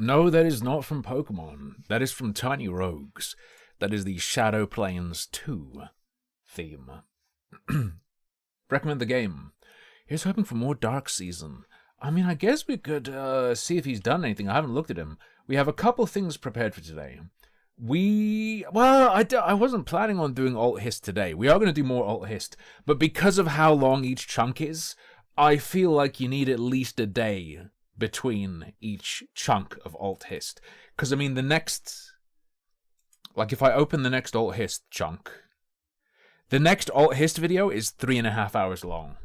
No, that is not from Pokemon. That is from Tiny Rogues. That is the Shadow Plains 2 theme. Recommend the game. Here's hoping for more Dark Season. I mean, I guess we could see if he's done anything. I haven't looked at him. We have a couple things prepared for today. I wasn't planning on doing Alt Hist today. We are going to do more Alt Hist. But because of how long each chunk is, I feel like you need at least a day between each chunk of Alt Hist. Because, I mean, the next... Like, if I open the next Alt Hist chunk, the next Alt Hist video is 3.5 hours long.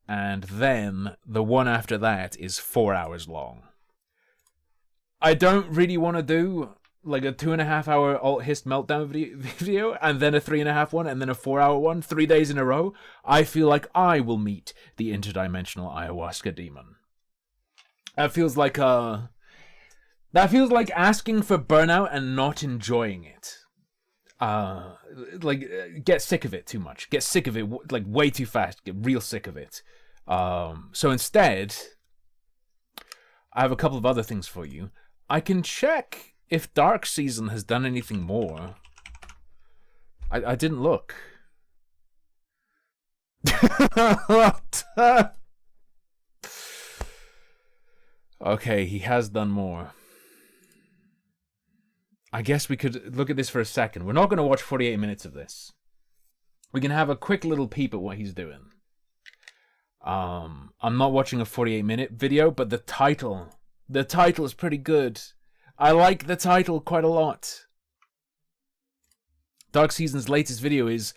And then the one after that is 4 hours long. I don't really want to do like a 2.5 hour Alt Hist meltdown video and then a 3.5 one and then a 4 hour one 3 days in a row. I feel like I will meet the interdimensional ayahuasca demon. That feels like asking for burnout and not enjoying it. Get sick of it too much. Get sick of it like way too fast. Get real sick of it. So instead, I have a couple of other things for you. I can check if Dark Season has done anything more. I didn't look. Okay, he has done more. I guess we could look at this for a second. We're not going to watch 48 minutes of this. We can have a quick little peep at what he's doing. I'm not watching a 48-minute video, but the title is pretty good. I like the title quite a lot. Dark Season's latest video is,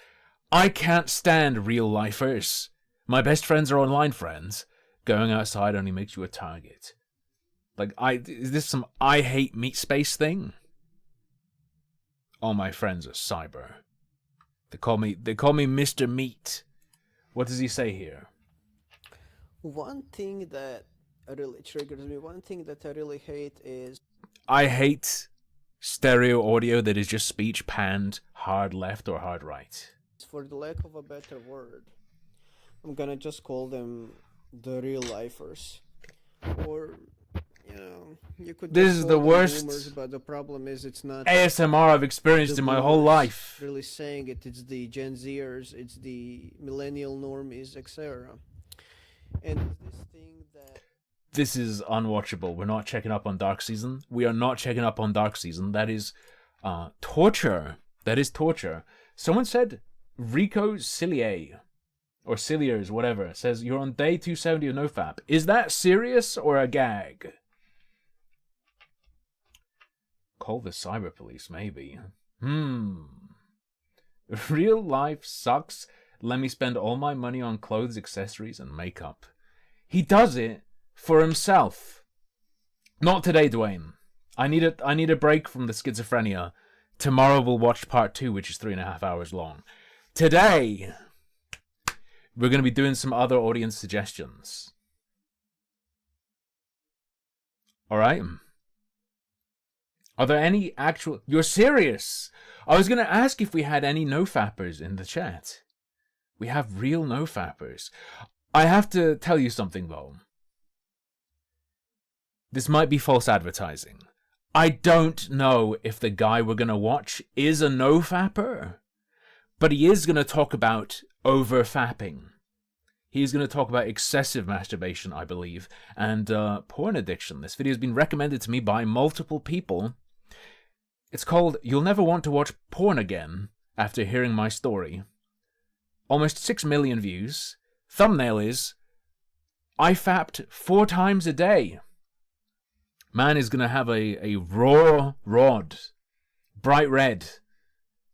I can't stand real lifers. My best friends are online friends. Going outside only makes you a target. Like, is this some I hate meat space thing? All my friends are cyber. They call me Mr. Meat. What does he say here? One thing that really triggers me, one thing that I really hate is... I hate stereo audio that is just speech panned hard left or hard right. For the lack of a better word, I'm gonna just call them the real lifers. Or, you know, you could This just is call the them worst boomers, but the problem is it's not ASMR I've experienced in my whole life. really saying it. It's the Gen Zers, it's the millennial normies, etc. And this thing that... This is unwatchable. We're not checking up on Dark Season. We are not checking up on Dark Season. That is torture. That is torture. Someone said Rico Cillier, or Cilliers, whatever, says you're on day 270 of NoFap. Is that serious or a gag? Call the cyber police, maybe. Real life sucks. Let me spend all my money on clothes, accessories, and makeup. He does it for himself. Not today, Dwayne. I need a break from the schizophrenia. Tomorrow we'll watch part 2, which is 3.5 hours long. Today, we're going to be doing some other audience suggestions. Alright? Are there any actual... You're serious? I was going to ask if we had any no-fappers in the chat. We have real no-fappers. I have to tell you something, though. This might be false advertising. I don't know if the guy we're going to watch is a no-fapper, but he is going to talk about over-fapping. He's going to talk about excessive masturbation, I believe, and porn addiction. This video has been recommended to me by multiple people. It's called You'll Never Want to Watch Porn Again After Hearing My Story. Almost 6 million views. Thumbnail is, I fapped 4 times a day. Man is going to have a raw rod. Bright red.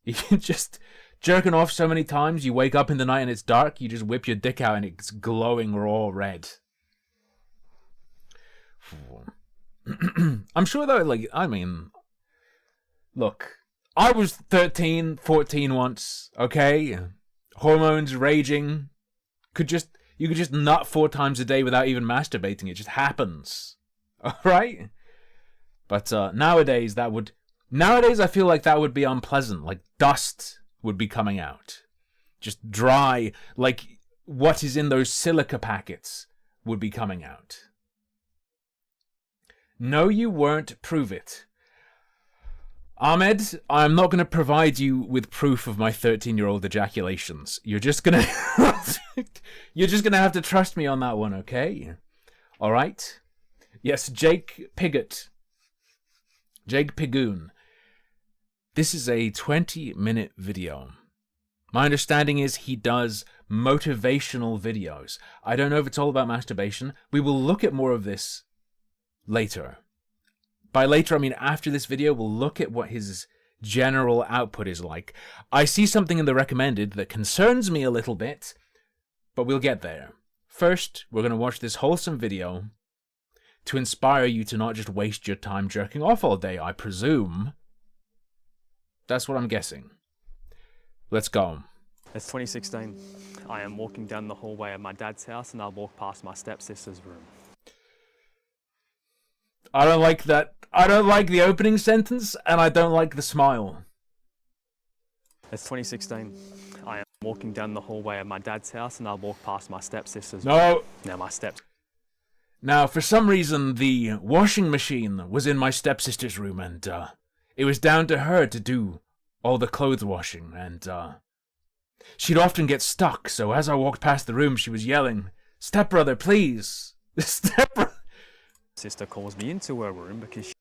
You can just jerking off so many times, you wake up in the night and it's dark, you just whip your dick out and it's glowing raw red. I'm sure though, like, I mean, look, I was 13, 14 once, okay? Hormones raging. You could just nut 4 times a day without even masturbating. It just happens. Alright? But nowadays I feel like that would be unpleasant. Like dust would be coming out. Just dry, like what is in those silica packets would be coming out. No, you weren't. Prove it. Ahmed, I'm not going to provide you with proof of my 13-year-old ejaculations. You're just going to... You're just going to have to trust me on that one, okay? All right? Yes, Jake Piggott. Jake Pigoon. This is a 20-minute video. My understanding is he does motivational videos. I don't know if it's all about masturbation. We will look at more of this later. By later, I mean after this video, we'll look at what his general output is like. I see something in the recommended that concerns me a little bit, but we'll get there. First, we're going to watch this wholesome video to inspire you to not just waste your time jerking off all day, I presume. That's what I'm guessing. Let's go. It's 2016. I am walking down the hallway of my dad's house and I walk past my stepsister's room. I don't like that. I don't like the opening sentence, and I don't like the smile. It's 2016. I am walking down the hallway of my dad's house and I walk past my stepsister's No. room. Now, for some reason, the washing machine was in my stepsister's room, and it was down to her to do all the clothes washing, and she'd often get stuck, so as I walked past the room, she was yelling, "Stepbrother, please! Stepbrother!" Sister calls me into her room because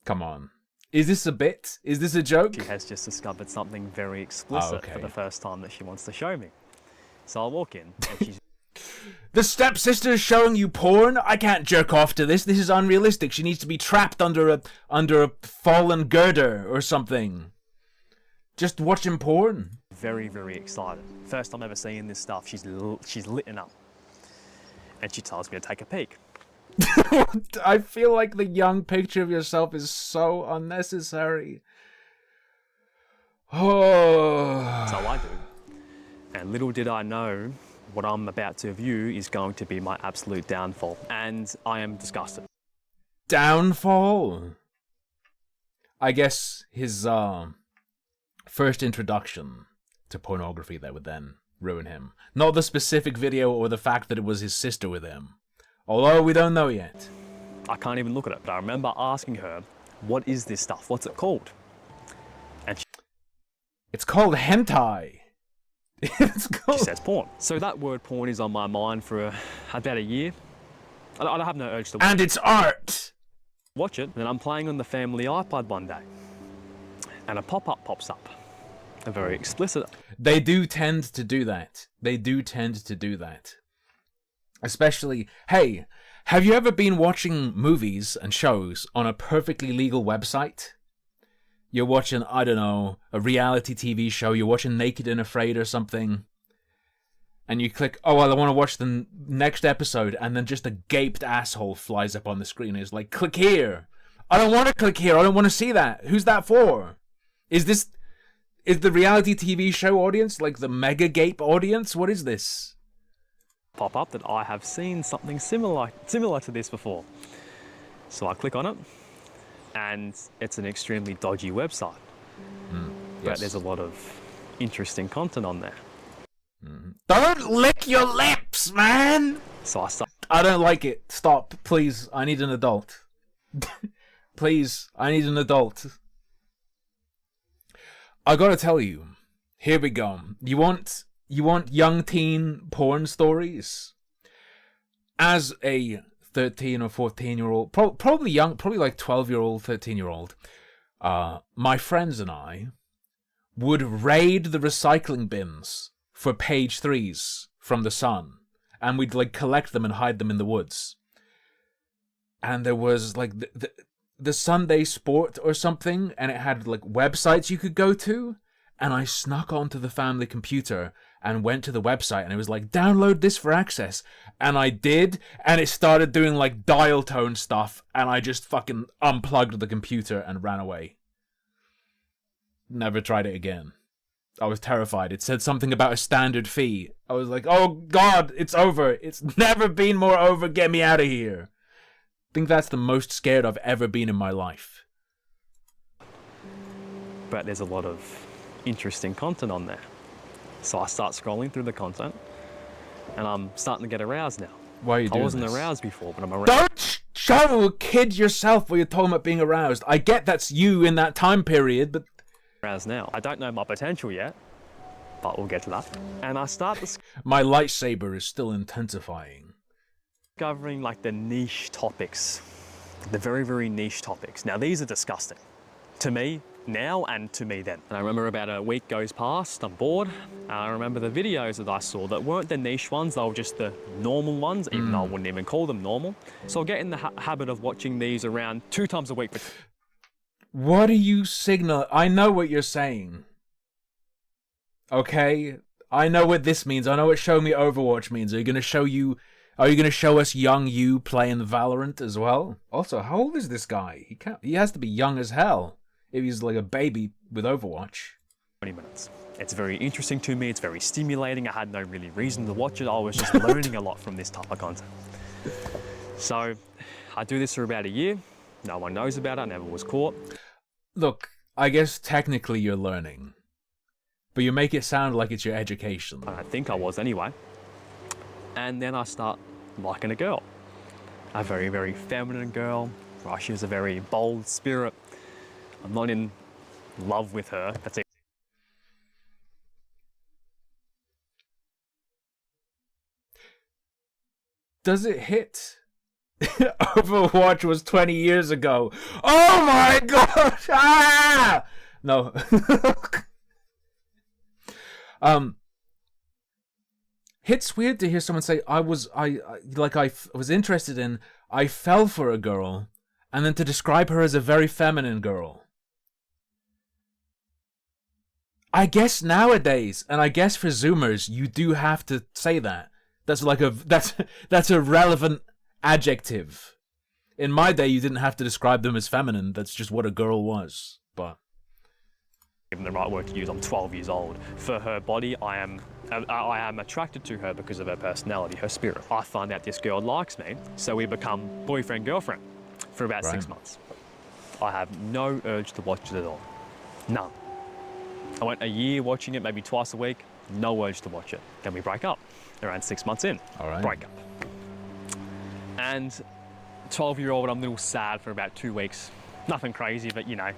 Come on. Is this a bit? Is this a joke? she has just discovered something very explicit for the first time that she wants to show me. So I walk in and she's The stepsister's showing you porn? I can't jerk off to this. This is unrealistic. She needs to be trapped under a fallen girder or something. Just watching porn. very, very excited. First time ever seeing this stuff. She's litten up. And she tells me to take a peek. I feel like the young picture of yourself is so unnecessary. Oh. So I do. And little did I know, what I'm about to view is going to be my absolute downfall. And I am disgusted. Downfall? I guess his first introduction to pornography that would then ruin him. Not the specific video or the fact that it was his sister with him. Although we don't know yet. I can't even look at it, but I remember asking her, what is this stuff? What's it called? And It's called hentai. she says porn. So that word porn is on my mind for about a year. I have no urge to And it's art. watch it. And I'm playing on the family iPod one day. And a pop-up pops up. A very explicit. They do tend to do that. They do tend to do that. Especially, hey, have you ever been watching movies and shows on a perfectly legal website? You're watching, I don't know, a reality TV show, you're watching Naked and Afraid or something, and you click, oh, well, I want to watch the next episode, and then just a gaped asshole flies up on the screen and is like, click here. I don't want to click here, I don't want to see that. Who's that for? Is the reality TV show audience like the mega gape audience? What is this? Pop up that I have seen something similar to this before. So I click on it, and it's an extremely dodgy website. But Yes. there's a lot of interesting content on there. Don't lick your lips, man! So I start I don't like it. Stop, please. I need an adult. Please, I need an adult. I gotta tell you, here we go. You want young teen porn stories? As a 13 or 14-year-old, probably young, probably like 12-year-old, 13-year-old, my friends and I would raid the recycling bins for page 3s from The Sun, and we'd like collect them and hide them in the woods. And there was like the Sunday Sport or something, and it had like websites you could go to, and I snuck onto the family computer and went to the website, and it was like, download this for access. And I did, and it started doing like dial tone stuff, and I just fucking unplugged the computer and ran away. Never tried it again. I was terrified. It said something about a standard fee. I was like, oh god, it's over. It's never been more over. Get me out of here. I think that's the most scared I've ever been in my life. but there's a lot of interesting content on there. So I start scrolling through the content, and I'm starting to get aroused now. Why are you doing I wasn't this? aroused before, but I'm aroused. Don't show a kid yourself while you're talking about being aroused. I get that's you in that time period, but aroused now. I don't know my potential yet, but we'll get to that. And I start my lightsaber is still intensifying. discovering like the niche topics, the very, very niche topics. Now these are disgusting to me now and to me then. And I remember about a week goes past, I'm bored, and I remember the videos that I saw that weren't the niche ones, they were just the normal ones, even though I wouldn't even call them normal. So I'll get in the habit of watching these around 2 times a week. What are you signal? I know what you're saying. Okay? I know what this means. I know what show me Overwatch means. Are you going to show us young you playing Valorant as well? Also, how old is this guy? He has to be young as hell if he's like a baby with Overwatch. 20 minutes. It's very interesting to me. It's very stimulating. I had no really reason to watch it. I was just learning a lot from this type of content. So I do this for about a year. No one knows about it. I never was caught. Look, I guess technically you're learning, but you make it sound like it's your education. I think I was anyway. And then I start liking a girl. A very, very feminine girl. Right, she was a very bold spirit. I'm not in love with her. That's it. Does it hit? Overwatch was 20 years ago. Oh my god! Ah! No. It's weird to hear someone say I was interested in, I fell for a girl, and then to describe her as a very feminine girl. I guess nowadays, and I guess for Zoomers, you do have to say that. That's a relevant adjective. In my day, you didn't have to describe them as feminine. That's just what a girl was. But Given the right word to use, I'm 12 years old. For her body, I am attracted to her because of her personality, her spirit. I find out this girl likes me, so we become boyfriend, girlfriend for about 6 months. I have no urge to watch it at all. None. I went a year watching it, maybe twice a week, no urge to watch it. Then we break up, around 6 months in, break up. And 12-year-old, I'm a little sad for about 2 weeks. Nothing crazy, but you know,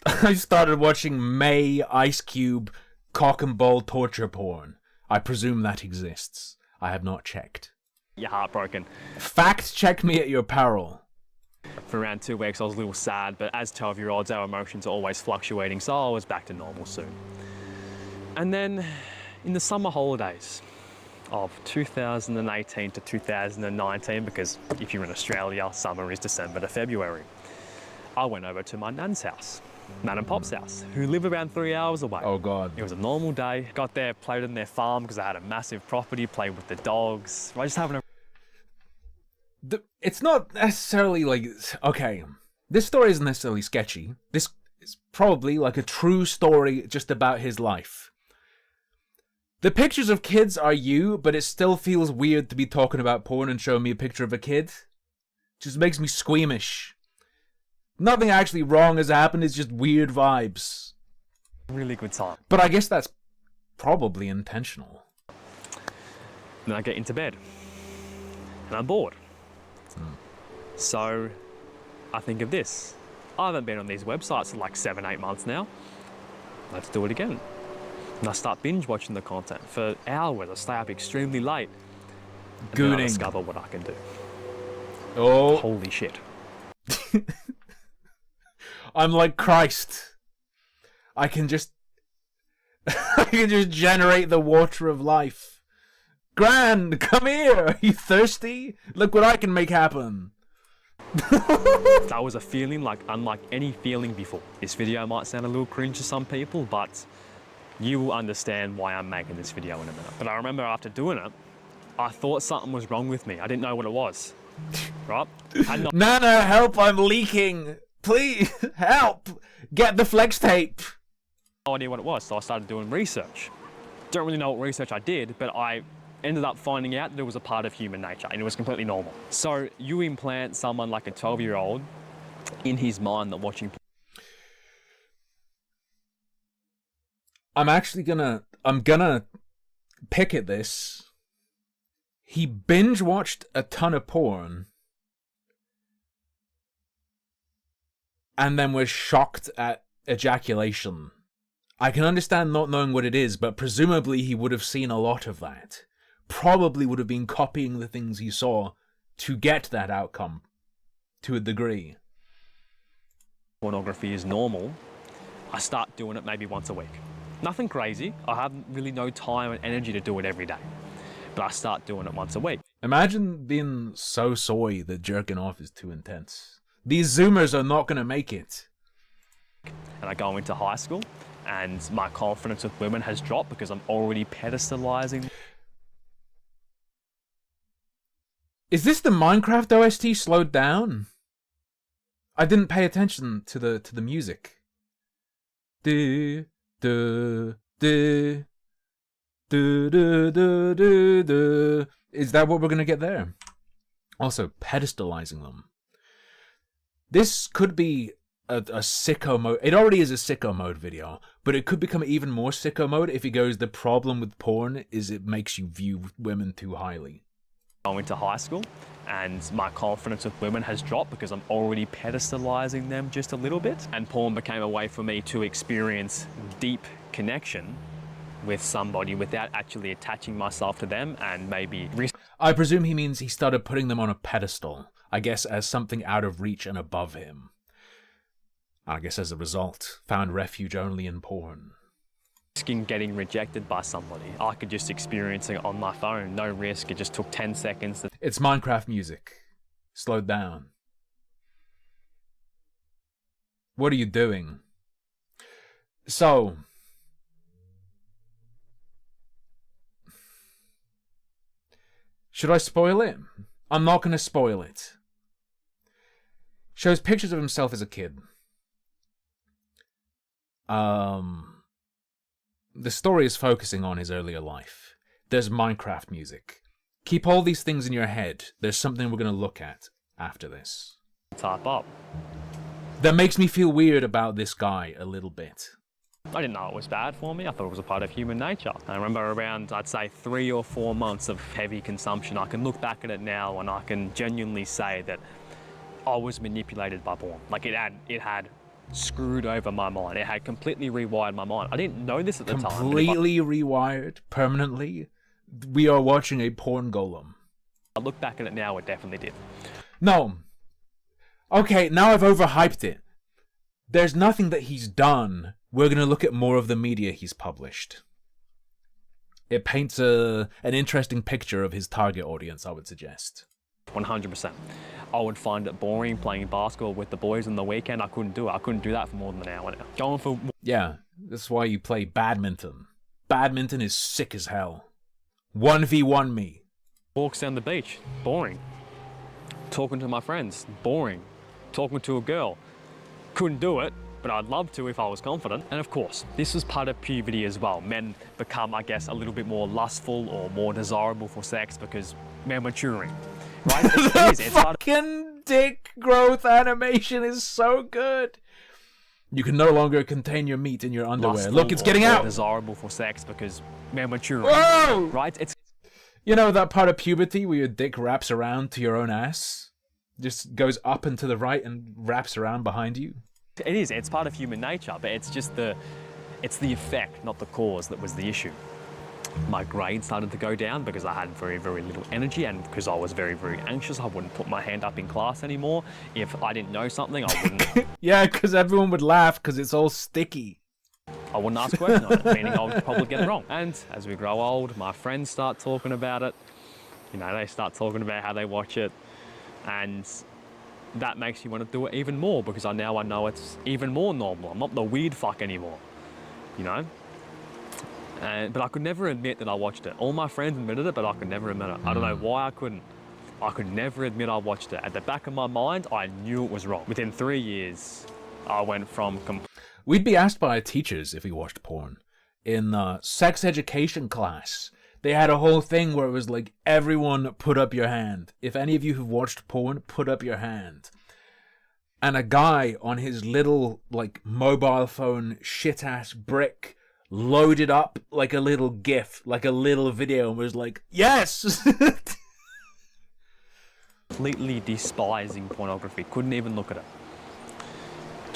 I started watching May Ice Cube cock and ball torture porn. I presume that exists. I have not checked. You're heartbroken. Fact check me at your peril. For around 2 weeks, I was a little sad, but as 12-year-olds, our emotions are always fluctuating, so I was back to normal soon. And then, in the summer holidays of 2018 to 2019, because if you're in Australia, summer is December to February, I went over to my nan's house, Nan and Pop's house, who live around 3 hours away. Oh God. It was a normal day. Got there, played in their farm because they had a massive property, played with the dogs. I just having a... It's not necessarily like... Okay, this story isn't necessarily sketchy. This is probably like a true story just about his life. The pictures of kids are you, but it still feels weird to be talking about porn and showing me a picture of a kid. Just makes me squeamish. Nothing actually wrong has happened, it's just weird vibes. Really good time. But I guess that's probably intentional. Then I get into bed, and I'm bored. So I think of this. I haven't been on these websites for like 7-8 months now. Let's do it again. And I start binge watching the content for hours. I stay up extremely late. And then I discover what I can do. Oh. Holy shit. I'm like Christ. I can just generate the water of life. Gran, come here. Are you thirsty? Look what I can make happen. That was a feeling like unlike any feeling before. This video might sound a little cringe to some people, but you will understand why I'm making this video in a minute. But I remember after doing it, I thought something was wrong with me. I didn't know what it was. Right? Nana, help, I'm leaking. Please, help. Get the flex tape. No idea what it was, so I started doing research. Don't really know what research I did, but I ended up finding out that it was a part of human nature and it was completely normal. So you implant someone like a 12-year-old in his mind that watching... I'm gonna pick at this. He binge watched a ton of porn and then was shocked at ejaculation. I can understand not knowing what it is, but presumably he would have seen a lot of that. Probably would have been copying the things he saw to get that outcome, to a degree. Pornography is normal, I start doing it maybe once a week. Nothing crazy. I have really no time and energy to do it every day. But I start doing it once a week. Imagine being so soy that jerking off is too intense. These Zoomers are not going to make it. And I go into high school, and my confidence with women has dropped because I'm already pedestalizing. Is this the Minecraft OST slowed down? I didn't pay attention to the music. Do do do do do do do do. Is that what we're gonna get there? Also, pedestalizing them. This could be a sicko mode. It already is a sicko mode video, but it could become even more sicko mode if he goes, the problem with porn is it makes you view women too highly. I went to high school, and my confidence with women has dropped because I'm already pedestalizing them just a little bit. And porn became a way for me to experience deep connection with somebody without actually attaching myself to them and maybe... I presume he means he started putting them on a pedestal, I guess as something out of reach and above him. I guess as a result, found refuge only in porn. Risking getting rejected by somebody. I could just experience it on my phone, no risk. It just took 10 seconds. It's Minecraft music. Slowed down. What are you doing? So... should I spoil it? I'm not going to spoil it. Shows pictures of himself as a kid. The story is focusing on his earlier life. There's Minecraft music. Keep all these things in your head. There's something we're going to look at after this. Type up. That makes me feel weird about this guy a little bit. I didn't know it was bad for me. I thought it was a part of human nature. I remember around, I'd say, 3 or 4 months of heavy consumption. I can look back at it now and I can genuinely say that I was manipulated by porn. Like it had screwed over my mind. It had completely rewired my mind. I didn't know this at the time. Completely rewired, permanently. We are watching a porn golem. I look back at it now, it definitely did. No. Okay, now I've overhyped it. There's nothing that he's done. We're going to look at more of the media he's published. It paints an interesting picture of his target audience, I would suggest. 100%. I would find it boring playing basketball with the boys on the weekend. I couldn't do it. I couldn't do that for more than an hour now. Going for... Yeah, that's why you play badminton. Badminton is sick as hell. 1v1 me. Walks down the beach. Boring. Talking to my friends. Boring. Talking to a girl. Couldn't do it, but I'd love to if I was confident. And of course, this was part of puberty as well. Men become, I guess, a little bit more lustful or more desirable for sex because they're maturing. Right? It's fucking dick growth animation is so good. You can no longer contain your meat in your underwear. Look, it's getting out. Desirable for sex because they're maturing. Whoa! Right? It's... You know that part of puberty where your dick wraps around to your own ass? Just goes up and to the right and wraps around behind you? It is. It's part of human nature, but it's just it's the effect, not the cause, that was the issue. My grades started to go down because I had very, very little energy, and because I was very, very anxious. I wouldn't put my hand up in class anymore. If I didn't know something, I wouldn't. Yeah, because everyone would laugh because it's all sticky. I wouldn't ask questions on it, meaning I would probably get it wrong. And as we grow old, my friends start talking about it. You know, they start talking about how they watch it, and that makes you want to do it even more because I know it's even more normal. I'm not the weird fuck anymore, you know? But I could never admit that I watched it. All my friends admitted it, but I could never admit it. I don't know why I couldn't. I could never admit I watched it. At the back of my mind, I knew it was wrong. Within 3 years, I went from... We'd be asked by our teachers if we watched porn. In sex education class, they had a whole thing where it was like, everyone put up your hand. If any of you have watched porn, put up your hand. And a guy on his little, like, mobile phone shit-ass brick loaded up like a little GIF, like a little video, and was like, yes! Completely despising pornography. Couldn't even look at it.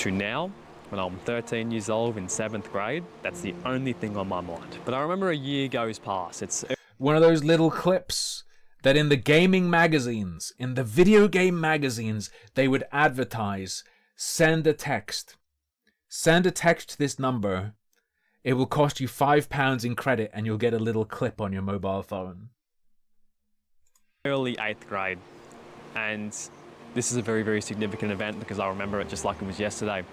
to now, when I'm 13 years old in 7th grade, that's the only thing on my mind. But I remember a year goes past. It's One of those little clips that in the gaming magazines, in the video game magazines, they would advertise, send a text. Send a text to this number. It will cost you £5 in credit and you'll get a little clip on your mobile phone. early 8th grade, and this is a very, very significant event because I remember it just like it was yesterday.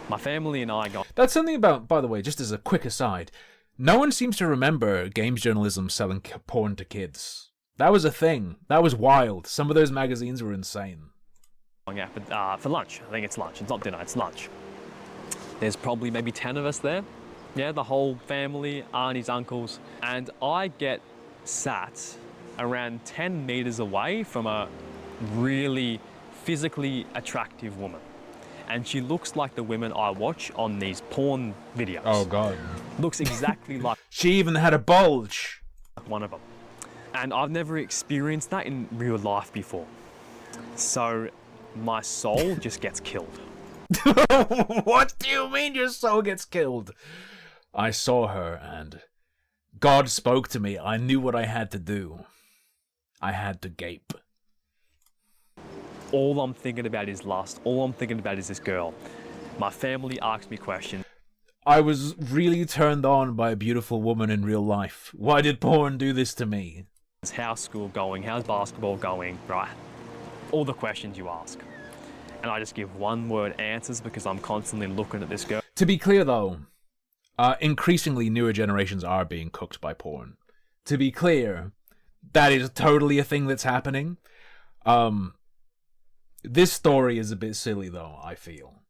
My family and I got... That's something about, by the way, just as a quick aside, no one seems to remember games journalism selling porn to kids. That was a thing. That was wild. Some of those magazines were insane. going out for lunch. I think it's lunch. It's not dinner, it's lunch. There's probably maybe 10 of us there. Yeah, the whole family, aunties, uncles. And I get sat around 10 meters away from a really physically attractive woman. And she looks like the women I watch on these porn videos. Oh, God. Looks exactly like She even had a bulge. one of them. And I've never experienced that in real life before. So my soul just gets killed. What do you mean your soul gets killed? I saw her and God spoke to me. I knew what I had to do. I had to gape. All I'm thinking about is lust. All I'm thinking about is this girl. My family asks me questions. I was really turned on by a beautiful woman in real life. Why did porn do this to me? How's school going? How's basketball going? Right? All the questions you ask. And I just give one-word answers because I'm constantly looking at this girl. To be clear, though, increasingly newer generations are being cooked by porn. To be clear, that is totally a thing that's happening. This story is a bit silly, though, I feel.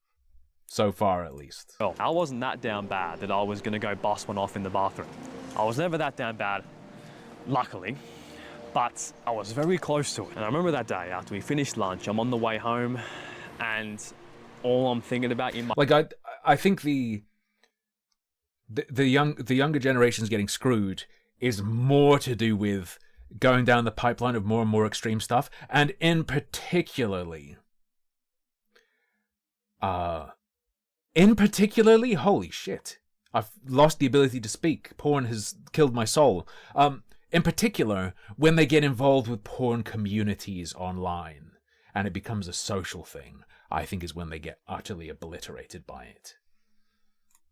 So far, at least. Well, I wasn't that down bad that I was going to go bust one off in the bathroom. I was never that down bad, luckily. But I was very close to it. And I remember that day after we finished lunch, I'm on the way home, and all I'm thinking about in my... Like, I think the younger generations getting screwed is more to do with going down the pipeline of more and more extreme stuff, and in particularly, holy shit, I've lost the ability to speak. Porn has killed my soul. In particular, when they get involved with porn communities online, and it becomes a social thing, I think is when they get utterly obliterated by it.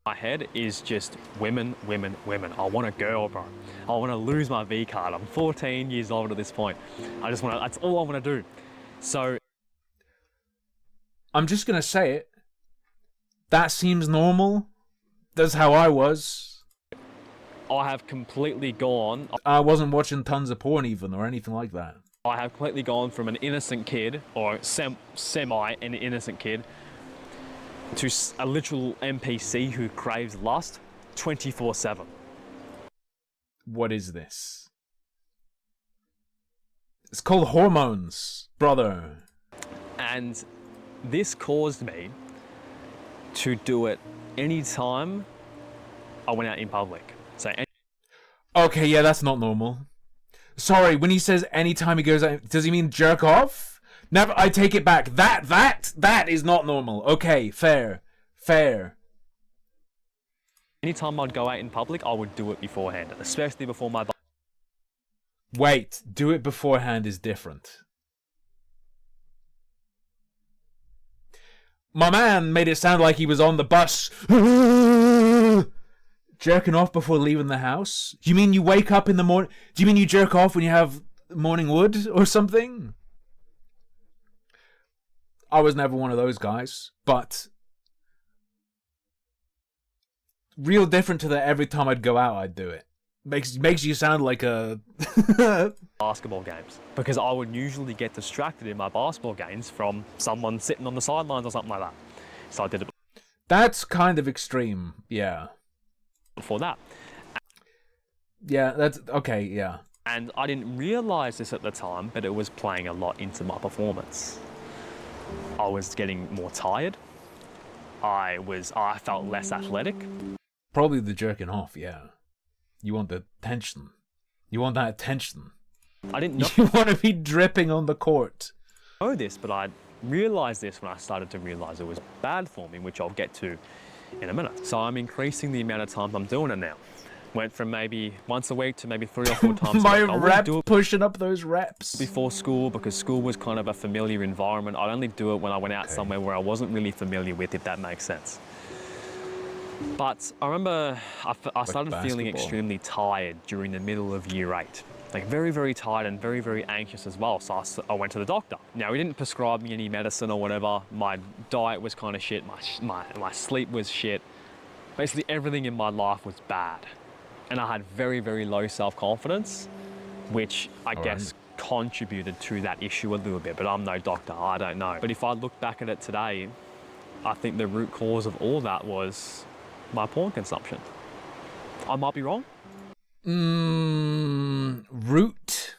My head is just women, women, women. I want a girl, bro. I want to lose my V card. I'm 14 years old at this point. That's all I want to do. So... I'm just going to say it. That seems normal. That's how I was. I have completely gone... I wasn't watching tons of porn even, or anything like that. I have completely gone from an innocent kid, or semi an innocent kid, to a literal NPC who craves lust 24/7. What is this? It's called hormones, brother. And this caused me to do it anytime I went out in public. So Okay, yeah, that's not normal. Sorry, when he says anytime he goes out, does he mean jerk off? Never, I take it back. That is not normal. Okay, fair. anytime I'd go out in public, I would do it beforehand, especially before my... Wait, do it beforehand is different. My man made it sound like he was on the bus. Jerking off before leaving the house? Do you mean you wake up in the morning? Do you mean you jerk off when you have morning wood or something? I was never one of those guys, but real different to that. Every time I'd go out, I'd do it. Makes you sound like a basketball games, because I would usually get distracted in my basketball games from someone sitting on the sidelines or something like that. So I did it. That's kind of extreme, yeah. Before that. Yeah, that's okay, yeah. And I didn't realize this at the time, but it was playing a lot into my performance. I was getting more tired. I felt less athletic. Probably the jerking off, yeah. You want the tension. You want that attention. I didn't know You want to be dripping on the court. this, but I realised this when I started to realise it was bad for me, which I'll get to in a minute. So I'm increasing the amount of time I'm doing it now. Went from maybe once a week to maybe 3 or 4 times My a week. I wouldn't rep do it pushing up those reps. before school because school was kind of a familiar environment. I'd only do it when I went out somewhere where I wasn't really familiar with, if that makes sense. But I remember I started feeling basketball. extremely tired during the middle of year 8. Like very, very tired and very, very anxious as well. So I went to the doctor. Now, he didn't prescribe me any medicine or whatever. My diet was kind of shit. My sleep was shit. Basically, everything in my life was bad. And I had very, very low self-confidence, which I guess contributed to that issue a little bit. But I'm no doctor, I don't know. But if I look back at it today, I think the root cause of all that was my porn consumption. I might be wrong. Root.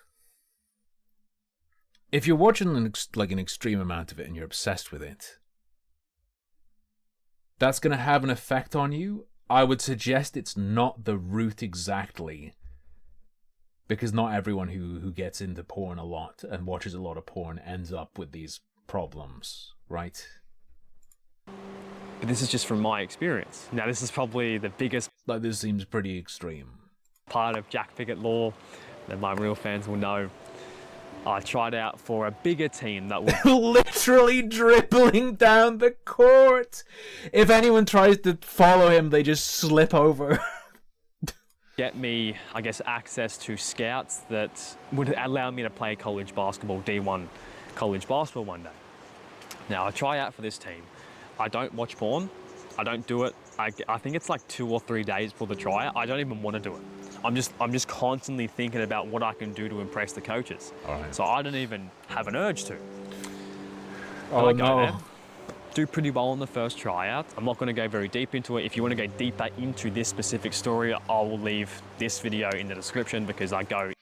If you're watching an extreme amount of it and you're obsessed with it, that's going to have an effect on you. I would suggest it's not the root exactly, because not everyone who gets into porn a lot and watches a lot of porn ends up with these problems, right? But this is just from my experience. Now, this is probably the biggest Like, this seems pretty extreme. part of Jack Pickett Law that my real fans will know. I tried out for a bigger team that would Literally dribbling down the court. If anyone tries to follow him, they just slip over. get me, I guess, access to scouts that would allow me to play college basketball, D1 college basketball one day. Now, I try out for this team. I don't watch porn. I don't do it. I think it's like 2 or 3 days before the tryout. I don't even want to do it. I'm just constantly thinking about what I can do to impress the coaches. All right. So I don't even have an urge to. Oh, I go no. there, do pretty well on the first tryout. I'm not going to go very deep into it. If you want to go deeper into this specific story, I will leave this video in the description because I go.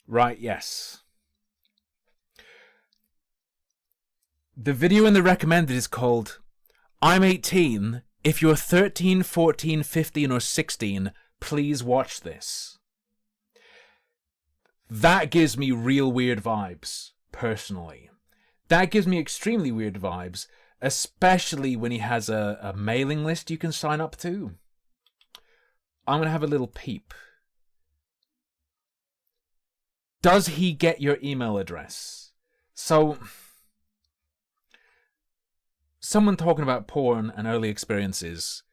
Right, yes. The video in the recommended is called I'm 18. If you're 13, 14, 15, or 16, please watch this. That gives me real weird vibes, personally. That gives me extremely weird vibes, especially when he has a mailing list you can sign up to. I'm going to have a little peep. Does he get your email address? So, someone talking about porn and early experiences,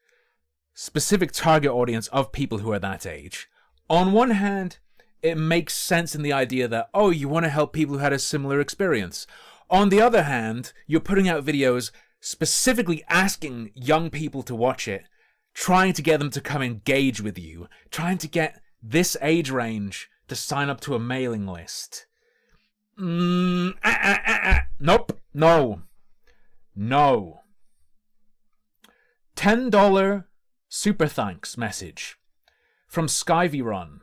specific target audience of people who are that age. On one hand, it makes sense in the idea that, oh, you want to help people who had a similar experience. On the other hand, you're putting out videos specifically asking young people to watch it, trying to get them to come engage with you, trying to get this age range to sign up to a mailing list. Nope. No. No. $10 super thanks message from Skyvy Run.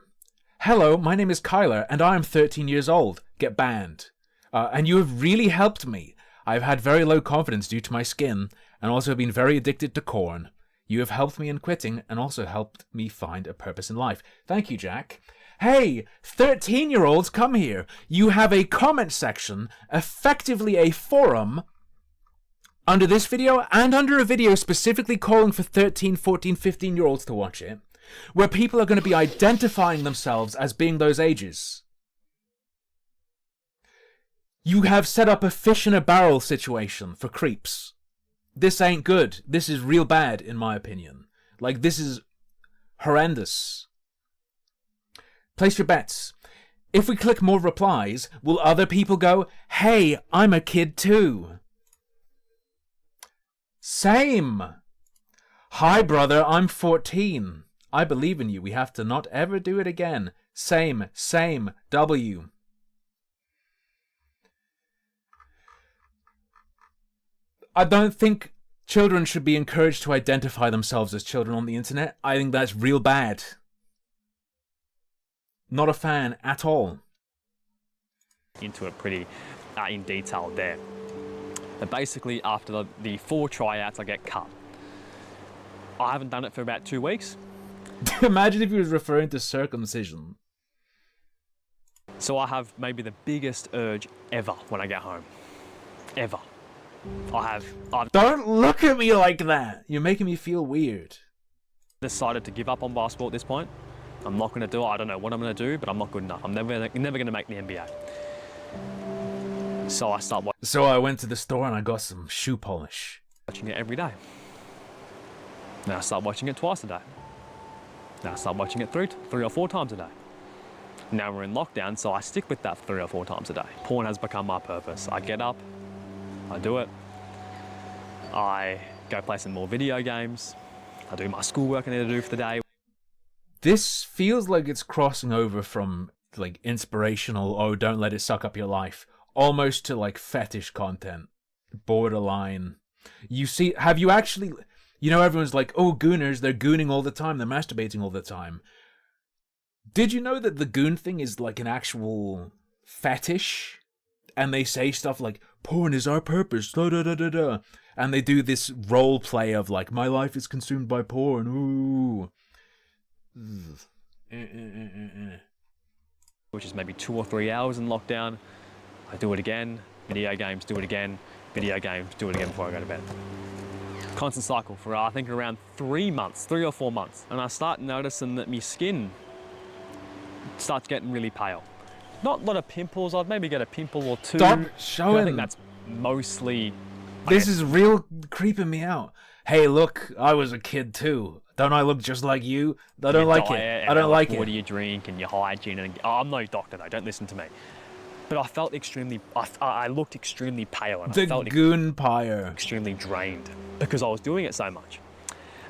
Hello, my name is Kyler and I am 13 years old. Get banned. And you have really helped me. I've had very low confidence due to my skin and also been very addicted to corn. You have helped me in quitting and also helped me find a purpose in life. Thank you, Jack. Hey, 13-year-olds, come here. You have a comment section, effectively a forum, under this video and under a video specifically calling for 13, 14, 15-year-olds to watch it, where people are going to be identifying themselves as being those ages. You have set up a fish in a barrel situation for creeps. This ain't good. This is real bad, in my opinion. Like, this is horrendous. Place your bets. If we click more replies, will other people go, hey, I'm a kid too? Same. Hi, brother, I'm 14. I believe in you. We have to not ever do it again. Same, W. I don't think children should be encouraged to identify themselves as children on the internet. I think that's real bad. Not a fan at all. Into it pretty in detail there. But basically, after the 4 tryouts, I get cut. I haven't done it for about 2 weeks. Imagine if he was referring to circumcision. So I have maybe the biggest urge ever when I get home. Ever. I've Don't look at me like that. You're making me feel weird. decided to give up on basketball at this point. I'm not going to do it. I don't know what I'm going to do, but I'm not good enough. I'm never going to make the NBA. So I start So I went to the store and I got some shoe polish. watching it every day. Now I start watching it twice a day. Now I start watching it three or four times a day. Now we're in lockdown, so I stick with that 3 or 4 times a day. Porn has become my purpose. I get up, I do it, I go play some more video games, I do my schoolwork I need to do for the day. This feels like it's crossing over from like inspirational, oh, don't let it suck up your life, almost to like fetish content, borderline. You see, have you actually, you know, everyone's like, oh, gooners, they're gooning all the time, they're masturbating all the time. Did you know that the goon thing is like an actual fetish? And they say stuff like, porn is our purpose, da da da da da. And they do this role play of like, my life is consumed by porn, ooh. Which is maybe 2 or 3 hours in lockdown. I do it again, video games, do it again, video games, do it again before I go to bed. Constant cycle for I think around 3 or 4 months. And I start noticing that my skin starts getting really pale. Not a lot of pimples, I'd maybe get a pimple or 2. Stop I showing. think that's mostly... This is real creeping me out. Hey, look, I was a kid too. Don't I look just like you? I don't like it. I don't like it. What do you drink and your hygiene? And I'm no doctor though, don't listen to me. But I felt extremely, I looked extremely pale and I felt The goon pyre. extremely drained because I was doing it so much.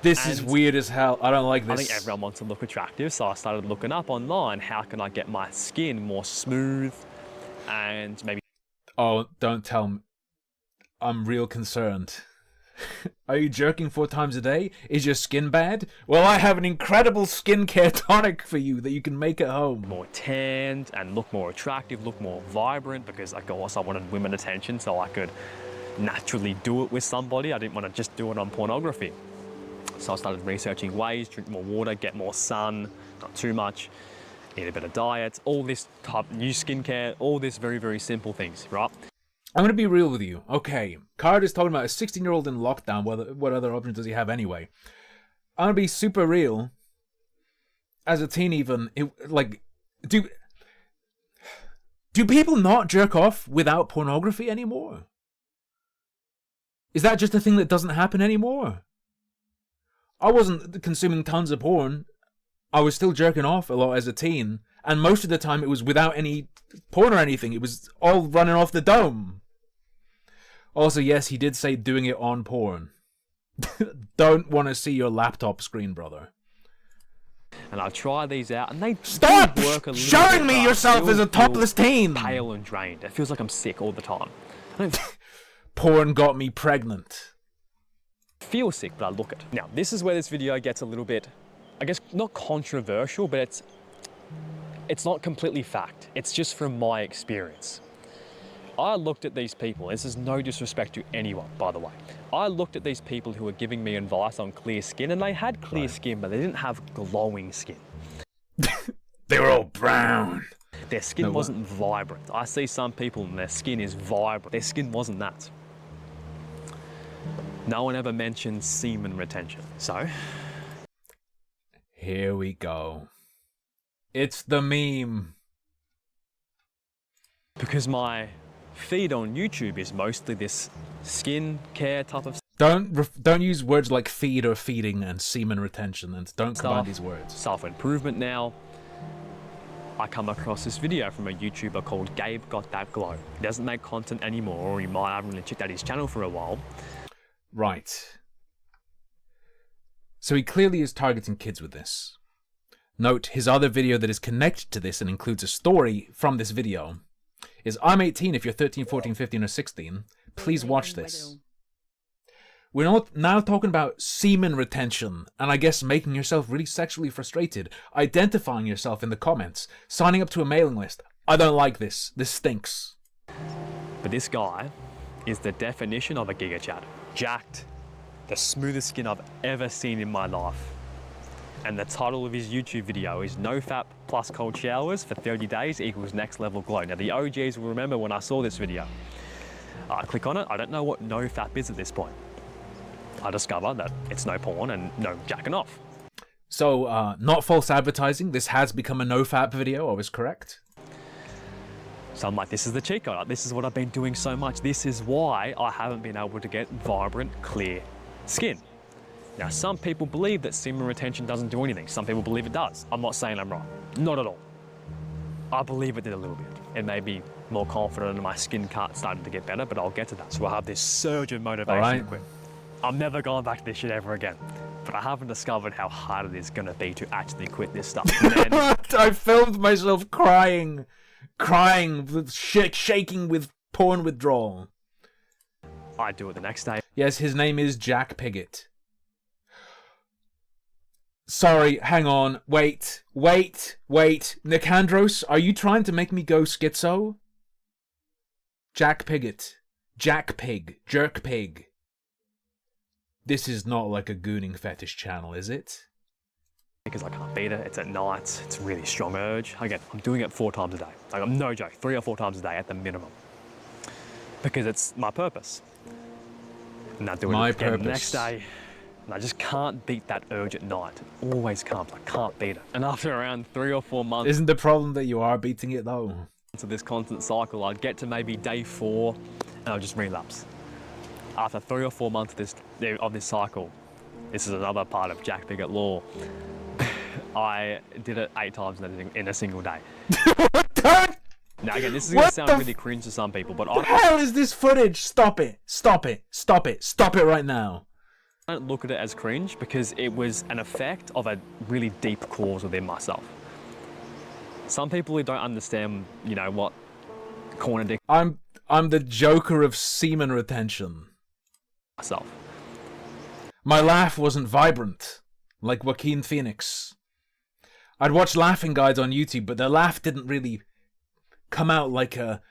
This is weird as hell. I don't like this. I think everyone wants to look attractive, so I started looking up online, how can I get my skin more smooth and maybe... Oh, don't tell me. I'm real concerned. Are you jerking 4 times a day? Is your skin bad? Well, I have an incredible skincare tonic for you that you can make at home. more tanned and look more attractive, look more vibrant, because I guess I wanted women attention so I could naturally do it with somebody. I didn't want to just do it on pornography. So I started researching ways, drink more water, get more sun, not too much, eat a better diet, all this type, new skincare, all this very, very simple things, right? I'm going to be real with you. Okay, Card is talking about a 16-year-old in lockdown. What other options does he have anyway? I'm going to be super real. As a teen even, do people not jerk off without pornography anymore? Is that just a thing that doesn't happen anymore? I wasn't consuming tons of porn. I was still jerking off a lot as a teen. And most of the time it was without any porn or anything. It was all running off the dome. Also, yes, he did say doing it on porn. Don't want to see your laptop screen, brother. And I've tried these out and they Stop do work a little showing bit, me but I yourself still as a topless feel teen. pale and drained. It feels like I'm sick all the time. I don't Porn got me pregnant. feel sick, but I look it. Now, this is where this video gets a little bit, I guess, not controversial, but it's not completely fact. It's just from my experience. I looked at these people, this is no disrespect to anyone, by the way. I looked at these people who were giving me advice on clear skin, and they had clear skin, but they didn't have glowing skin. They were all brown. Their skin wasn't vibrant. I see some people and their skin is vibrant. Their skin wasn't that. No one ever mentioned semen retention. So, Here we go. It's the meme. because my feed on YouTube is mostly this skin care type of Don't use words like feed or feeding and semen retention, and don't combine stuff, these words. self-improvement now, I come across this video from a YouTuber called Gabe Got That Glow. He doesn't make content anymore, or he might haven't really checked out his channel for a while. Right. So he clearly is targeting kids with this. Note, his other video that is connected to this and includes a story from this video is I'm 18 if you're 13, 14, 15, or 16. Please watch this. We're not now talking about semen retention, and I guess making yourself really sexually frustrated, identifying yourself in the comments, signing up to a mailing list. I don't like this. This stinks. But this guy is the definition of a Giga Chad. Jacked, the smoothest skin I've ever seen in my life. And the title of his YouTube video is NoFap plus cold showers for 30 days equals next level glow. Now the OGs will remember when I saw this video. I click on it. I don't know what NoFap is at this point. I discover that it's no porn and no jacking off. So, not false advertising. This has become a NoFap video. I was correct. So I'm like, this is the cheat code. This is what I've been doing so much. This is why I haven't been able to get vibrant, clear skin. Now, some people believe that semen retention doesn't do anything. Some people believe it does. I'm not saying I'm wrong. Not at all. I believe it did a little bit. It made me more confident and my skin cut started to get better, but I'll get to that. So I have this surge of motivation to quit. I'm never going back to this shit ever again. But I haven't discovered how hard it is going to be to actually quit this stuff. I filmed myself crying, shaking with porn withdrawal. I do it the next day. Yes, his name is Jack Piggott. Sorry, hang on. Wait. Nicandros, are you trying to make me go schizo? Jack Piggott. Jack Pig. Jerk Pig. This is not like a gooning fetish channel, is it? Because I can't beat it. It's at night. It's a really strong urge. Again, I'm doing it 4 times a day. Like, I'm no joke, 3 or 4 times a day at the minimum. Because it's my purpose. And I do it again the next day. And I just can't beat that urge at night. It always comes. I can't beat it. And after around 3 or 4 months... Isn't the problem that you are beating it, though? ...of this constant cycle, I'd get to maybe day 4 and I'll just relapse. After 3 or 4 months of this cycle, this is another part of Jack Piggott law, I did it 8 times in a single day. Now again, this is going to sound really cringe to some people, but what the hell is this footage? Stop it right now. I don't look at it as cringe because it was an effect of a really deep cause within myself. Some people who don't understand, you know, what corn addiction... I'm the Joker of semen retention. Myself. My laugh wasn't vibrant, like Joaquin Phoenix. I'd watch laughing guides on YouTube, but their laugh didn't really come out like a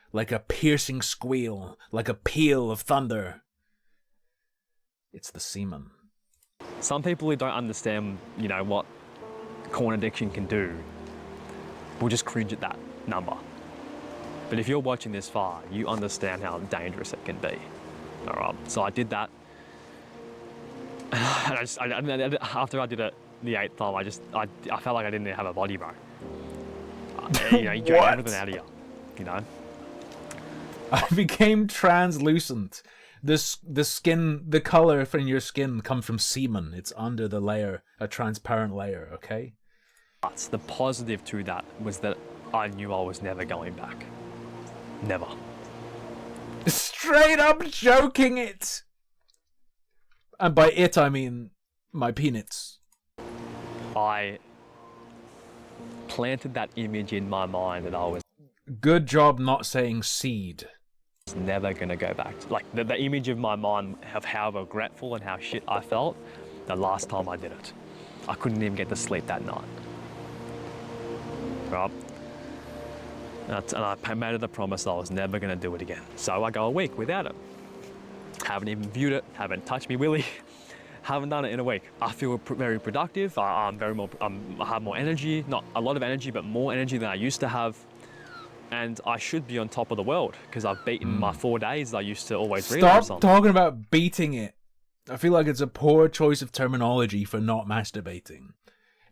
piercing squeal, like a peal of thunder. It's the semen. Some people who don't understand, you know, what corn addiction can do will just cringe at that number. But if you're watching this far, you understand how dangerous it can be. All right, so I did that. And after I did it the 8th time, I felt like I didn't have a body, bro. You know, you drain everything out of you, you know? I became translucent. The skin, the color from your skin comes from semen. It's under the layer, a transparent layer, okay? But the positive to that was that I knew I was never going back. Never. Straight up joking it! And by it, I mean my peanuts. I planted that image in my mind that I was... Good job not saying seed. Never gonna go back. Like, the image of my mind of how regretful and how shit I felt the last time I did it. I couldn't even get to sleep that night. Right? And I made it a promise I was never gonna do it again. So I go a week without it. Haven't even viewed it, haven't touched me willy, haven't done it in a week. I feel very productive, I have more energy, not a lot of energy, but more energy than I used to have. And I should be on top of the world because I've beaten my 4 days I used to always relapse on. Stop talking about beating it. I feel like it's a poor choice of terminology for not masturbating.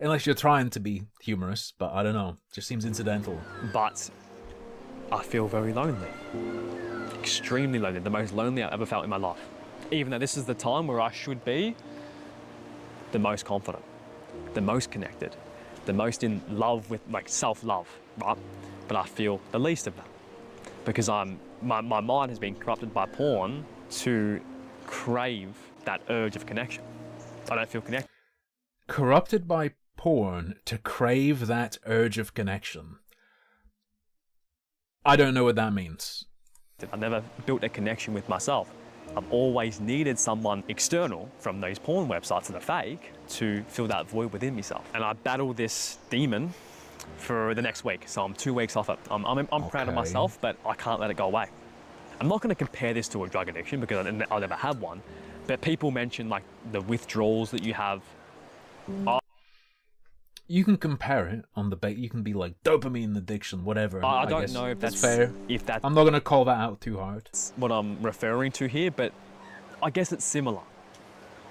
Unless you're trying to be humorous, but I don't know. It just seems incidental. But I feel very lonely. Extremely lonely. The most lonely I've ever felt in my life. Even though this is the time where I should be the most confident, the most connected, the most in love with, like, self-love, right? But I feel the least of that. Because my mind has been corrupted by porn to crave that urge of connection. I don't feel connected. Corrupted by porn to crave that urge of connection. I don't know what that means. I never built a connection with myself. I've always needed someone external from those porn websites that are fake to fill that void within myself. And I battle this demon for the next week. So I'm 2 weeks off it. I'm proud of myself, but I can't let it go away. I'm not going to compare this to a drug addiction because I'll never have one. But people mention, like, the withdrawals that you have. You can compare it on the you can be like dopamine addiction, whatever. I don't guess know if that's fair. If that's I'm not gonna call that out too hard. what I'm referring to here, but I guess it's similar.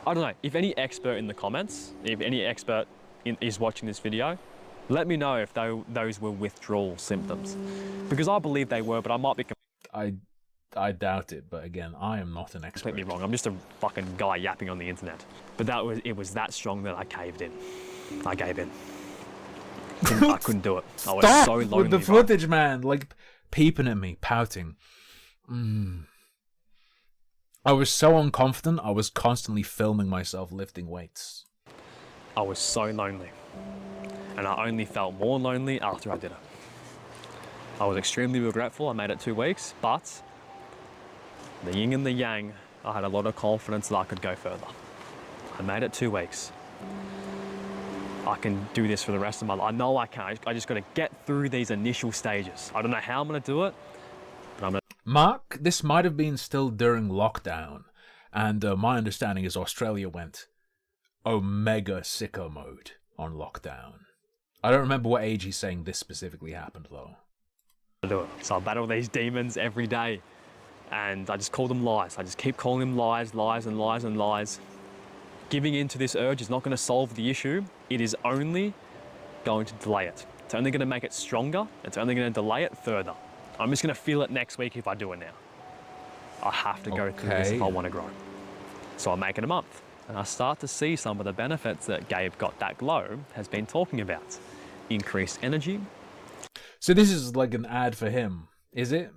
I don't know. If any expert in the comments, if any expert is watching this video, let me know if those were withdrawal symptoms, because I believe they were, but I might be I doubt it, but again, I am not an expert. completely wrong. I'm just a fucking guy yapping on the internet. But it was that strong that I caved in. I gave in. I couldn't do it. I was Stop so lonely. with the bro. footage, man. Like peeping at me, pouting. I was so unconfident. I was constantly filming myself lifting weights. I was so lonely. And I only felt more lonely after I did it. I was extremely regretful. I made it 2 weeks, but the yin and the yang, I had a lot of confidence that I could go further. I made it 2 weeks. I can do this for the rest of my life. I know I can. I just got to get through these initial stages. I don't know how I'm going to do it, but I'm going to. Mark, this might have been still during lockdown, and my understanding is Australia went Omega sicko mode on lockdown. I don't remember what age he's saying this specifically happened, though. Do it. So I battle these demons every day, and I just call them lies. I just keep calling them lies, lies, and lies, and lies. Giving in to this urge is not going to solve the issue. It is only going to delay it. It's only going to make it stronger. It's only going to delay it further. I'm just going to feel it next week if I do it now. I have to go through this if I want to grow. So I make it a month, and I start to see some of the benefits that Gabe Got That Glow has been talking about. Increased energy. So this is like an ad for him, is it?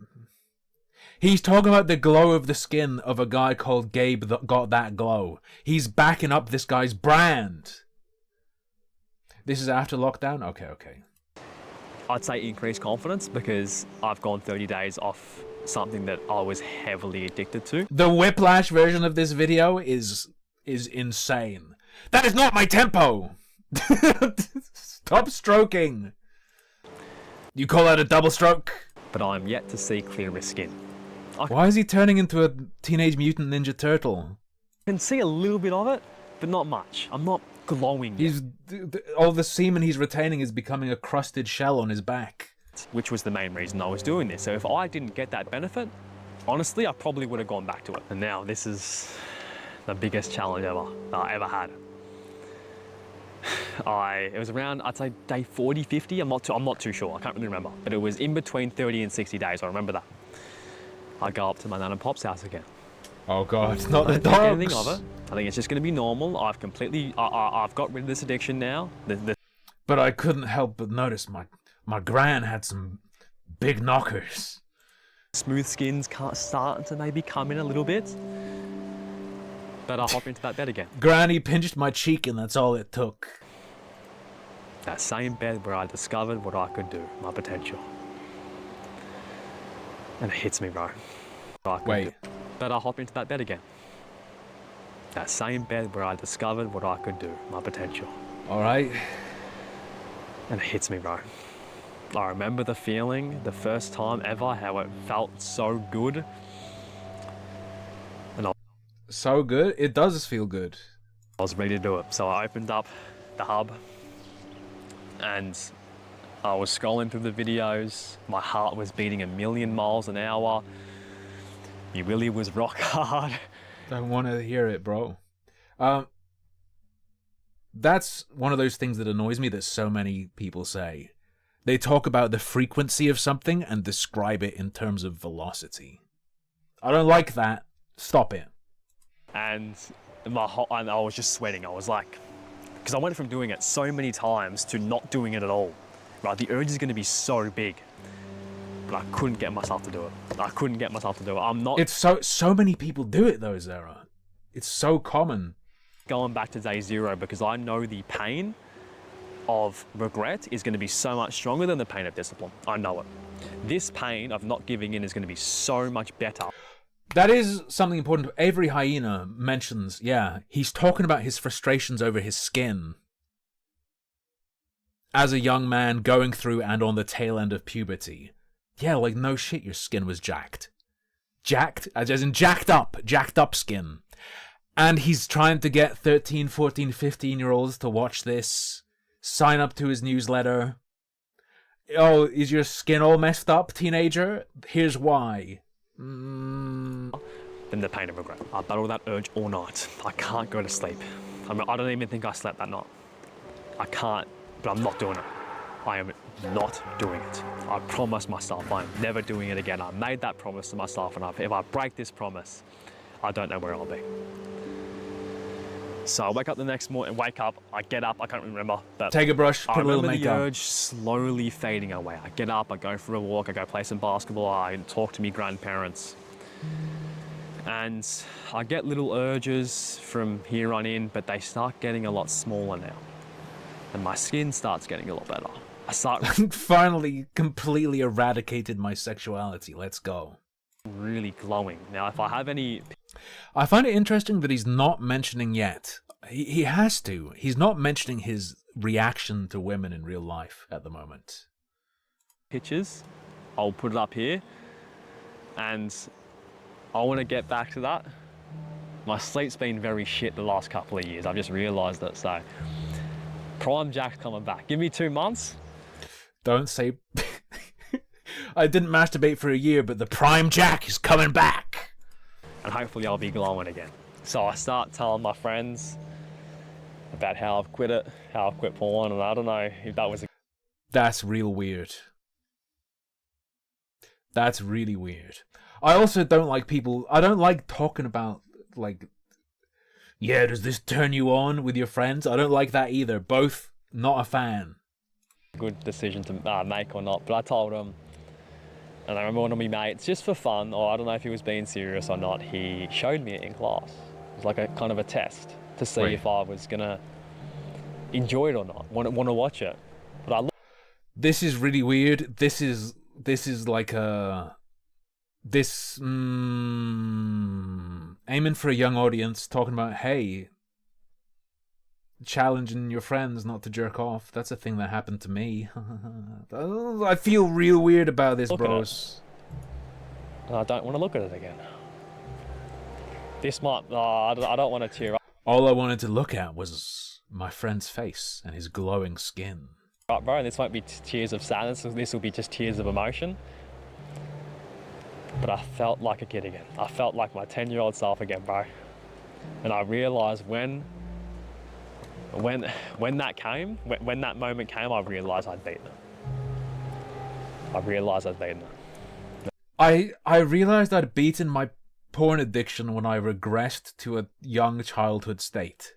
He's talking about the glow of the skin of a guy called Gabe that Got That Glow. He's backing up this guy's brand. This is after lockdown? Okay. I'd say increased confidence because I've gone 30 days off something that I was heavily addicted to. The whiplash version of this video is insane. That is not my tempo! Stop stroking! You call that a double stroke? But I'm yet to see clearer skin. Why is he turning into a Teenage Mutant Ninja Turtle? I can see a little bit of it, but not much. I'm not glowing yet, All the semen he's retaining is becoming a crusted shell on his back. which was the main reason I was doing this. So if I didn't get that benefit, honestly, I probably would have gone back to it. And now this is the biggest challenge ever that I ever had. It was around, I'd say day 40, 50. I'm not too sure. I can't really remember. But it was in between 30 and 60 days. I remember that. I go up to my nan and pop's house again. Oh god, not the I don't think anything dogs! of it. I think it's just going to be normal. I've got rid of this addiction now. But I couldn't help but notice my gran had some big knockers. Smooth skin's starting to maybe come in a little bit. But I'll hop into that bed again. Granny pinched my cheek and that's all it took. That same bed where I discovered what I could do, my potential. And it hits me, bro. Wait. But I'll hop into that bed again. That same bed where I discovered what I could do, my potential. Alright. And it hits me, bro. I remember the feeling, the first time ever, how it felt so good. And I So good? It does feel good. was ready to do it. So I opened up the hub and I was scrolling through the videos. My heart was beating 1,000,000 miles an hour. Me willy was rock hard. Don't want to hear it, bro. That's one of those things that annoys me that so many people say. They talk about the frequency of something and describe it in terms of velocity. I don't like that. Stop it. And and I was just sweating. I was like, because I went from doing it so many times to not doing it at all. Right, the urge is going to be so big, but I couldn't get myself to do it. I couldn't get myself to do it. I'm not. It's so many people do it though, Zara. It's so common. Going back to day 0 because I know the pain of regret is going to be so much stronger than the pain of discipline. I know it. This pain of not giving in is going to be so much better. That is something important. Avery Hyena mentions, he's talking about his frustrations over his skin as a young man going through and on the tail end of puberty. Yeah, like no shit, your skin was jacked. Jacked, as in jacked up skin. And he's trying to get 13, 14, 15-year-olds to watch this sign up to his newsletter. Oh, is your skin all messed up, teenager? Here's why. Then the pain of regret. I battle that urge all night. I can't go to sleep. I mean, I don't even think I slept that night. I can't, but I'm not doing it. I am not doing it. I promised myself I am never doing it again. I made that promise to myself, and if I break this promise, I don't know where I'll be. So I wake up the next morning, I get up, I can't remember. But Take a brush, put I a little remember the makeup. urge slowly fading away. I get up, I go for a walk, I go play some basketball, I talk to my grandparents. And I get little urges from here on in, but they start getting a lot smaller now. And my skin starts getting a lot better. I start Finally, completely eradicated my sexuality. Let's go. really glowing. Now, if I have any I find it interesting that he's not mentioning yet. He has to. He's not mentioning his reaction to women in real life at the moment. pictures, I'll put it up here. And I want to get back to that. My sleep's been very shit the last couple of years. I've just realised it. So, Prime Jack's coming back. Give me 2 months. Don't say... I didn't masturbate for a year, but the Prime Jack is coming back. And hopefully I'll be glowing again. So I start telling my friends about how I've quit it, how I've quit porn, and I don't know if that was a That's real weird. That's really weird. I also don't like people... I don't like talking about, like... Yeah, does this turn you on with your friends? I don't like that either. Both not a fan. good decision to make or not. But I told him, and I remember one of my mates, just for fun, or I don't know if he was being serious or not, he showed me it in class. It was like a kind of a test to see Right. if I was gonna enjoy it or not, want to watch it. But I looked This is really weird. This is like a... This... aiming for a young audience, talking about, hey... challenging your friends not to jerk off. That's a thing that happened to me. I feel real weird about this, Look at bros. and I don't want to look at it again. This might, I don't want to tear All I wanted to look at was my friend's face and his glowing skin. up, bro. And this won't be tears of sadness. This will be just tears of emotion. But I felt like a kid again. I felt like my 10-year-old self again, bro. And I realised when that came, when that moment came, I realised I'd beaten it. I realised I'd beaten it. I realized I'd beaten my porn addiction when I regressed to a young childhood state.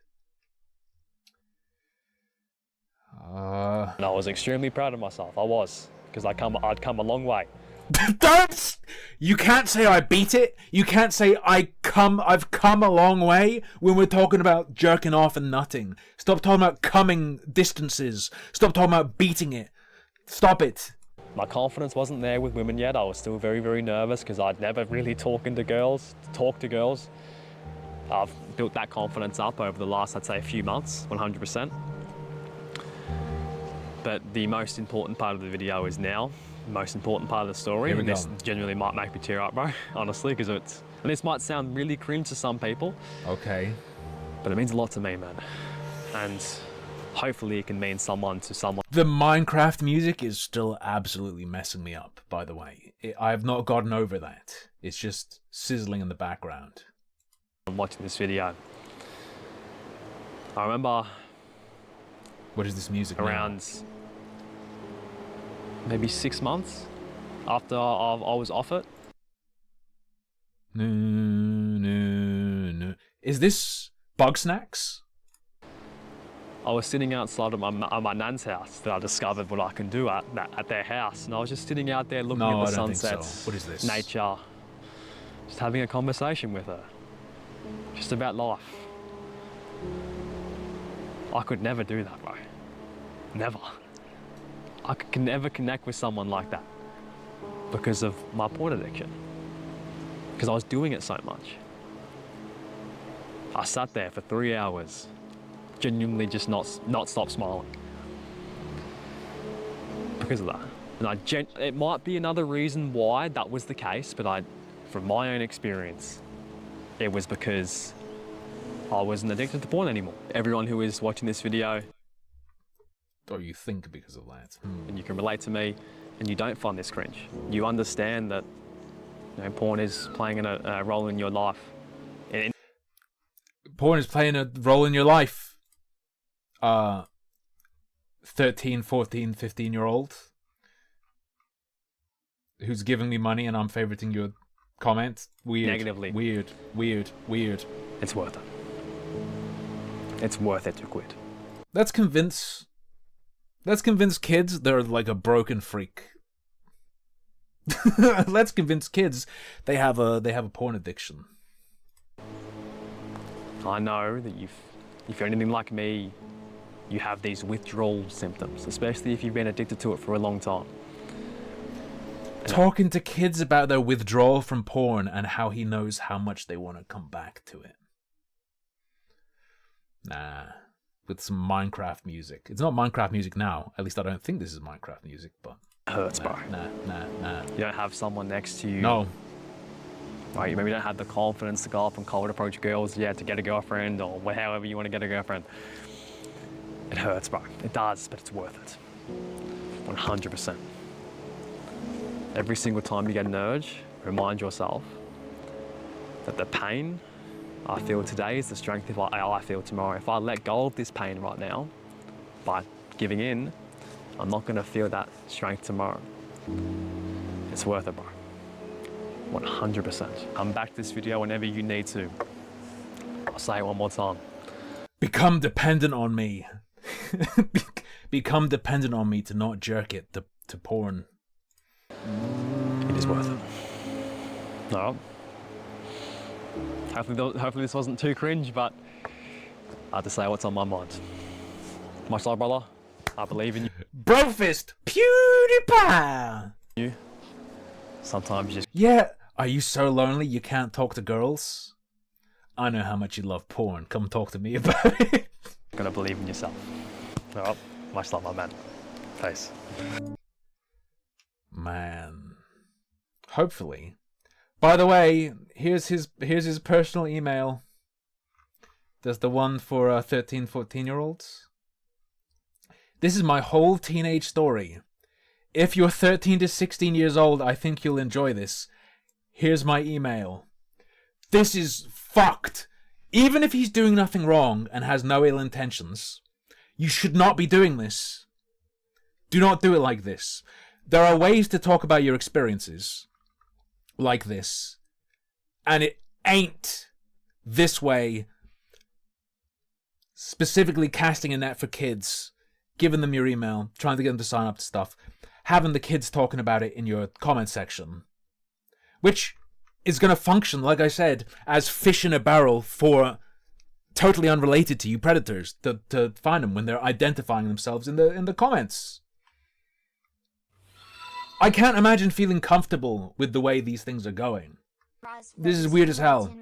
And I was extremely proud of myself. I was, because I'd come a long way. Don't! You can't say I beat it. You can't say I've come a long way when we're talking about jerking off and nutting. Stop talking about coming distances. Stop talking about beating it. Stop it. My confidence wasn't there with women yet. I was still very, very nervous because I'd never really talked to girls. I've built that confidence up over the last, I'd say, a few months, 100%. But the most important part of the video is now. The most important part of the story. Here we And this go. genuinely might make me tear up, bro, honestly, because and this might sound really cringe to some people, Okay. but it means a lot to me, man. And hopefully it can mean someone to someone The Minecraft music is still absolutely messing me up, by the way. I have not gotten over that. It's just sizzling in the background. watching this video. I remember What is this music now? around maybe 6 months after I was off it. No, no, no. Is this Bug Snacks? I was sitting outside of my nan's house that I discovered what I can do at their house, and I was just sitting out there looking No, at the I don't think so. sunsets, What is this? nature, just having a conversation with her, just about life. I could never do that, bro. Never. I could never connect with someone like that because of my porn addiction. Because I was doing it so much. I sat there for 3 hours, genuinely just not stop smiling because of that. And it might be another reason why that was the case, but from my own experience, it was because I wasn't addicted to porn anymore. Everyone who is watching this video, Or you think because of that. and you can relate to me, and you don't find this cringe. You understand that porn is playing a role in your life. Porn is playing a role in your life. 13, 14, 15-year-old who's giving me money and I'm favoriting your comment. Weird. Negatively. Weird. It's worth it. It's worth it to quit. Let's convince kids they're like a broken freak. Let's convince kids they have a porn addiction. I know that if you're anything like me, you have these withdrawal symptoms, especially if you've been addicted to it for a long time. Talking to kids about their withdrawal from porn and how he knows how much they want to come back to it. Nah. With some Minecraft music. It's not Minecraft music now. At least I don't think this is Minecraft music, but... It hurts, bro. Nah. You don't have someone next to you. No. Right, you maybe don't have the confidence to go up and cold approach girls, to get a girlfriend, or however you want to get a girlfriend. It hurts, bro. It does, but it's worth it. 100%. Every single time you get an urge, remind yourself that the pain I feel today is the strength I feel tomorrow. If I let go of this pain right now, by giving in, I'm not going to feel that strength tomorrow. It's worth it, bro. 100%. Come back to this video whenever you need to. I'll say it one more time. Become dependent on me. Become dependent on me to not jerk it to porn. It is worth it. No. Hopefully this wasn't too cringe, but I had to say what's on my mind. Much love, brother. I believe in you. Brofist PewDiePie! You. Sometimes you just... Yeah, are you so lonely you can't talk to girls? I know how much you love porn. Come talk to me about it. Gotta believe in yourself. Well, much love, my man. Peace. Man. Hopefully. By the way, here's his personal email. There's the one for 13, 14-year-olds. This is my whole teenage story. If you're 13 to 16 years old, I think you'll enjoy this. Here's my email. This is fucked. Even if he's doing nothing wrong and has no ill intentions, you should not be doing this. Do not do it like this. There are ways to talk about your experiences like this, and it ain't this way. Specifically casting a net for kids, giving them your email, trying to get them to sign up to stuff, having the kids talking about it in your comment section, which is going to function, like I said, as fish in a barrel for totally unrelated to you predators to find them when they're identifying themselves in the comments. I can't imagine feeling comfortable with the way these things are going. This is weird as hell.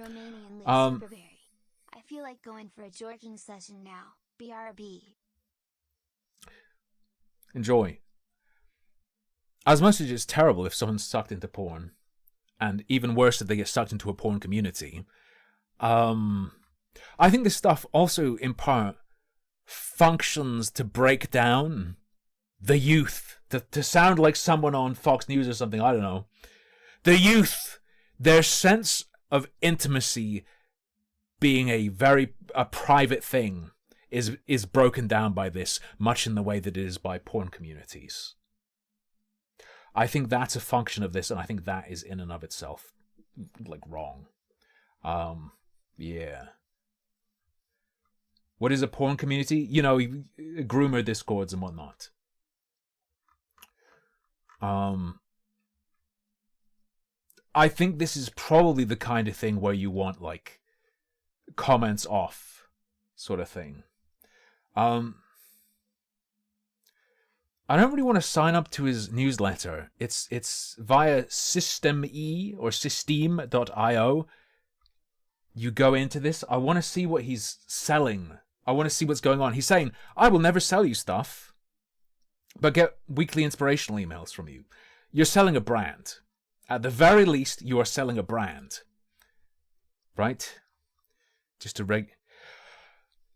I feel like going for a jorking session now. BRB. Enjoy. As much as it's terrible if someone's sucked into porn, and even worse if they get sucked into a porn community, I think this stuff also in part functions to break down the youth, to sound like someone on Fox News or something, I don't know. The youth, their sense of intimacy being a private thing is broken down by this, much in the way that it is by porn communities. I think that's a function of this, and I think that is in and of itself, like, wrong. Yeah. What is a porn community? You know, groomer discords and whatnot. I think this is probably the kind of thing where you want, like, comments off sort of thing. I don't really want to sign up to his newsletter. It's via Systeme or Systeme.io. You go into this. I want to see what he's selling. I want to see what's going on. He's saying, I will never sell you stuff, but get weekly inspirational emails from you. You're selling a brand. At the very least, you are selling a brand. Right? Just a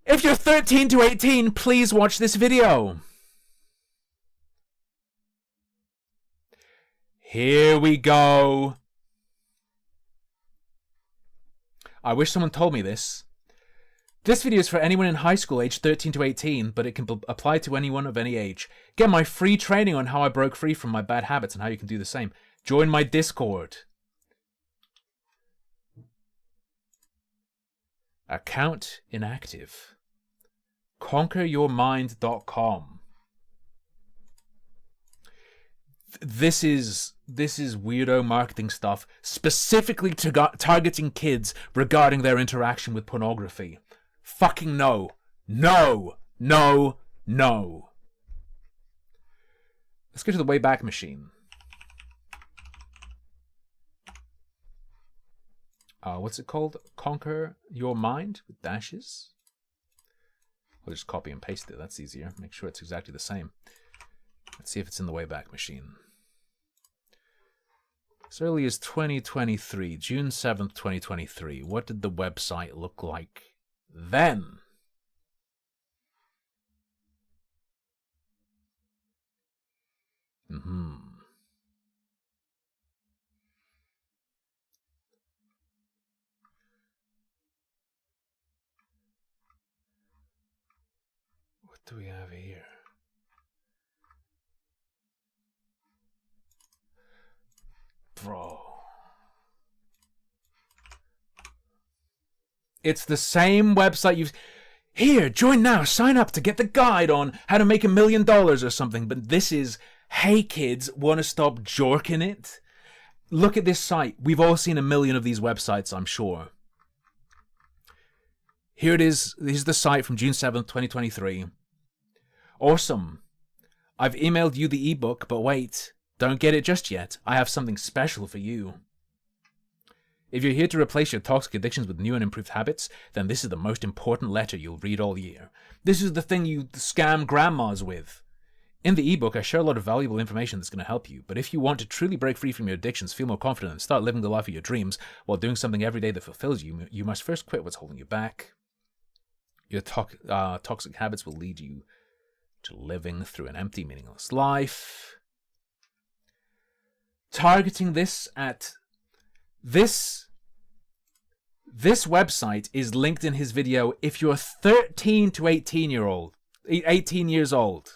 If you're 13 to 18, please watch this video. Here we go. I wish someone told me this. This video is for anyone in high school aged 13 to 18, but it can apply to anyone of any age. Get my free training on how I broke free from my bad habits and how you can do the same. Join my Discord. Account inactive. ConquerYourMind.com. This is weirdo marketing stuff specifically targeting kids regarding their interaction with pornography. Fucking no. No. No. No. Let's go to the Wayback Machine. What's it called? Conquer Your Mind with dashes. I'll just copy and paste it. That's easier. Make sure it's exactly the same. Let's see if it's in the Wayback Machine. As early as 2023, June 7th, 2023. What did the website look like then? What do we have here? Bro. It's the same website you've... Here, join now. Sign up to get the guide on how to make $1 million or something. But this is, hey kids, want to stop jorking it? Look at this site. We've all seen 1 million of these websites, I'm sure. Here it is. This is the site from June 7th, 2023. Awesome. I've emailed you the ebook, but wait. Don't get it just yet. I have something special for you. If you're here to replace your toxic addictions with new and improved habits, then this is the most important letter you'll read all year. This is the thing you scam grandmas with. In the ebook, I share a lot of valuable information that's going to help you, but if you want to truly break free from your addictions, feel more confident, and start living the life of your dreams while doing something every day that fulfills you, you must first quit what's holding you back. Your toxic habits will lead you to living through an empty, meaningless life. Targeting this at this website is linked in his video if you're 13 to 18 years old.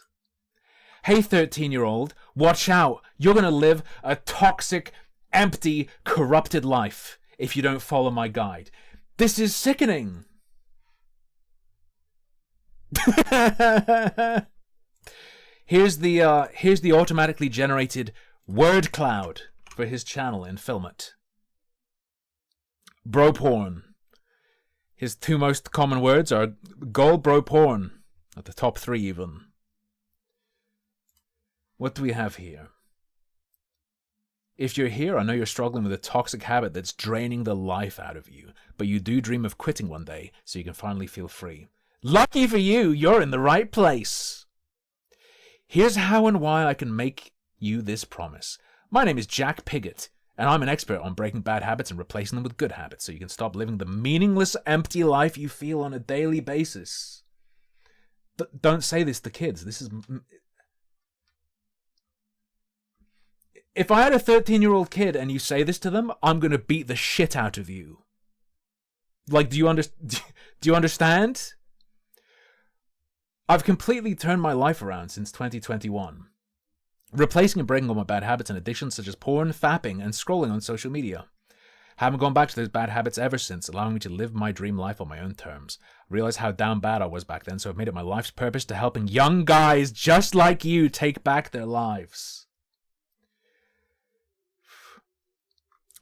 Hey 13-year-old, watch out. You're going to live a toxic, empty, corrupted life if you don't follow my guide. This is sickening. Here's the automatically generated word cloud for his channel in Filmit. Bro porn. His 2 most common words are gold, bro porn. At the top 3 even. What do we have here? If you're here, I know you're struggling with a toxic habit that's draining the life out of you, but you do dream of quitting one day so you can finally feel free. Lucky for you, you're in the right place. Here's how and why I can make you this promise. My name is Jack Piggott, and I'm an expert on breaking bad habits and replacing them with good habits so you can stop living the meaningless, empty life you feel on a daily basis. Don't say this to kids. This is... If I had a 13-year-old kid and you say this to them, I'm going to beat the shit out of you. Like, do you understand? I've completely turned my life around since 2021. Replacing and breaking all my bad habits and addictions such as porn, fapping, and scrolling on social media. Haven't gone back to those bad habits ever since, allowing me to live my dream life on my own terms. I realized how down bad I was back then, so I've made it my life's purpose to helping young guys just like you take back their lives.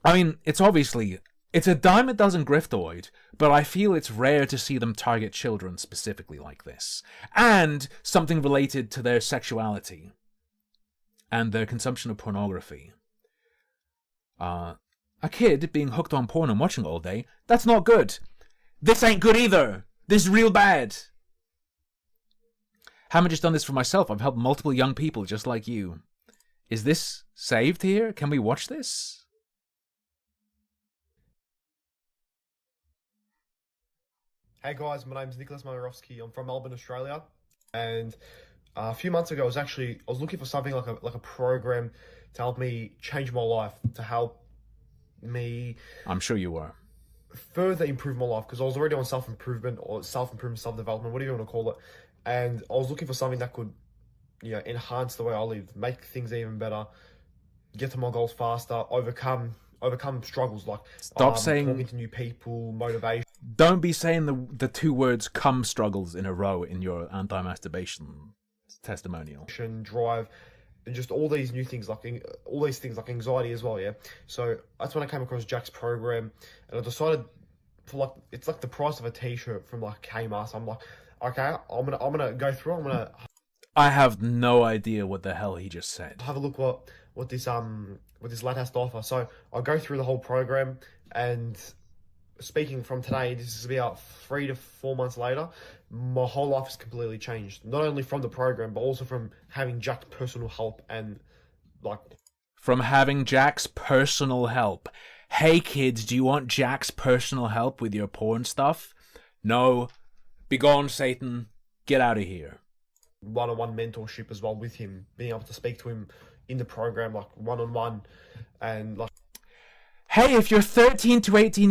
I mean, it's a dime a dozen griftoid, but I feel it's rare to see them target children specifically like this. And something related to their sexuality and their consumption of pornography. A kid being hooked on porn and watching all day, that's not good. This ain't good either. This is real bad. Haven't just done this for myself. I've helped multiple young people just like you. Is this saved here? Can we watch this? Hey guys, my name's Nicholas Momirowski. I'm from Melbourne, Australia, and a few months ago, I was looking for something like a program to help me change my life, to help me I'm sure you were. further improve my life, because I was already on self-improvement or self-development, whatever you want to call it. And I was looking for something that could, enhance the way I live, make things even better, get to my goals faster, overcome struggles like Stop saying, talking to new people, motivation. don't be saying the two words "come" struggles in a row in your anti-masturbation testimonial. Drive, and just all these new things, like anxiety as well. Yeah, so that's when I came across Jack's program, and I decided for it's like the price of a t-shirt from like Kmart. So I'm like, okay, I'm gonna go through. I'm gonna I have no idea what the hell he just said. have a look what this lad has to offer. So I'll go through the whole program, and speaking from today, this is about 3 to 4 months later, my whole life has completely changed. Not only from the program, but also from having Jack's personal help and From having Jack's personal help. Hey kids, do you want Jack's personal help with your porn stuff? No. Begone, Satan. Get out of here. one-on-one mentorship as well with him, being able to speak to him in the program, like one-on-one, and like. Hey, if you're 13 to 18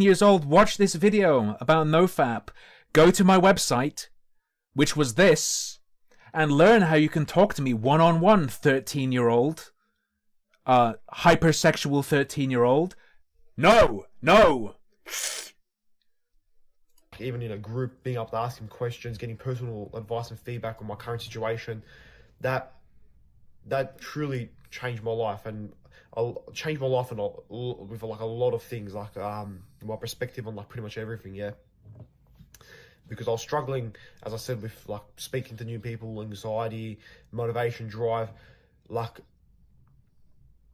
years old, watch this video about NoFap. Go to my website, which was this, and learn how you can talk to me one-on-one, 13-year-old. Hypersexual 13-year-old. No! Even in a group, being able to ask him questions, getting personal advice and feedback on my current situation, that truly changed my life, and changed my life with like a lot of things, like my perspective on like pretty much everything, yeah. Because I was struggling, as I said, with like speaking to new people, anxiety, motivation, drive, like,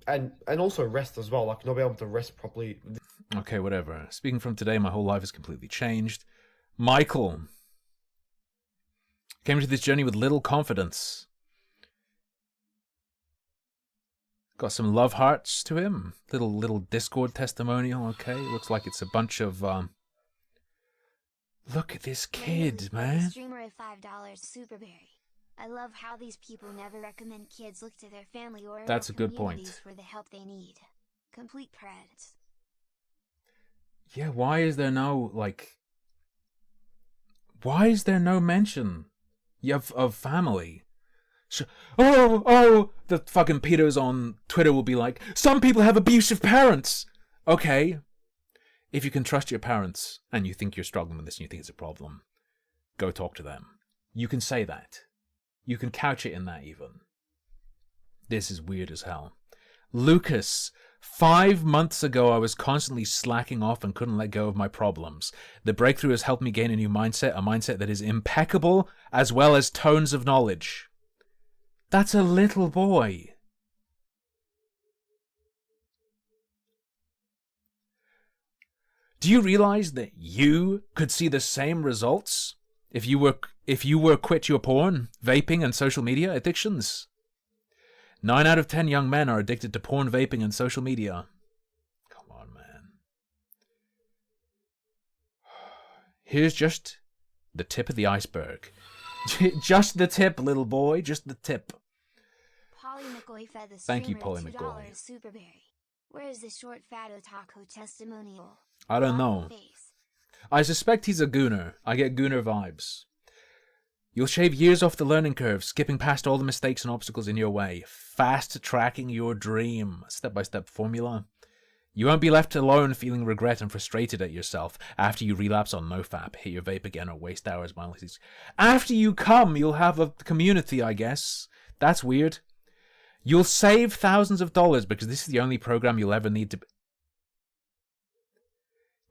and also rest as well, like not being able to rest properly. Okay, whatever. Speaking from today, my whole life has completely changed. Michael came to this journey with little confidence. Got some love hearts to him. Little Discord testimonial, okay? Looks like it's a bunch of, Look at this kid, man. Streamer at $5 Superberry. I love how these people never recommend kids look to their family or That's a good communities point. for the help they need. Complete credits. Yeah, why is there no mention of family? The fucking pedos on Twitter will be like, some people have abusive parents. Okay. If you can trust your parents and you think you're struggling with this and you think it's a problem, go talk to them. You can say that. You can couch it in that even. This is weird as hell. Lucas, 5 months ago I was constantly slacking off and couldn't let go of my problems. The breakthrough has helped me gain a new mindset, a mindset that is impeccable as well as tones of knowledge. That's a little boy. Do you realize that you could see the same results if you were quit your porn, vaping, and social media addictions? 9 out of 10 young men are addicted to porn, vaping, and social media. Come on, man. Here's just the tip of the iceberg. Just the tip, little boy. Just the tip. Polly McCoy fed the Thank you, streamer Polly $2 McCoy. Superberry. Where is the short fat otaku testimonial? I don't know. Face. I suspect he's a gooner. I get gooner vibes. You'll shave years off the learning curve, skipping past all the mistakes and obstacles in your way, fast-tracking your dream. Step-by-step formula. You won't be left alone feeling regret and frustrated at yourself after you relapse on NoFap, hit your vape again, or waste hours mindlessly. After you come, you'll have a community, I guess. That's weird. You'll save thousands of dollars because this is the only program you'll ever need to...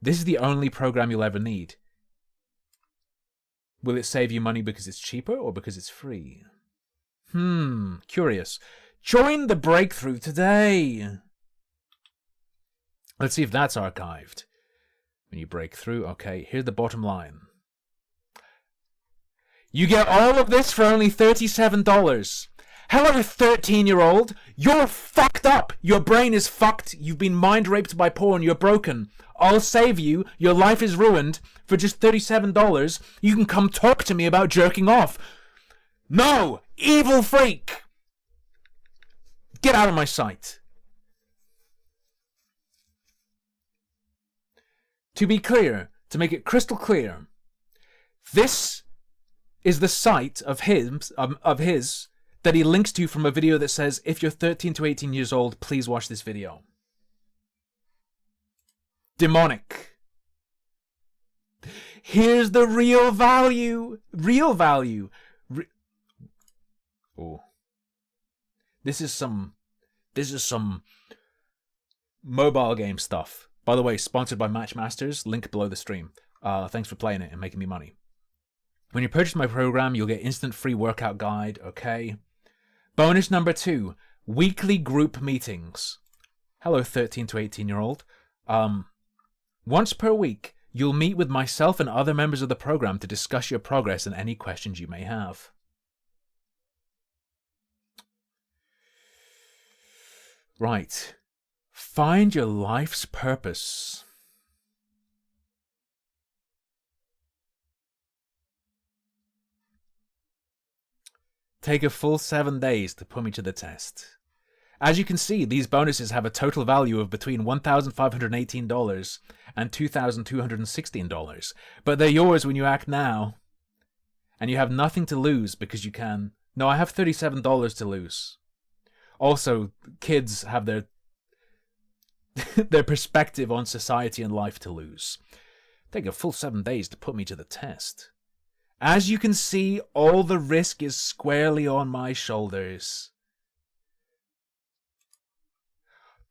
This is the only program you'll ever need. Will it save you money because it's cheaper or because it's free? Curious. Join the breakthrough today. Let's see if that's archived. When you break through, okay, here's the bottom line. You get all of this for only $37. Hello, 13-year-old. You're fucked up. Your brain is fucked. You've been mind raped by porn. You're broken. I'll save you. Your life is ruined. For just $37, you can come talk to me about jerking off. No! Evil freak! Get out of my sight. To be clear, to make it crystal clear, this is the site of his that he links to from a video that says, if you're 13 to 18 years old, please watch this video. Demonic. Here's the real value. Real value. Oh. This is some mobile game stuff. By the way, sponsored by Matchmasters, link below the stream. Thanks for playing it and making me money. When you purchase my program, you'll get instant free workout guide, okay? Bonus number 2, weekly group meetings. Hello, 13 to 18-year-old. Once per week, you'll meet with myself and other members of the program to discuss your progress and any questions you may have. Right. Find your life's purpose. Take a full 7 days to put me to the test. As you can see, these bonuses have a total value of between $1,518 and $2,216, but they're yours when you act now. And you have nothing to lose because you can... No, I have $37 to lose. Also, kids have their perspective on society and life to lose. Take a full 7 days to put me to the test. As you can see, all the risk is squarely on my shoulders.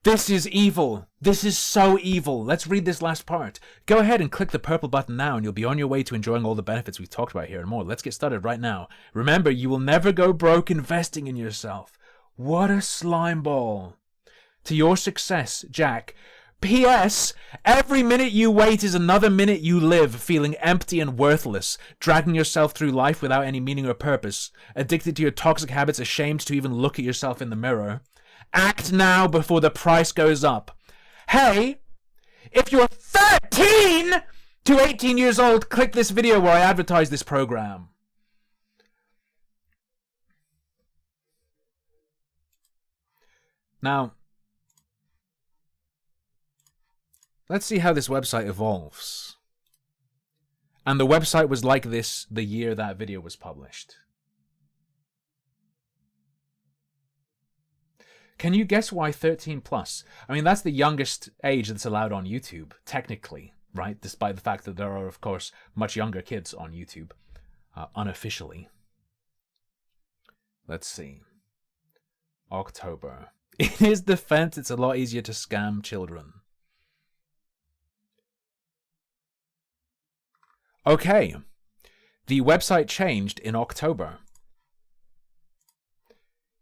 This is evil. This is so evil. Let's read this last part. Go ahead and click the purple button now and you'll be on your way to enjoying all the benefits we've talked about here and more. Let's get started right now. Remember, you will never go broke investing in yourself. What a slime ball. To your success, Jack. P.S. Every minute you wait is another minute you live feeling empty and worthless, dragging yourself through life without any meaning or purpose, addicted to your toxic habits, ashamed to even look at yourself in the mirror. Act now before the price goes up. Hey, if you're 13 to 18 years old, click this video where I advertise this program. Now, let's see how this website evolves. And the website was like this the year that video was published. Can you guess why 13 plus? I mean, that's the youngest age that's allowed on YouTube, technically, right? Despite the fact that there are, of course, much younger kids on YouTube, unofficially. Let's see. October. In his defense, it's a lot easier to scam children. Okay. The website changed in October.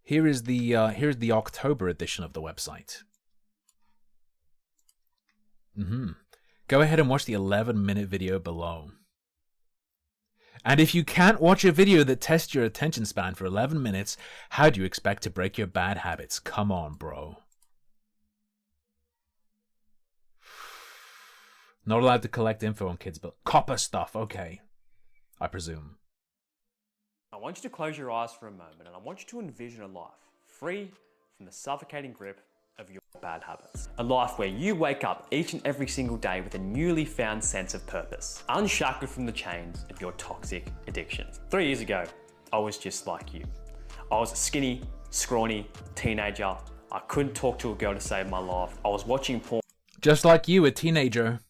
Here's the October edition of the website. Go ahead and watch the 11-minute video below. And if you can't watch a video that tests your attention span for 11 minutes, how do you expect to break your bad habits? Come on, bro. Not allowed to collect info on kids, but copper stuff, okay. I presume. I want you to close your eyes for a moment and I want you to envision a life free from the suffocating grip of your bad habits. A life where you wake up each and every single day with a newly found sense of purpose, unshackled from the chains of your toxic addictions. 3 years ago, I was just like you. I was a skinny, scrawny teenager. I couldn't talk to a girl to save my life. I was watching porn. Just like you, a teenager.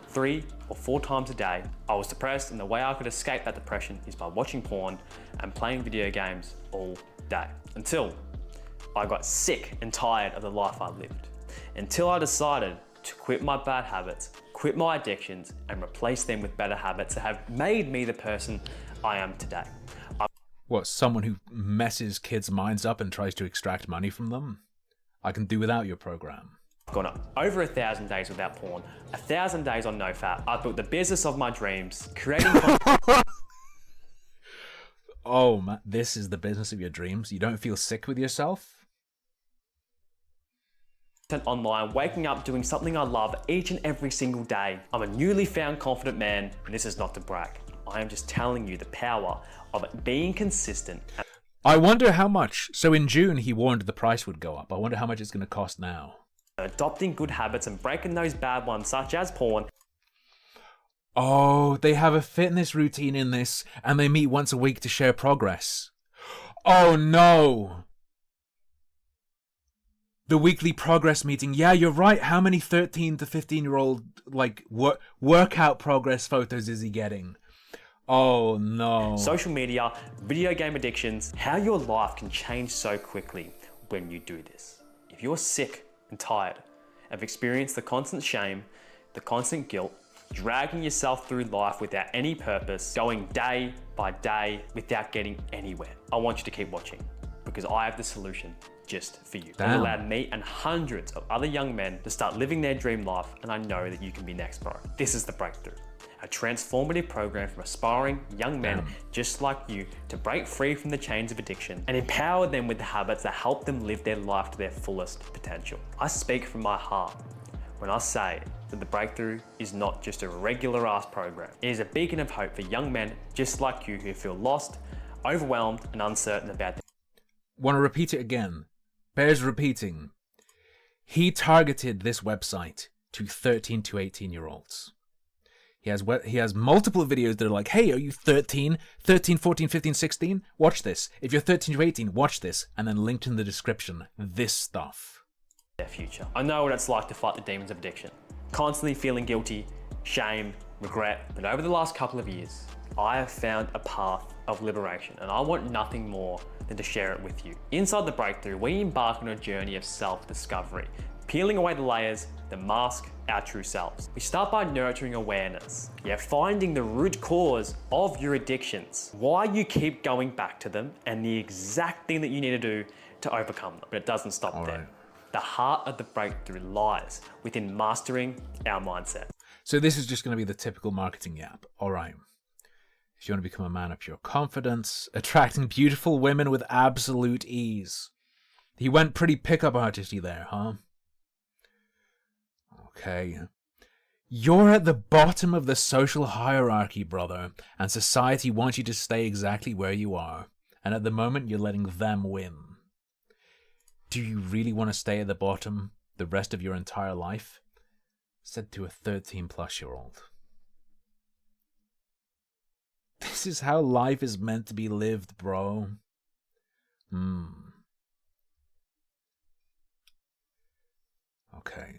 3 or 4 times a day. I was depressed, and the way I could escape that depression is by watching porn and playing video games all day. Until I got sick and tired of the life I lived. Until I decided to quit my bad habits, quit my addictions, and replace them with better habits that have made me the person I am today. What, someone who messes kids' minds up and tries to extract money from them? I can do without your program. I've gone over 1,000 days without porn, 1,000 days on NoFap. I've built the business of my dreams, creating content. Oh, man, this is the business of your dreams? You don't feel sick with yourself? Online, waking up, doing something I love each and every single day. I'm a newly found confident man, and this is not to brag. I am just telling you the power of being consistent. I wonder how much. So in June, he warned the price would go up. I wonder how much it's going to cost now. Adopting good habits and breaking those bad ones, such as porn. Oh, they have a fitness routine in this, and they meet once a week to share progress. Oh no! The weekly progress meeting. Yeah, you're right. How many 13 to 15-year-old workout progress photos is he getting? Oh no. Social media, video game addictions, how your life can change so quickly when you do this. If you're sick and tired of experiencing the constant shame, the constant guilt, dragging yourself through life without any purpose, going day by day without getting anywhere, I want you to keep watching, because I have the solution just for you. It allowed me and hundreds of other young men to start living their dream life, and I know that you can be next, bro. This is The Breakthrough, a transformative program for aspiring young men just like you to break free from the chains of addiction and empower them with the habits that help them live their life to their fullest potential. I speak from my heart when I say that The Breakthrough is not just a regular ass program. It is a beacon of hope for young men just like you who feel lost, overwhelmed, and uncertain about their... Want to repeat it again? Bears repeating. He targeted this website to 13 to 18-year-olds. He has multiple videos that are like, hey, are you 13, 14, 15, 16? Watch this. If you're 13 to 18, watch this. And then linked in the description, this stuff. Their future. I know what it's like to fight the demons of addiction. Constantly feeling guilty, shame, regret. But over the last couple of years, I have found a path of liberation, and I want nothing more than to share it with you. Inside The Breakthrough, we embark on a journey of self-discovery, peeling away the layers that mask our true selves. We start by nurturing awareness, finding the root cause of your addictions, why you keep going back to them, and the exact thing that you need to do to overcome them. But it doesn't stop there. Right. The heart of The Breakthrough lies within mastering our mindset. So this is just going to be the typical marketing app. All right. If you want to become a man of pure confidence, attracting beautiful women with absolute ease. He went pretty pickup artisty there, huh? Okay. You're at the bottom of the social hierarchy, brother, and society wants you to stay exactly where you are. And at the moment, you're letting them win. Do you really want to stay at the bottom the rest of your entire life? Said to a 13-plus-year-old. This is how life is meant to be lived, bro. Okay.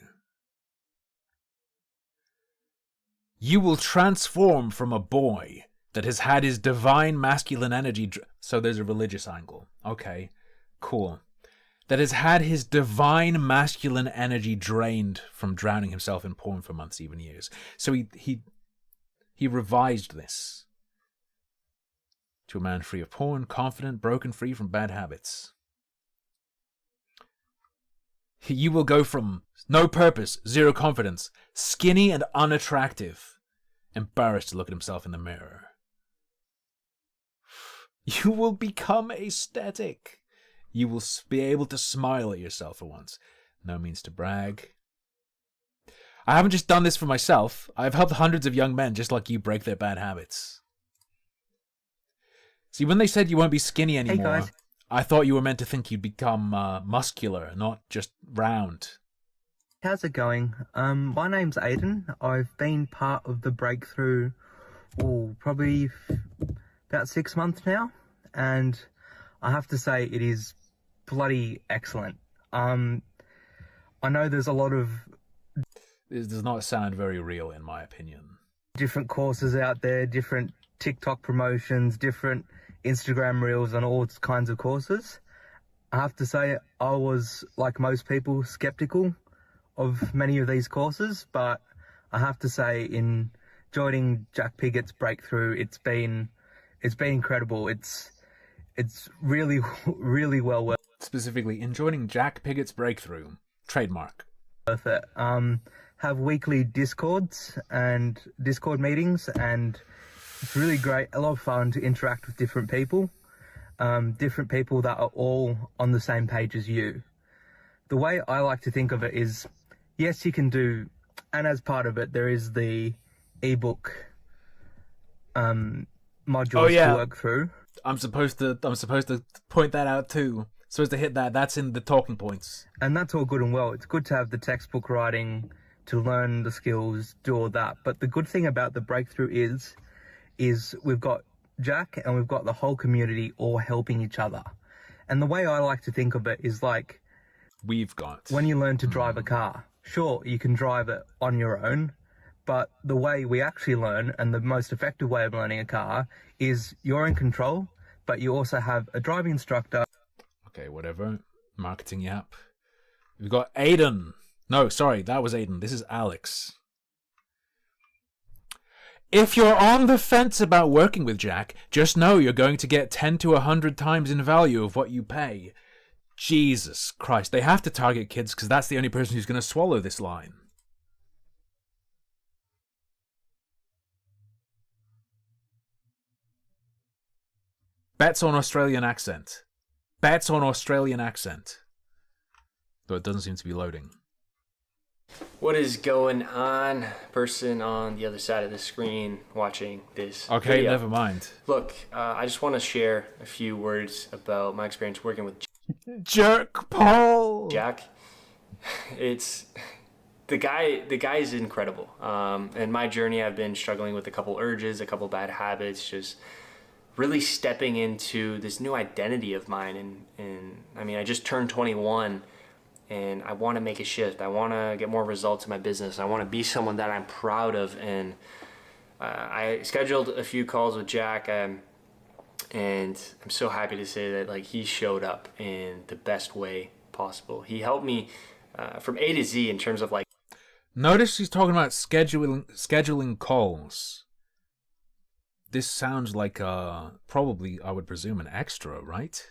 You will transform from a boy that has had his divine masculine energy... So there's a religious angle. Okay, cool. That has had his divine masculine energy drained from drowning himself in porn for months, even years. So he revised this to a man free of porn, confident, broken free from bad habits. You will go from no purpose, zero confidence, skinny and unattractive, embarrassed to look at himself in the mirror. You will become aesthetic. You will be able to smile at yourself for once. No means to brag. I haven't just done this for myself. I've helped hundreds of young men just like you break their bad habits. See, when they said you won't be skinny anymore, hey guys. I thought you were meant to think you'd become muscular, not just round. How's it going? My name's Aiden. I've been part of The Breakthrough, probably about 6 months now, and I have to say it is bloody excellent. I know there's a lot of... This does not sound very real, in my opinion. Different courses out there, different TikTok promotions, different Instagram reels and all kinds of courses. I have to say I was, like most people, skeptical of many of these courses, but I have to say in joining Jack Pigot's Breakthrough, it's been incredible. It's really, really well. Specifically, in joining Jack Pigot's Breakthrough, trademark. Worth it. Have weekly Discords and Discord meetings, and it's really great, a lot of fun to interact with different people that are all on the same page as you. The way I like to think of it is, yes, you can do, and as part of it, there is the ebook modules yeah. to work through. I'm supposed to point that out too. Supposed to hit that. That's in the talking points. And that's all good and well. It's good to have the textbook writing, to learn the skills, do all that. But the good thing about the breakthrough is we've got Jack and we've got the whole community all helping each other. And the way I like to think of it is like We've got. when you learn to drive a car. Sure, you can drive it on your own, but the way we actually learn, and the most effective way of learning a car, is you're in control, but you also have a driving instructor. Okay, whatever. Marketing yap. We've got Aiden. No, sorry, that was Aiden. This is Alex. If you're on the fence about working with Jack, just know you're going to get 10 to 100 times in value of what you pay. Jesus Christ, they have to target kids because that's the only person who's going to swallow this line. Bets on Australian accent. Bets on Australian accent. Though it doesn't seem to be loading. What is going on, person on the other side of the screen watching this Okay, video? never mind. Look, I just want to share a few words about my experience working with Jerk Paul! Jack. It's the guy is incredible. And my journey, I've been struggling with a couple urges, a couple bad habits, just really stepping into this new identity of mine. And I mean, I just turned 21. And I want to make a shift. I want to get more results in my business. I want to be someone that I'm proud of. And I scheduled a few calls with Jack, and I'm so happy to say that like he showed up in the best way possible. He helped me from A to Z in terms of like. Notice he's talking about scheduling calls. This sounds like probably, I would presume, an extra, right?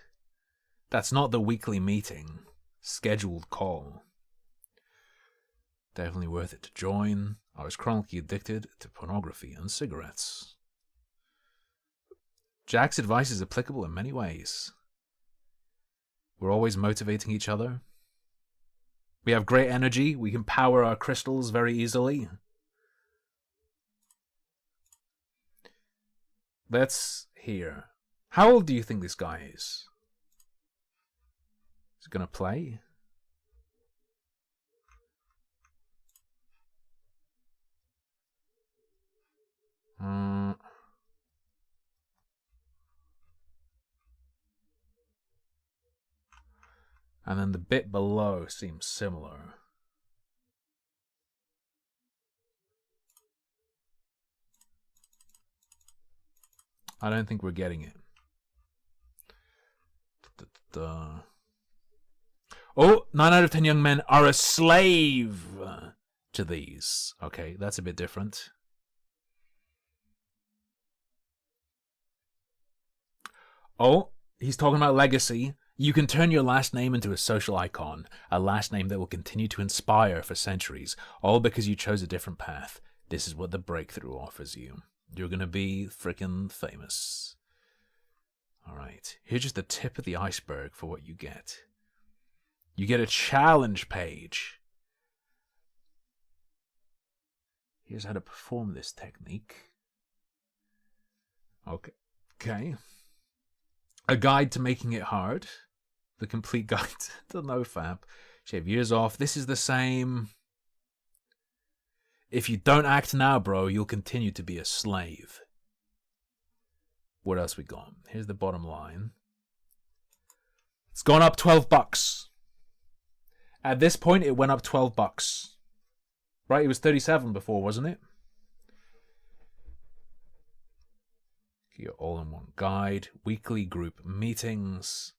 That's not the weekly meeting. Scheduled call. Definitely worth it to join. I was chronically addicted to pornography and cigarettes. Jack's advice is applicable in many ways. We're always motivating each other. We have great energy. We can power our crystals very easily. Let's hear. How old do you think this guy is? Is he gonna play? And then the bit below seems similar. I don't think we're getting it. Oh, 9 out of 10 young men are a slave to these. Okay, that's a bit different. Oh, he's talking about legacy. You can turn your last name into a social icon, a last name that will continue to inspire for centuries, all because you chose a different path. This is what the breakthrough offers you. You're gonna be frickin' famous. Alright, here's just the tip of the iceberg for what you get. You get a challenge page. Here's how to perform this technique. Okay. A guide to making it hard. The complete guide to NoFap. Shave years off. This is the same. If you don't act now, bro, you'll continue to be a slave. What else we got? Here's the bottom line. It's gone up $12. At this point, it went up $12. Right? It was 37 before, wasn't it? Your all-in-one guide, weekly group meetings.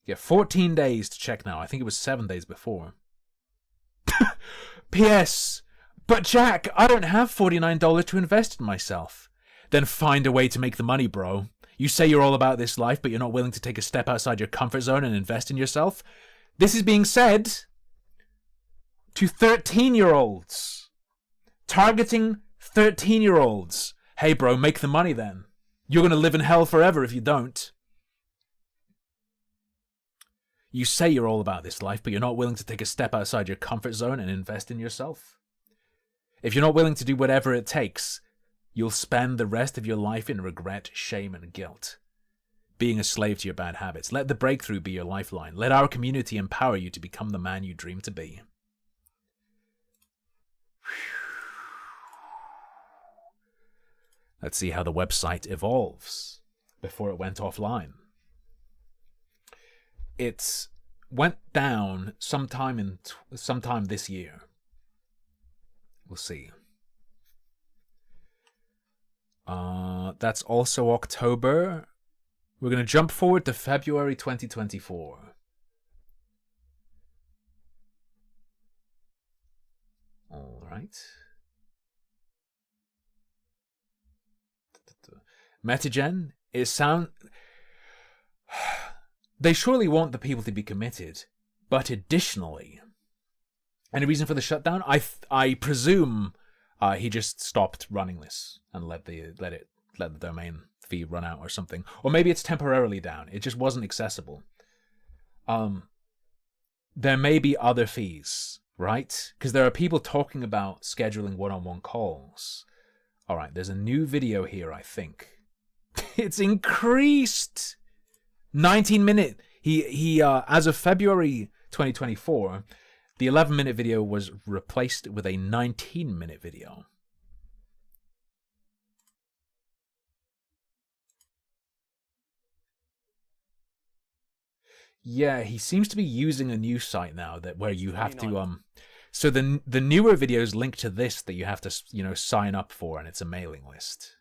You get 14 days to check now. I think it was 7 days before. P.S. But Jack, I don't have $49 to invest in myself. Then find a way to make the money, bro. You say you're all about this life, but you're not willing to take a step outside your comfort zone and invest in yourself? This is being said to 13-year-olds. Targeting 13-year-olds. Hey, bro, make the money then. You're going to live in hell forever if you don't. You say you're all about this life, but you're not willing to take a step outside your comfort zone and invest in yourself. If you're not willing to do whatever it takes, you'll spend the rest of your life in regret, shame, and guilt. Being a slave to your bad habits. Let the breakthrough be your lifeline. Let our community empower you to become the man you dream to be. Let's see how the website evolves before it went offline. It went down sometime this year. We'll see. That's also October. We're going to jump forward to February 2024. All right. Metagen is sound. They surely want the people to be committed, but additionally, any reason for the shutdown? I presume he just stopped running this and let the domain fee run out or something, or maybe it's temporarily down. It just wasn't accessible. There may be other fees, right? Because there are people talking about scheduling one-on-one calls. All right, there's a new video here, I think. It's increased 19-minute. He as of February 2024, the 11-minute video was replaced with a 19-minute video. Yeah, he seems to be using a new site now where you have to so the newer videos link to this that you have to sign up for, and it's a mailing list.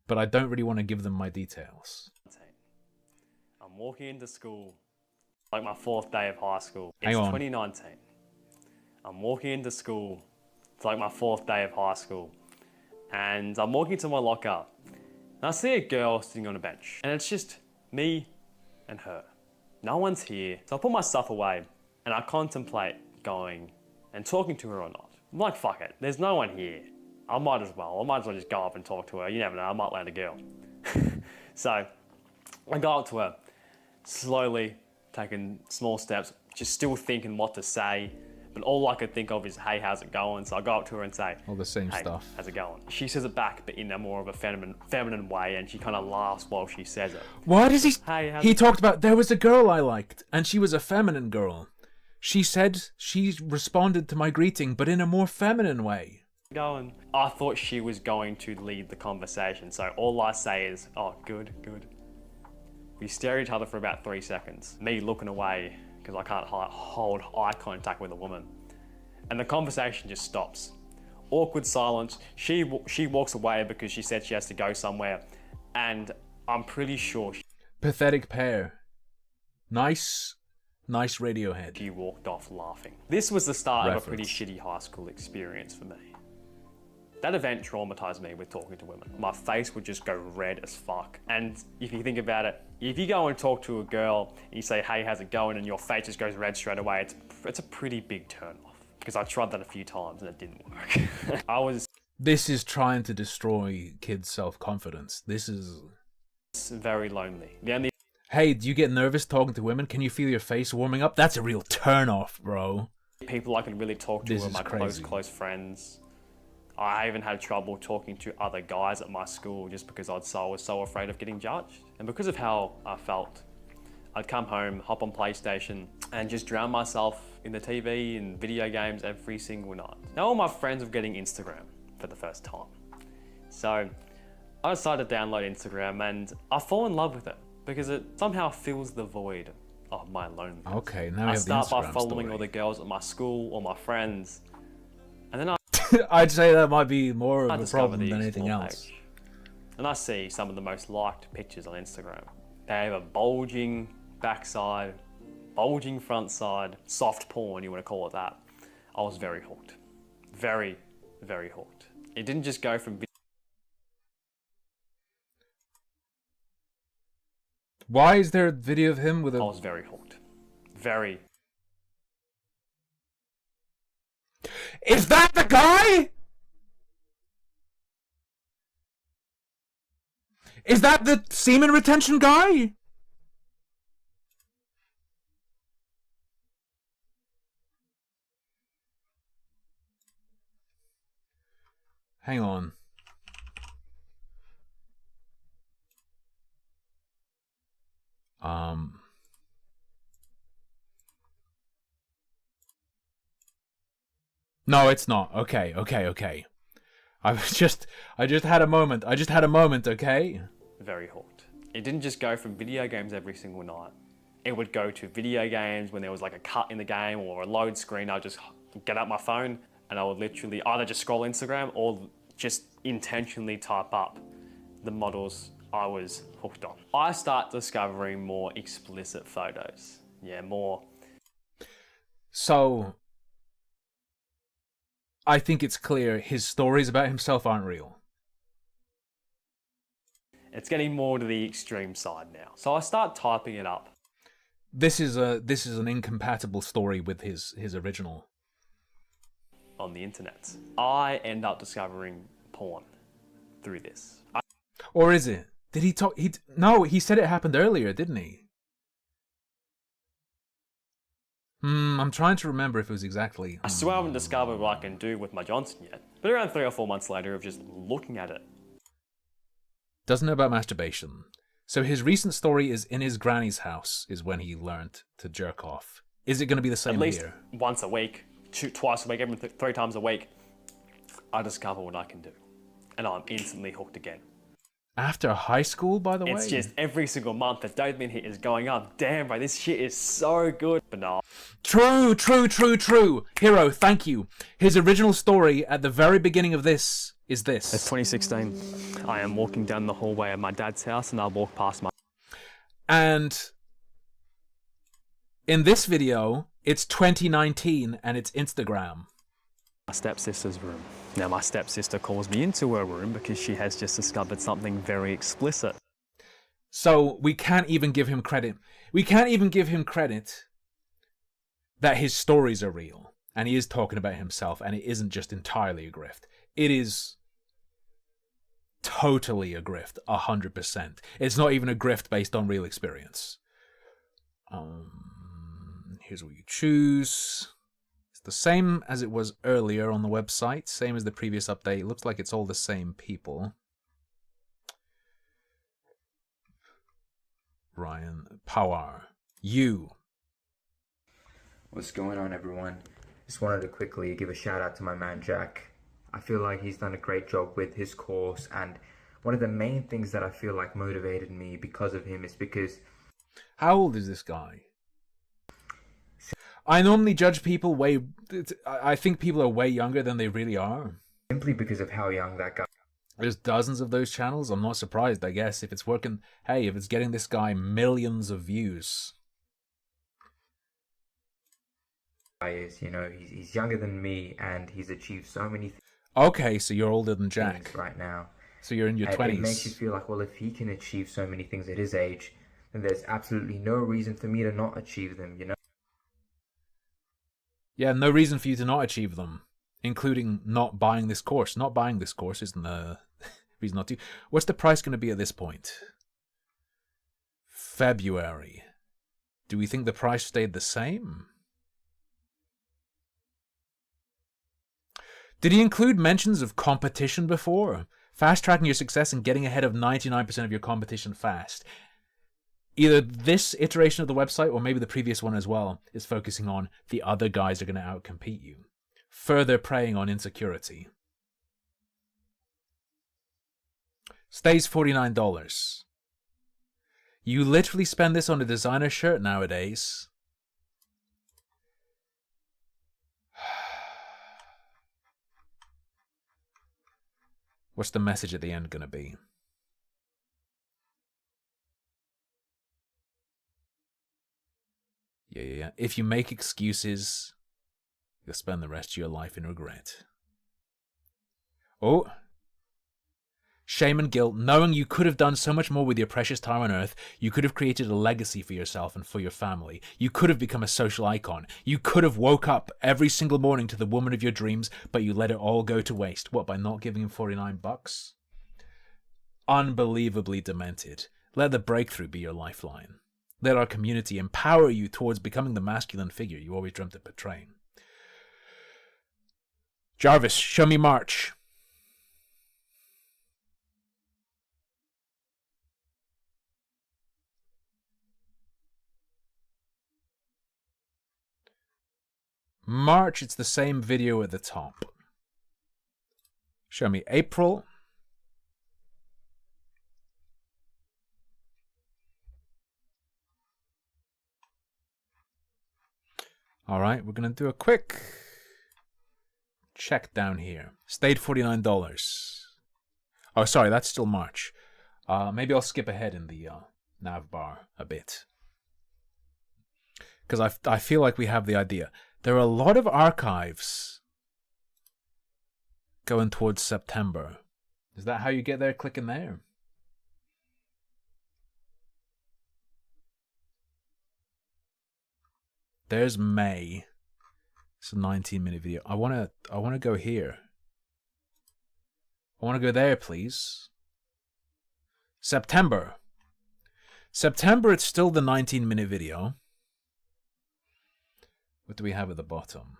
But I don't really want to give them my details. I'm walking into school, like my 4th day of high school. It's Hang on. 2019. I'm walking into school. It's like my 4th day of high school. And I'm walking to my locker. And I see a girl sitting on a bench. And it's just me and her. No one's here. So I put my stuff away and I contemplate going and talking to her or not. I'm like, fuck it. There's no one here. I might as well just go up and talk to her. You never know, I might land a girl. So I go up to her, slowly taking small steps, just still thinking what to say. But all I could think of is, hey, how's it going? So I go up to her and say, All the same hey, stuff. how's it going? She says it back, but in a more of a feminine way, and she kind of laughs while she says it. Why does he? Hey, how's He it talked about there was a girl I liked, and she was a feminine girl. She said she responded to my greeting, but in a more feminine way. going? I thought she was going to lead the conversation, so all I say is, oh, good, good. We stare at each other for about 3 seconds, me looking away because I can't hold eye contact with a woman. And the conversation just stops. Awkward silence. She walks away because she said she has to go somewhere, and I'm pretty sure Pathetic pair. Nice Radiohead. she walked off laughing. This was the start of a pretty Reference. shitty high school experience for me. That event traumatized me with talking to women. My face would just go red as fuck. And if you think about it, if you go and talk to a girl and you say, hey, how's it going? And your face just goes red straight away, it's a pretty big turn off. Because I tried that a few times and it didn't work. This is trying to destroy kids' self-confidence. This is... very lonely. The only Hey, do you get nervous talking to women? Can you feel your face warming up? That's a real turn-off, bro. people I can really talk to This are is my crazy. close friends. I even had trouble talking to other guys at my school just because I was so afraid of getting judged. And because of how I felt, I'd come home, hop on PlayStation, and just drown myself in the TV and video games every single night. Now all my friends were getting Instagram for the first time. So I decided to download Instagram and I fall in love with it because it somehow fills the void of my loneliness. Okay, now we I have the start by Instagram following story. all the girls at my school, all my friends, and then I I'd say that might be more of a discover problem the than anything Explore else. page. And I see some of the most liked pictures on Instagram. They have a bulging backside, bulging front side, soft porn, you want to call it that. I was very hooked. Very, very hooked. It didn't just go from Why is there a video of him with I a... was very hooked. Very. Is that the guy? Is that the semen retention guy? Hang on. No, it's not. Okay. I just had a moment. Okay? Very hooked. It didn't just go from video games every single night. It would go to video games when there was like a cut in the game or a load screen. I'd just get out my phone and I would literally either just scroll Instagram or just intentionally type up the models I was hooked on. I start discovering more explicit photos. Yeah, more. So, I think it's clear his stories about himself aren't real. It's getting more to the extreme side now. So I start typing it up. This is an incompatible story with his original. On the internet. I end up discovering porn through this. Or is it? Did he talk? No, he said it happened earlier, didn't he? I'm trying to remember if it was exactly. I still haven't discovered what I can do with my Johnson yet. But around 3 or 4 months later of just looking at it. Doesn't know about masturbation. So his recent story is in his granny's house is when he learned to jerk off. Is it going to be the same At least here? once a week, twice a week, even 3 times a week, I discover what I can do. And I'm instantly hooked again. After high school, by the way? It's just every single month the dopamine hit is going up. Damn, bro, this shit is so good. But no. True. Hero, thank you. His original story at the very beginning of this is this. It's 2016. I am walking down the hallway of my dad's house and I walk past my... And in this video, it's 2019 and it's Instagram. My stepsister's room. Now my stepsister calls me into her room because she has just discovered something very explicit. So we can't even give him credit. We can't even give him credit that his stories are real. And he is talking about himself and it isn't just entirely a grift. It is totally a grift, 100%. It's not even a grift based on real experience. Here's what you choose. The same as it was earlier on the website, same as the previous update. It looks like it's all the same people. Ryan Power. You. What's going on, everyone? Just wanted to quickly give a shout out to my man Jack. I feel like he's done a great job with his course, and one of the main things that I feel like motivated me because of him is because... How old is this guy? I normally judge people I think people are way younger than they really are. Simply because of how young that guy There's dozens of those channels. I'm not surprised, I guess. If it's working, hey, if it's getting this guy millions of views. is. You know, he's younger than me and he's achieved so many things. Okay, so you're older than Jack. Right now. So you're in your 20s. It makes you feel like, well, if he can achieve so many things at his age, then there's absolutely no reason for me to not achieve them, you know? Yeah, no reason for you to not achieve them, including not buying this course. Not buying this course isn't a reason not to. What's the price going to be at this point? February. Do we think the price stayed the same? Did he include mentions of competition before? Fast tracking your success and getting ahead of 99% of your competition fast. Either this iteration of the website or maybe the previous one as well is focusing on the other guys are going to outcompete you. Further preying on insecurity. Stays $49. You literally spend this on a designer shirt nowadays. What's the message at the end going to be? Yeah. If you make excuses, you'll spend the rest of your life in regret. Oh. Shame and guilt, knowing you could have done so much more with your precious time on Earth. You could have created a legacy for yourself and for your family. You could have become a social icon. You could have woke up every single morning to the woman of your dreams, but you let it all go to waste. What, by not giving him $49? Unbelievably demented. Let the breakthrough be your lifeline. Let our community empower you towards becoming the masculine figure you always dreamt of portraying. Jarvis, show me March. March, it's the same video at the top. Show me April. All right, we're going to do a quick check down here. Stayed $49. Oh, sorry, that's still March. Maybe I'll skip ahead in the nav bar a bit. Because I feel like we have the idea. There are a lot of archives going towards September. Is that how you get there? Clicking there. There's May. It's a 19-minute video. I wanna go here. I wanna go there, please. September. September, it's still the 19-minute video. What do we have at the bottom?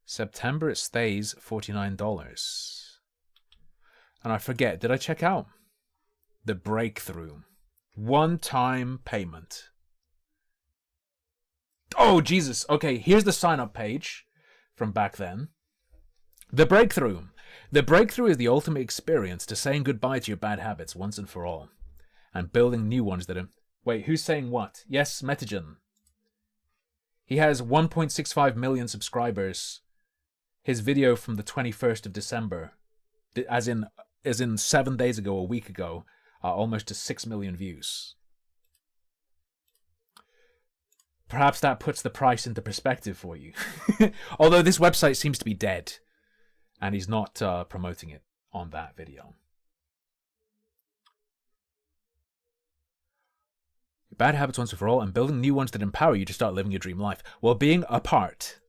September, it stays $49. And I forget, did I check out? The breakthrough. One-time payment. Oh, Jesus. Okay, here's the sign-up page from back then. The breakthrough. The breakthrough is the ultimate experience to saying goodbye to your bad habits once and for all. And building new ones that are... Wait, who's saying what? Yes, Metagen. He has 1.65 million subscribers. His video from the 21st of December, as in 7 days ago, a week ago, almost to 6 million views. Perhaps that puts the price into perspective for you. Although this website seems to be dead, and he's not promoting it on that video. Bad habits once and for all, and building new ones that empower you to start living your dream life while being apart.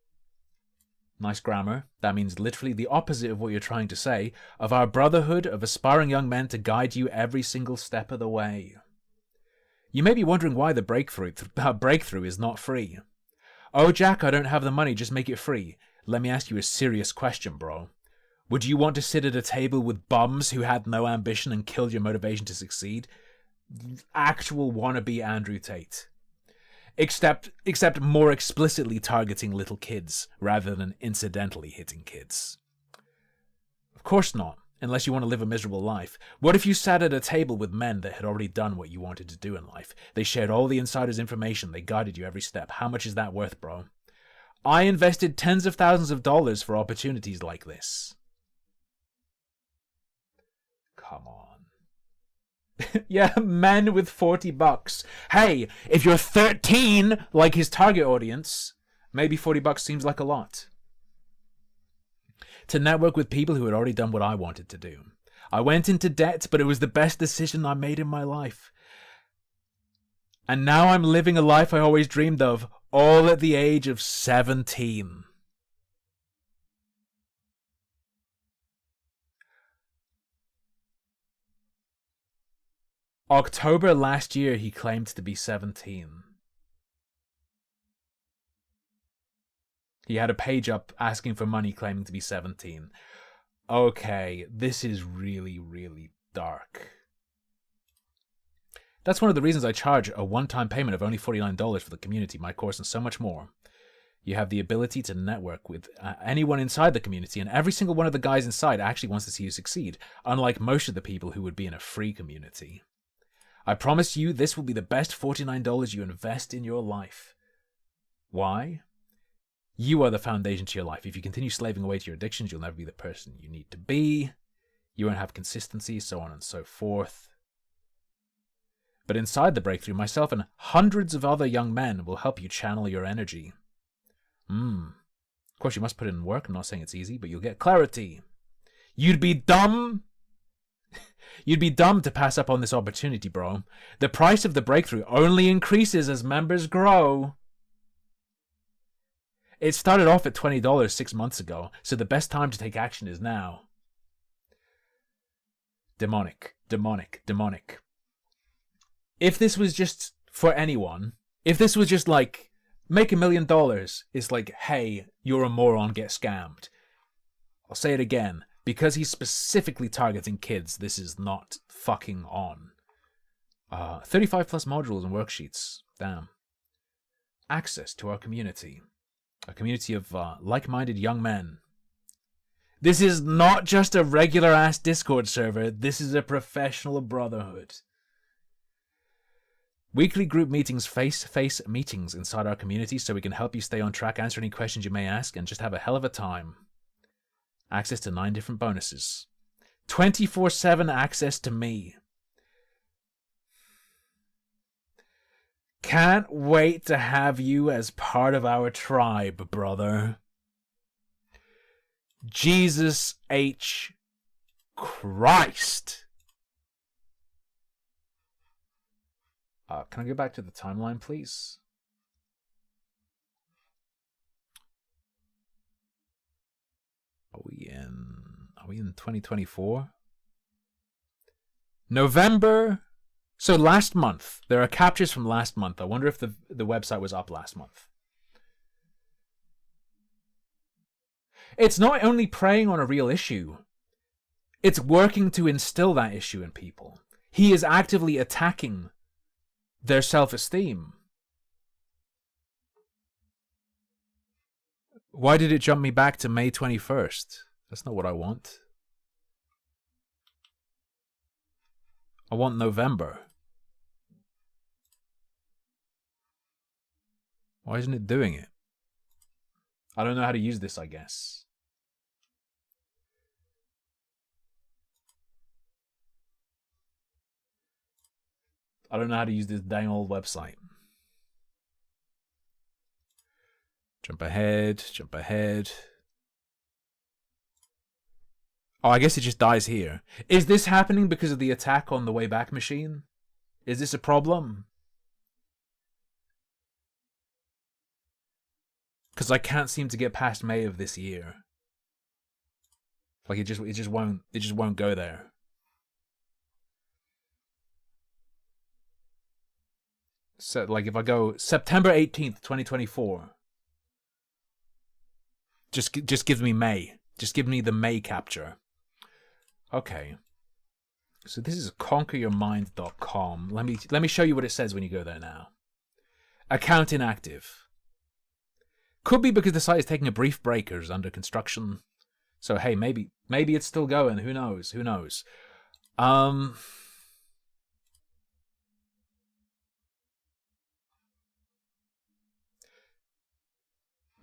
Nice grammar. That means literally the opposite of what you're trying to say, of our brotherhood of aspiring young men to guide you every single step of the way. You may be wondering why the breakthrough is not free. Oh, Jack, I don't have the money, just make it free. Let me ask you a serious question, bro. Would you want to sit at a table with bums who had no ambition and killed your motivation to succeed? Actual wannabe Andrew Tate. Except more explicitly targeting little kids rather than incidentally hitting kids. Of course not, unless you want to live a miserable life. What if you sat at a table with men that had already done what you wanted to do in life? They shared all the insider's information, they guided you every step. How much is that worth, bro? I invested tens of thousands of dollars for opportunities like this. Come on. Yeah, men with $40. Hey, if you're 13, like his target audience, maybe $40 seems like a lot. To network with people who had already done what I wanted to do. I went into debt, but it was the best decision I made in my life. And now I'm living a life I always dreamed of, all at the age of 17. October last year, he claimed to be 17. He had a page up asking for money, claiming to be 17. Okay, this is really, really dark. That's one of the reasons I charge a one-time payment of only $49 for the community, my course, and so much more. You have the ability to network with anyone inside the community, and every single one of the guys inside actually wants to see you succeed, unlike most of the people who would be in a free community. I promise you this will be the best $49 you invest in your life. Why? You are the foundation to your life. If you continue slaving away to your addictions, you'll never be the person you need to be. You won't have consistency, so on and so forth. But inside the breakthrough, myself and hundreds of other young men will help you channel your energy. Of course, you must put in work. I'm not saying it's easy, but you'll get clarity. You'd be dumb to pass up on this opportunity, bro. The price of the breakthrough only increases as members grow. It started off at $20 6 months ago, so the best time to take action is now. Demonic. If this was just for anyone, if this was just like, make $1 million, it's like, hey, you're a moron, get scammed. I'll say it again. Because he's specifically targeting kids, this is not fucking on. 35 plus modules and worksheets. Damn. Access to our community. A community of like-minded young men. This is not just a regular-ass Discord server. This is a professional brotherhood. Weekly group meetings, face-to-face meetings inside our community so we can help you stay on track, answer any questions you may ask, and just have a hell of a time. Access to 9 different bonuses. 24/7 access to me. Can't wait to have you as part of our tribe, brother. Jesus H. Christ. Can I go back to the timeline, please? Are we in 2024? November. So last month. There are captures from last month. I wonder if the website was up last month. It's not only preying on a real issue. It's working to instill that issue in people. He is actively attacking their self-esteem. Why did it jump me back to May 21st? That's not what I want. I want November. Why isn't it doing it? I don't know how to use this, I guess. I don't know how to use this dang old website. Jump ahead, jump ahead. Oh, I guess it just dies here. Is this happening because of the attack on the Wayback Machine? Is this a problem? Because I can't seem to get past May of this year. Like it just won't go there. So like if I go September 18th, 2024. Just give me May. Just give me the May capture. Okay. So this is conqueryourmind.com. Let me show you what it says when you go there now. Account inactive. Could be because the site is taking a brief break or is under construction. So hey, maybe it's still going. Who knows? Who knows?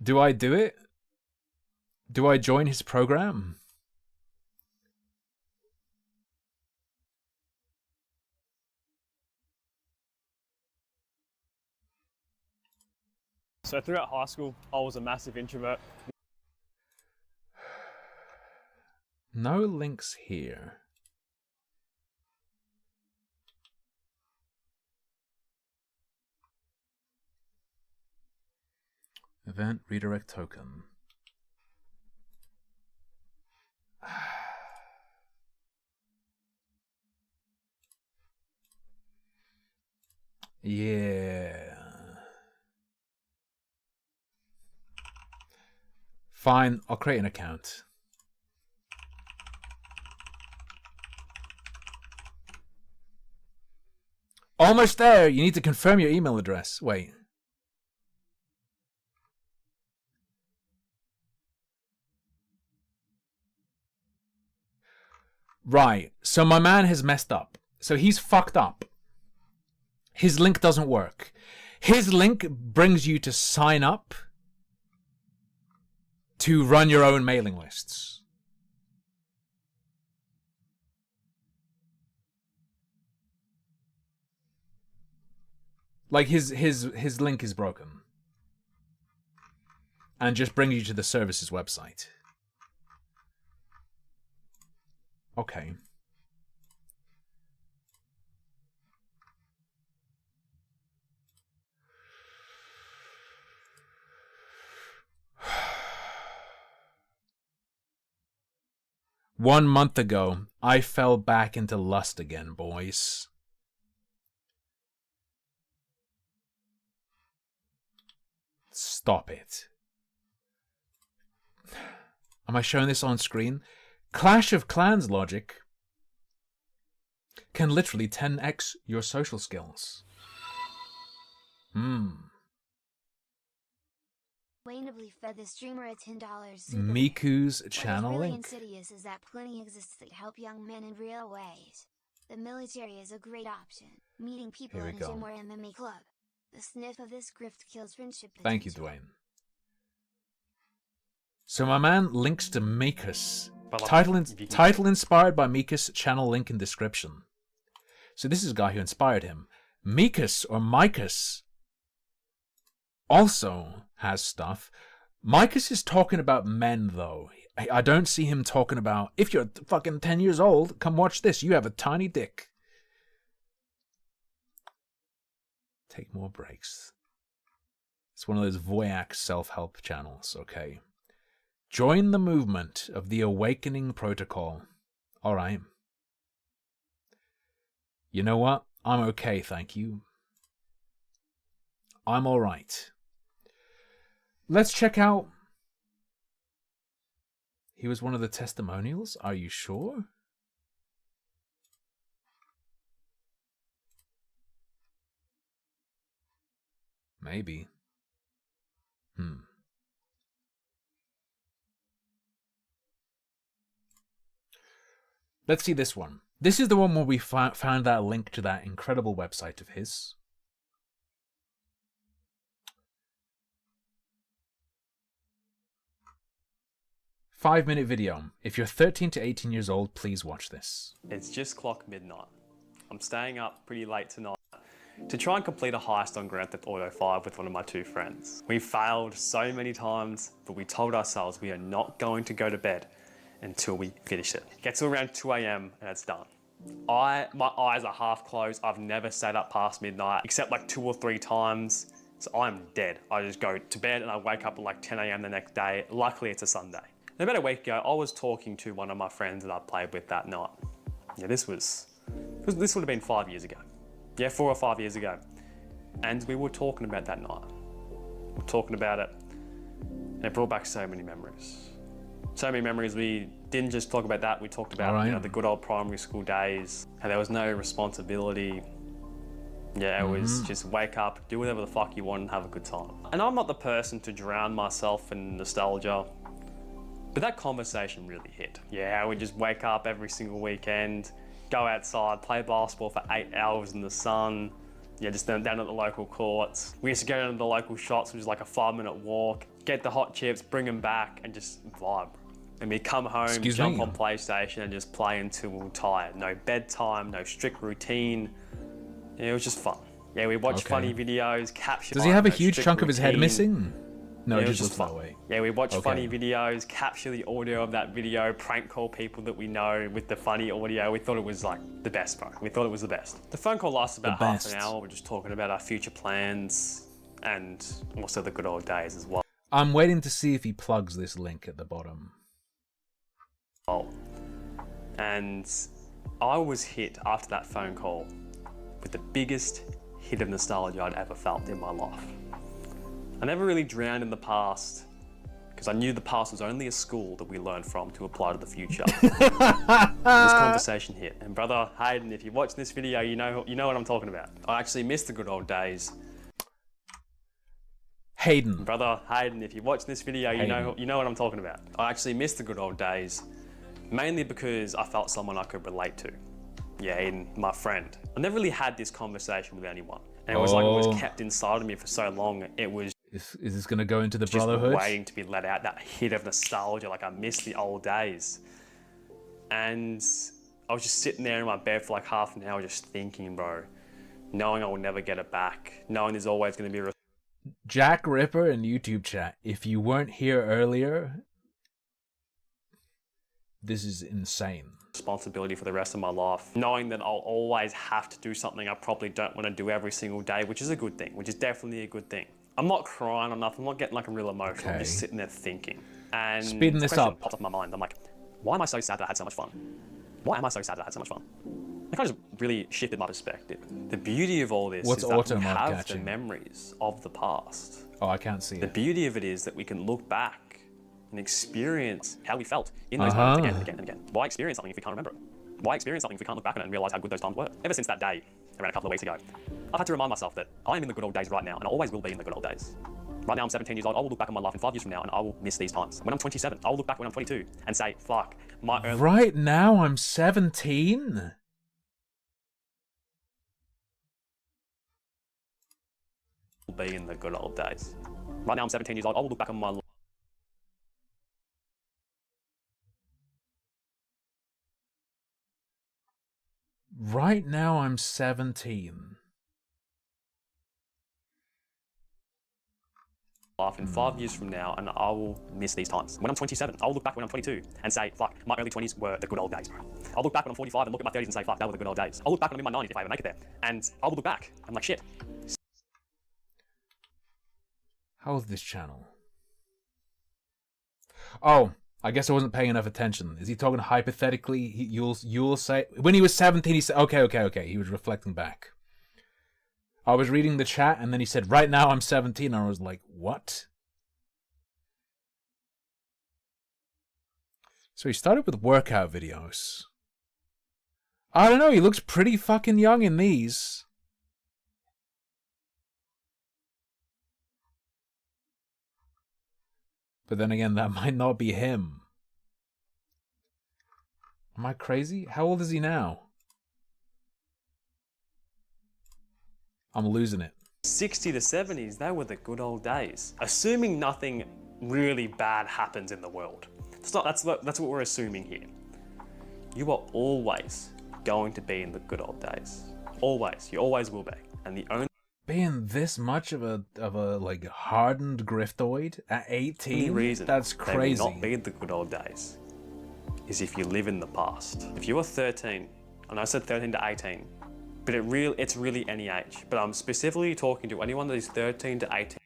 Do I do it? Do I join his program? So throughout high school, I was a massive introvert. No links here. Event redirect token. Yeah. Fine, I'll create an account. Almost there. You need to confirm your email address. Wait. Right. So my man has messed up. So he's fucked up. His link doesn't work. His link brings you to sign up to run your own mailing lists. Like his link is broken. And just brings you to the services website. Okay. One month ago, I fell back into lust again, boys. Stop it. Am I showing this on screen? Clash of Clans logic can literally 10x your social skills. Wainably fed the streamer a $10 Miku's What channel is really link. insidious is that plenty exists that help young men in real ways. The military is a great option. Meeting people Here we in a go. gym or MMA club. The sniff of this grift kills friendship. Thank you, potential. Dwayne. So my man links to Mikus. But like, Title inspired by Mikus, channel link in description. So this is a guy who inspired him. Mikus or Mikus also has stuff. Mikus is talking about men though. I don't see him talking about, if you're fucking 10 years old, come watch this. You have a tiny dick. Take more breaks. It's one of those Voyak self-help channels, okay? Join the movement of the Awakening Protocol. All right. You know what? I'm okay, thank you. I'm all right. Let's check out. He was one of the testimonials? Are you sure? Maybe. Let's see this one. This is the one where we found that link to that incredible website of his. Five-minute video. If you're 13 to 18 years old, please watch this. It's just clock midnight. I'm staying up pretty late tonight to try and complete a heist on Grand Theft Auto 5 with one of my two friends. We failed so many times, but we told ourselves we are not going to go to bed until we finish it. Gets to around 2 a.m. and it's done. My eyes are half closed. I've never stayed up past midnight, except like 2 or 3 times. So I'm dead. I just go to bed and I wake up at like 10 a.m. the next day. Luckily it's a Sunday. And about a week ago, I was talking to one of my friends that I played with that night. Yeah, this would have been 5 years ago. Yeah, 4 or 5 years ago. And we were talking about that night. We were talking about it, and it brought back so many memories. So many memories. We didn't just talk about that, we talked about the good old primary school days, how there was no responsibility. Yeah, it was just wake up, do whatever the fuck you want and have a good time. And I'm not the person to drown myself in nostalgia, but that conversation really hit. Yeah, we just wake up every single weekend, go outside, play basketball for 8 hours in the sun. Yeah, just down at the local courts. We used to go down to the local shops, which is like a 5-minute walk, get the hot chips, bring them back, and just vibe. And we come home, jump on PlayStation, and just play until we were tired. No bedtime, no strict routine. Yeah, it was just fun. Yeah, we watch funny videos, capture. Does he have a huge chunk of his head missing? No, yeah, it just looks that way. Yeah, we watch funny videos, capture the audio of that video, prank call people that we know with the funny audio. We thought it was like the best, bro. We thought it was the best. The phone call lasted about half an hour. We're just talking about our future plans and also the good old days as well. I'm waiting to see if he plugs this link at the bottom. And I was hit after that phone call with the biggest hit of nostalgia I'd ever felt in my life. I never really drowned in the past because I knew the past was only a school that we learned from to apply to the future. This conversation hit, and brother Hayden, if you watch this video, you know what I'm talking about. I actually miss the good old days. Hayden. Brother Hayden, if you watch this video, you know what I'm talking about. I actually miss the good old days, mainly because I felt someone I could relate to. Yeah, Hayden, my friend. I never really had this conversation with anyone. And it was like it was kept inside of me for so long. It was Is this going to go into the just brotherhood? waiting to be let out, that hit of nostalgia, like I miss the old days. And I was just sitting there in my bed for like half an hour just thinking, bro, knowing I will never get it back, knowing there's always going to be Jack Ripper in YouTube chat, if you weren't here earlier, this is insane. Responsibility for the rest of my life, knowing that I'll always have to do something I probably don't want to do every single day, which is a good thing, which is definitely a good thing. I'm not crying or nothing, I'm not getting like a real emotional, I'm just sitting there thinking. And speeding this up popped up in my mind. I'm like, why am I so sad that I had so much fun? Why am I so sad that I had so much fun? It kind of just really shifted my perspective. The beauty of all this is that we have the memories of the past. Oh, I can't see it. The beauty of it is that we can look back and experience how we felt in those moments again and again and again. Why experience something if we can't remember it? Why experience something if we can't look back on it and realize how good those times were? Ever since that day, around a couple of weeks ago, I've had to remind myself that I'm in the good old days right now, and I always will be in the good old days. Right now I'm 17 years old. I will look back on my life in 5 years from now and I will miss these times. When I'm 27, I will look back when I'm 22 and say, fuck, my early Right now I'm 17? will be in the good old days. Right now I'm 17 years old. I will look back on my Right now I'm 17. life in 5 years from now and I will miss these times. When I'm 27, I'll look back when I'm 22 and say, fuck, my early 20s were the good old days, bro. I'll look back when I'm 45 and look at my 30s and say, fuck, that were the good old days. I'll look back when I'm in my 90s if I ever make it there. And I will look back. I'm like, shit. How old is this channel? Oh, I guess I wasn't paying enough attention. Is he talking hypothetically? You'll say when he was 17. He said, okay. He was reflecting back. I was reading the chat, and then he said, "Right now I'm 17." And I was like, "What?" So he started with workout videos. I don't know. He looks pretty fucking young in these. But then again, that might not be him. Am I crazy? How old is he now? I'm losing it. 60 to 70s, they were the good old days. Assuming nothing really bad happens in the world. That's what we're assuming here. You are always going to be in the good old days. Always. You always will be. And the only Being this much of a like hardened griftoid at 18, reason that's crazy. they will not be the good old days is if you live in the past. If you are 13, and I said 13 to 18, but it's really any age. But I'm specifically talking to anyone that is 13 to 18.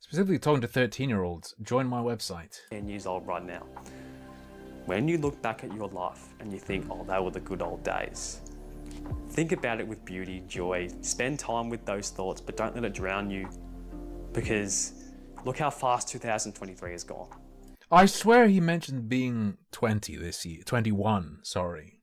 Specifically talking to 13-year-olds, join my website. 10 years old right now. When you look back at your life and you think, oh, they were the good old days, think about it with beauty, joy, spend time with those thoughts, but don't let it drown you, because look how fast 2023 has gone. I swear he mentioned being 20 this year. 21, sorry.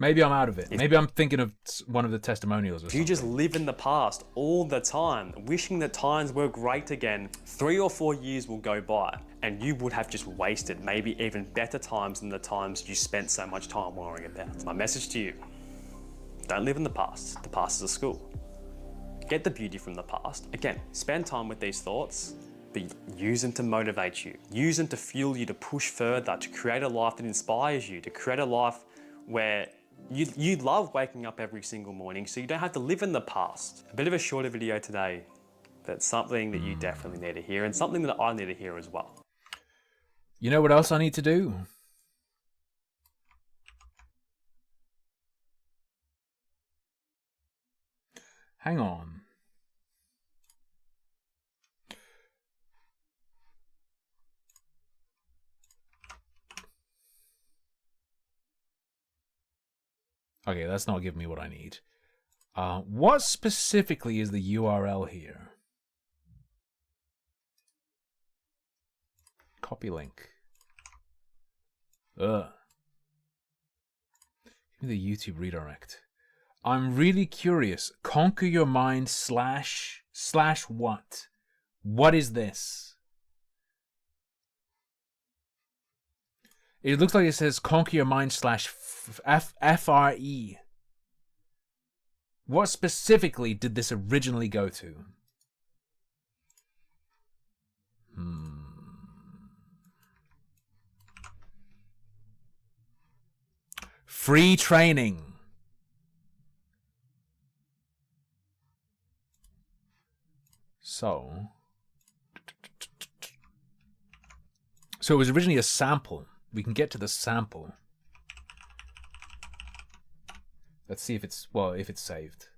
Maybe I'm out of it. Maybe I'm thinking of one of the testimonials or If something. you just live in the past all the time, wishing that times were great again, 3 or 4 years will go by and you would have just wasted maybe even better times than the times you spent so much time worrying about. My message to you, don't live in the past. The past is a school. Get the beauty from the past. Again, spend time with these thoughts, but use them to motivate you. Use them to fuel you to push further, to create a life that inspires you, to create a life where you love waking up every single morning, so you don't have to live in the past. A bit of a shorter video today, but something that you definitely need to hear and something that I need to hear as well. You know what else I need to do? Hang on. Okay, that's not giving me what I need. What specifically is the URL here? Copy link. Ugh. Give me the YouTube redirect. I'm really curious. Conquer your mind slash what? What is this? It looks like it says conquer your mind slash FRE. What specifically did this originally go to? Free training. So it was originally a sample. We can get to the sample. Let's see if it's saved.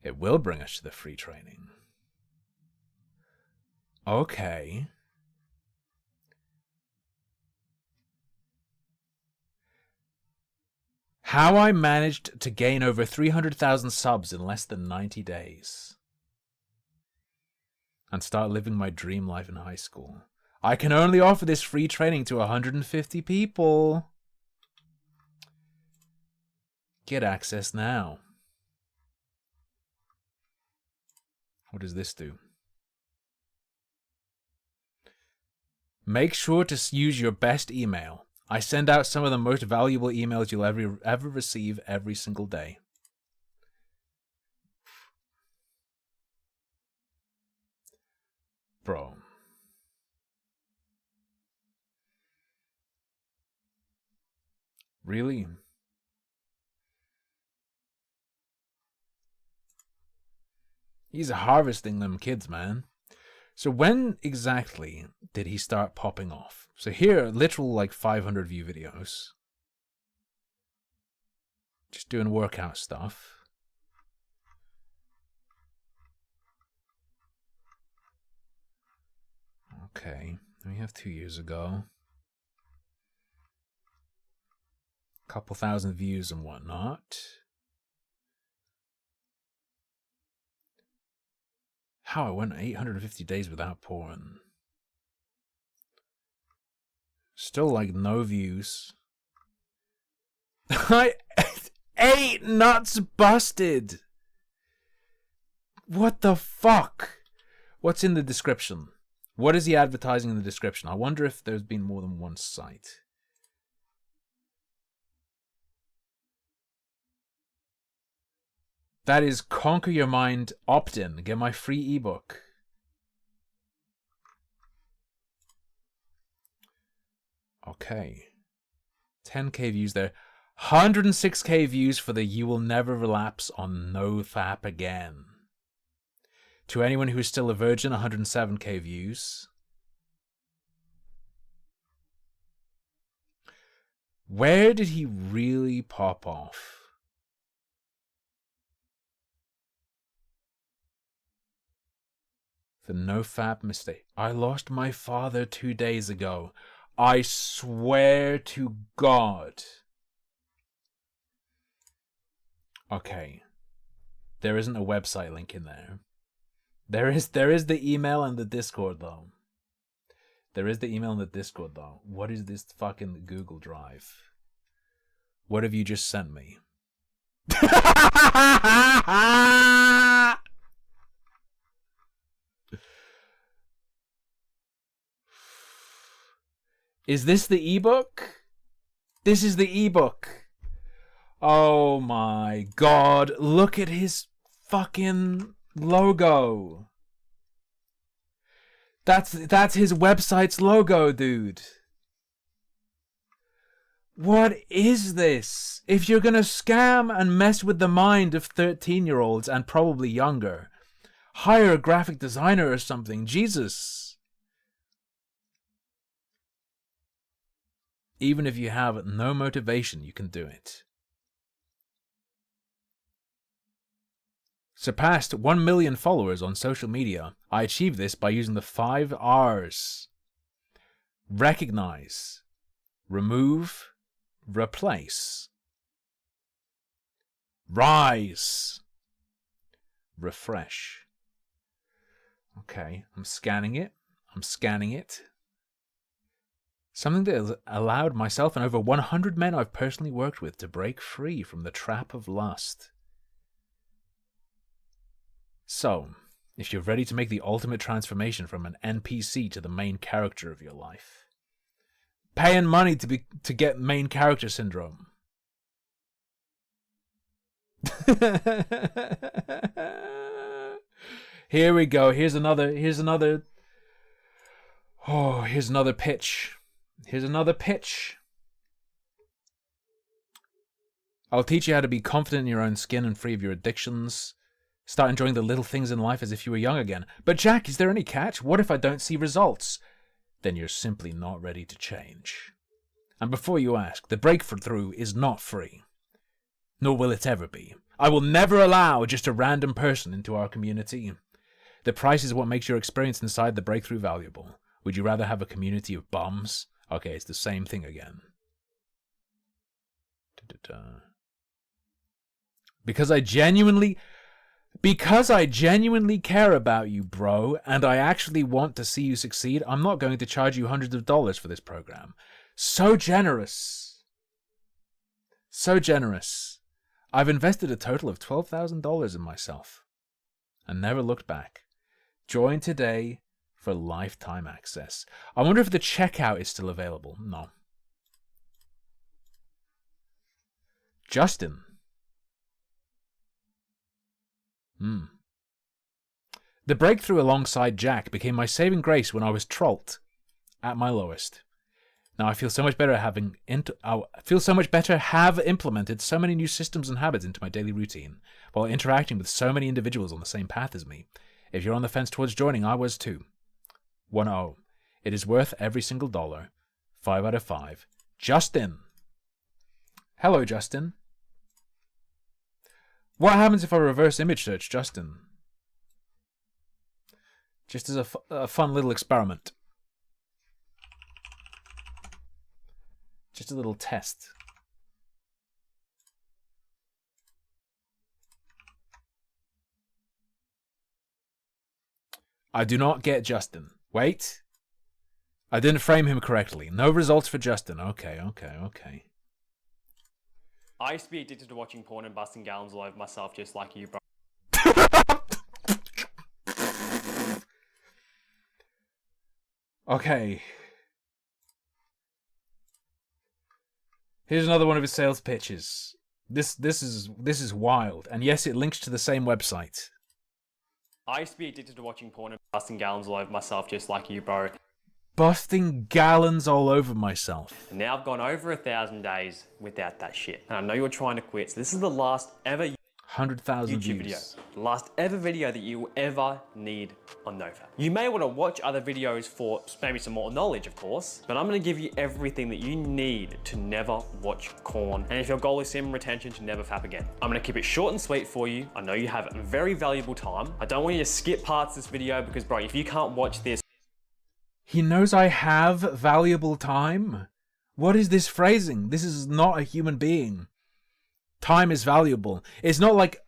It will bring us to the free training. Okay. How I managed to gain over 300,000 subs in less than 90 days. And start living my dream life in high school. I can only offer this free training to 150 people. Get access now. What does this do? Make sure to use your best email. I send out some of the most valuable emails you'll ever receive every single day. Bro. Really? He's harvesting them kids, man. So when exactly did he start popping off? So here, literal like 500 view videos. Just doing workout stuff. Okay, we have 2 years ago. Couple thousand views and whatnot. How I went 850 days without porn. Still like no views. 8 nuts busted. What the fuck? What's in the description? What is he advertising in the description? I wonder if there's been more than one site. That is Conquer Your Mind opt-in. Get my free ebook. Okay. 10k views there. 106k views for the You Will Never Relapse on NoFap Again. To anyone who is still a virgin, 107k views. Where did he really pop off? The NoFap mistake. I lost my father 2 days ago. I swear to God. Okay. There isn't a website link in there. There is the email and the Discord though. There is the email and the Discord though. What is this fucking Google Drive? What have you just sent me? Is this the ebook? This is the ebook. Oh my God. Look at his fucking logo. That's his website's logo, dude. What is this? If you're gonna scam and mess with the mind of 13-year-olds and probably younger, hire a graphic designer or something. Jesus. Even if you have no motivation, you can do it. Surpassed 1 million followers on social media. I achieved this by using the 5 R's. Recognize, remove, replace, rise, refresh. Okay, I'm scanning it. Something that has allowed myself and over 100 men I've personally worked with to break free from the trap of lust. So, if you're ready to make the ultimate transformation from an NPC to the main character of your life, paying money to get main character syndrome. Here we go. Here's another pitch. Here's another pitch. I'll teach you how to be confident in your own skin and free of your addictions. Start enjoying the little things in life as if you were young again. But Jack, is there any catch? What if I don't see results? Then you're simply not ready to change. And before you ask, the breakthrough is not free. Nor will it ever be. I will never allow just a random person into our community. The price is what makes your experience inside the breakthrough valuable. Would you rather have a community of bums? Okay, it's the same thing again. Because I genuinely care about you, bro, and I actually want to see you succeed, I'm not going to charge you hundreds of dollars for this program. So generous. So generous. I've invested a total of $12,000 in myself and never looked back. Join today for lifetime access. I wonder if the checkout is still available. No. Justin. The breakthrough alongside Jack became my saving grace when I was trolled at my lowest. Now I feel so much better have implemented so many new systems and habits into my daily routine while interacting with so many individuals on the same path as me. If you're on the fence towards joining, I was too. 1-0. It is worth every single dollar. 5 out of 5. Justin. Hello, Justin. What happens if I reverse image search Justin? Just as a fun little experiment. Just a little test. I do not get Justin. Wait. I didn't frame him correctly. No results for Justin. Okay. I used to be addicted to watching porn and busting gallons all over myself just like you, bro. Okay. Here's another one of his sales pitches. This is wild. And yes, it links to the same website. I used to be addicted to watching porn and busting gallons all over myself just like you, bro. Busting gallons all over myself. And now I've gone over 1,000 days without that shit. And I know you're trying to quit, so this is the last ever 100,000 YouTube views. video. The last ever video that you will ever need on NoFap. You may want to watch other videos for maybe some more knowledge, of course, but I'm going to give you everything that you need to never watch corn. And if your goal is sim retention, to never fap again. I'm going to keep it short and sweet for you. I know you have very valuable time. I don't want you to skip parts of this video because, bro, if you can't watch this, he knows I have valuable time? What is this phrasing? This is not a human being. Time is valuable. It's not like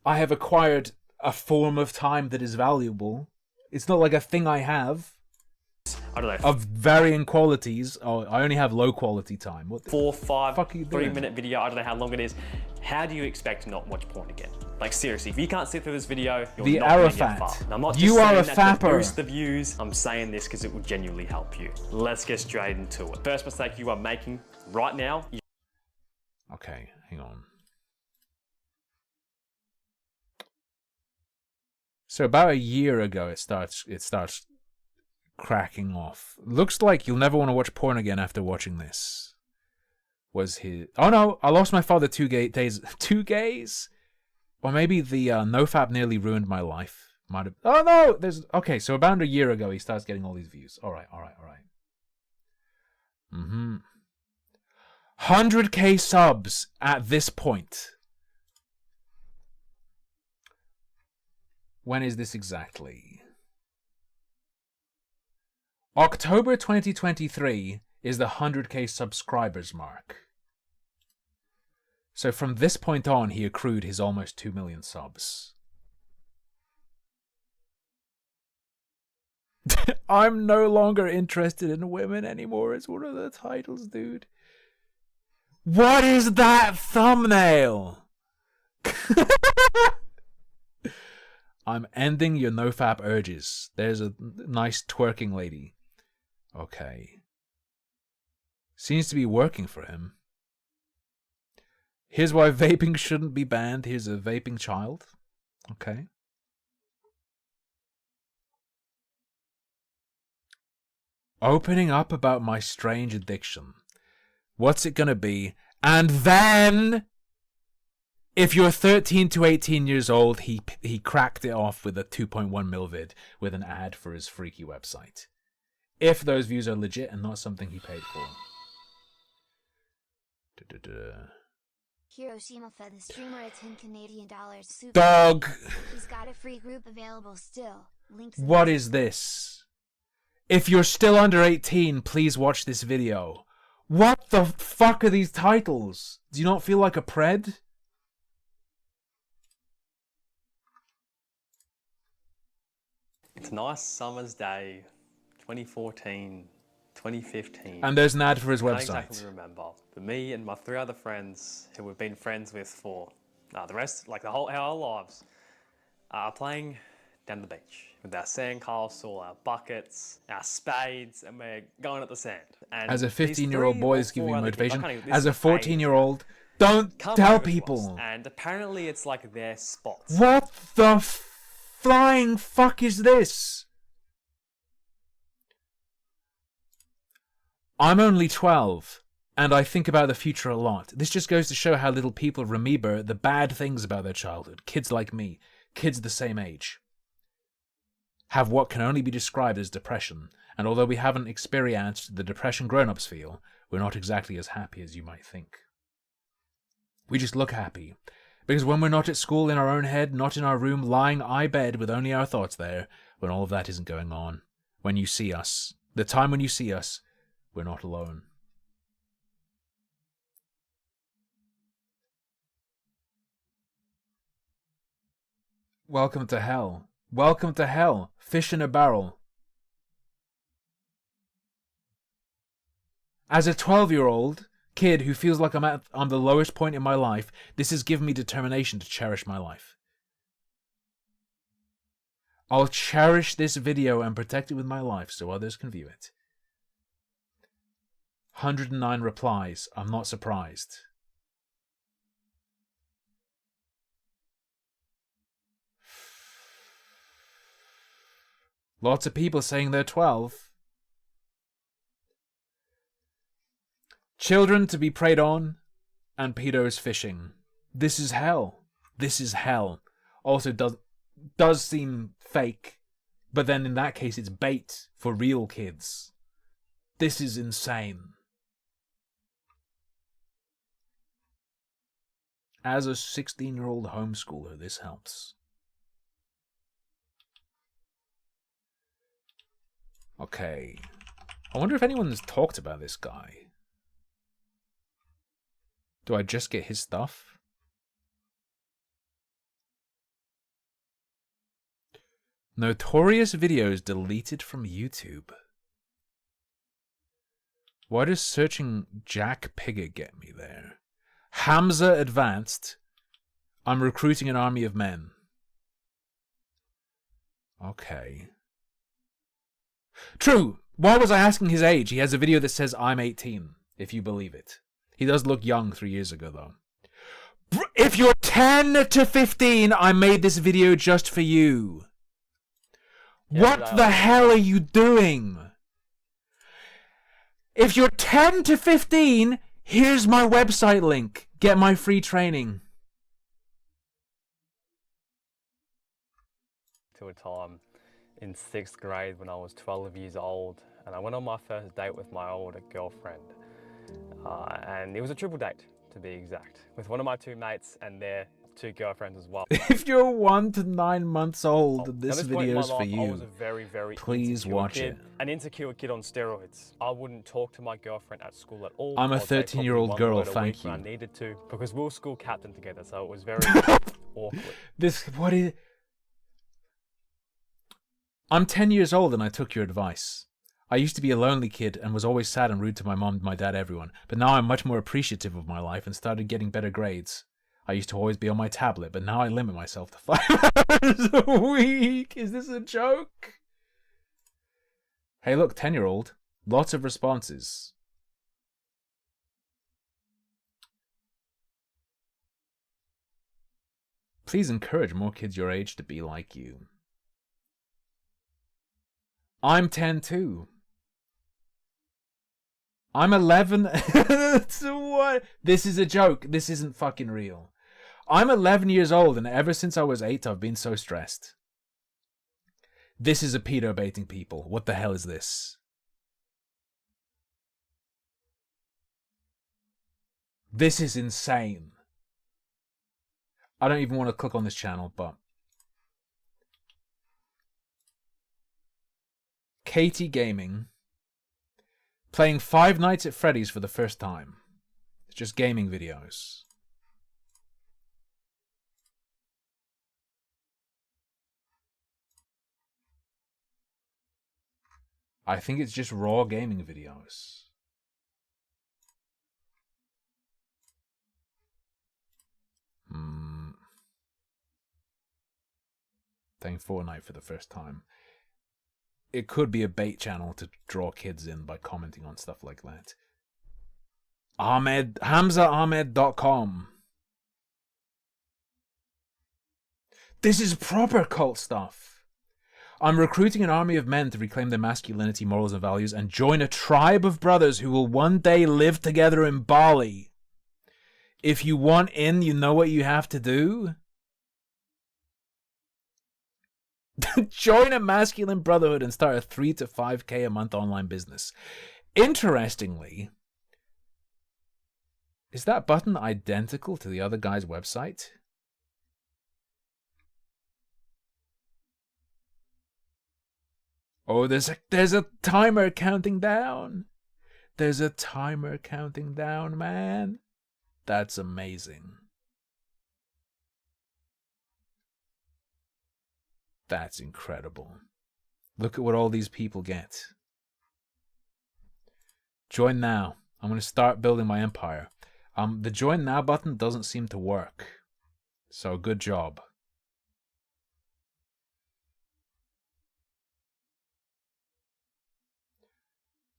I have acquired a form of time that is valuable. It's not like a thing I have. I don't know. Of varying qualities. Oh, I only have low quality time. What the 4, 5, fuck are you doing? 3-minute video. I don't know how long it is. How do you expect to not watch porn again? Like seriously, if you can't sit through this video, you're the not going to Arafat. get far. And I'm not just You saying are a that fapper. to boost the views. I'm saying this because it will genuinely help you. Let's get straight into it. First mistake you are making right now. Okay, hang on. So about a year ago, it starts cracking off. Looks like you'll never want to watch porn again after watching this. Was his? Oh no! I lost my father 2 days. 2 gays? Or maybe the NoFap nearly ruined my life. Might have. Oh no! There's okay. So about a year ago, he starts getting all these views. All right. 100K subs at this point. When is this exactly? October 2023 is the 100K subscribers mark. So from this point on, he accrued his almost 2 million subs. I'm no longer interested in women anymore. It's one of the titles, dude. What is that thumbnail? I'm ending your nofap urges. There's a nice twerking lady. Okay. Seems to be working for him. Here's why vaping shouldn't be banned. Here's a vaping child. Okay. Opening up about my strange addiction. What's it gonna be? And then, if you're 13 to 18 years old, he cracked it off with a 2.1 mil vid with an ad for his freaky website. If those views are legit and not something he paid for. Hiroshima fed the streamer a $10 super. Dog! He's got a free group available still. Links. What is this? If you're still under 18, please watch this video. What the fuck are these titles? Do you not feel like a pred? It's a nice summer's day, 2014, 2015. And there's an ad for his I don't website. exactly remember. But me and my 3 other friends, who we've been friends with for the rest, like our whole lives, are playing down the beach with our sandcastle, our buckets, our spades, and we're going at the sand. And As a these 15-year-old three boy or is giving four me other kids, I motivation. can't even- this As is a the phase 14-year-old, now, don't come tell over to us, people. and apparently it's like their spot. What the flying fuck is this? I'm only 12, and I think about the future a lot. This just goes to show how little people remember the bad things about their childhood. Kids like me, kids the same age, have what can only be described as depression. And although we haven't experienced the depression grown-ups feel, we're not exactly as happy as you might think. We just look happy. Because when we're not at school in our own head, not in our room, lying i-bed with only our thoughts there, when all of that isn't going on, when you see us, the time when you see us, we're not alone. Welcome to hell. Welcome to hell. Fish in a barrel. As a 12-year-old kid who feels like I'm on the lowest point in my life, this has given me determination to cherish my life. I'll cherish this video and protect it with my life so others can view it. 109 replies. I'm not surprised. Lots of people saying they're 12. Children to be preyed on, and pedos fishing. This is hell. This is hell. Also does seem fake, but then in that case it's bait for real kids. This is insane. As a 16-year-old homeschooler, this helps. Okay. I wonder if anyone's talked about this guy. Do I just get his stuff? Notorious videos deleted from YouTube. Why does searching Jack Pigger get me there? Hamza Advanced. I'm recruiting an army of men. Okay. True. Why was I asking his age? He has a video that says I'm 18, if you believe it. He does look young 3 years ago, though. If you're 10 to 15, I made this video just for you. Yeah, what the hell are you doing? If you're 10 to 15, here's my website link. Get my free training. To a time in 6th grade when I was 12 years old, and I went on my first date with my older girlfriend. And it was a triple date, to be exact, with one of my two mates and their two girlfriends as well. If you're 1 to 9 months old, At this point in my video's for life, I you. was a very, very Please insecure watch kid, it. An insecure kid on steroids. I wouldn't talk to my girlfriend at school at all. I'm a I would say 13-year-old probably one girl, word a thank week when you. I needed to, because we were school captain together, so it was very awkward. What is... I'm 10 years old and I took your advice. I used to be a lonely kid and was always sad and rude to my mom, my dad, everyone. But now I'm much more appreciative of my life and started getting better grades. I used to always be on my tablet, but now I limit myself to 5 hours a week. Is this a joke? Hey, look, 10-year-old. Lots of responses. Please encourage more kids your age to be like you. I'm 10 too. I'm 11. So what? This is a joke. This isn't fucking real. I'm 11 years old, and ever since I was 8, I've been so stressed. This is a pedo baiting people. What the hell is this? This is insane. I don't even want to click on this channel, but... Katie Gaming. Playing Five Nights at Freddy's for the first time. It's just gaming videos. I think it's just raw gaming videos. playing Fortnite for the first time. It could be a bait channel to draw kids in by commenting on stuff like that. HamzaAhmed.com. This is proper cult stuff. I'm recruiting an army of men to reclaim their masculinity, morals, and values and join a tribe of brothers who will one day live together in Bali. If you want in, you know what you have to do? Join a masculine brotherhood and start a 3 to 5K a month online business. Interestingly, is that button identical to the other guy's website? Oh, there's a timer counting down. There's a timer counting down, man. That's amazing. That's incredible. Look at what all these people get. Join now. I'm going to start building my empire. The join now button doesn't seem to work. So good job.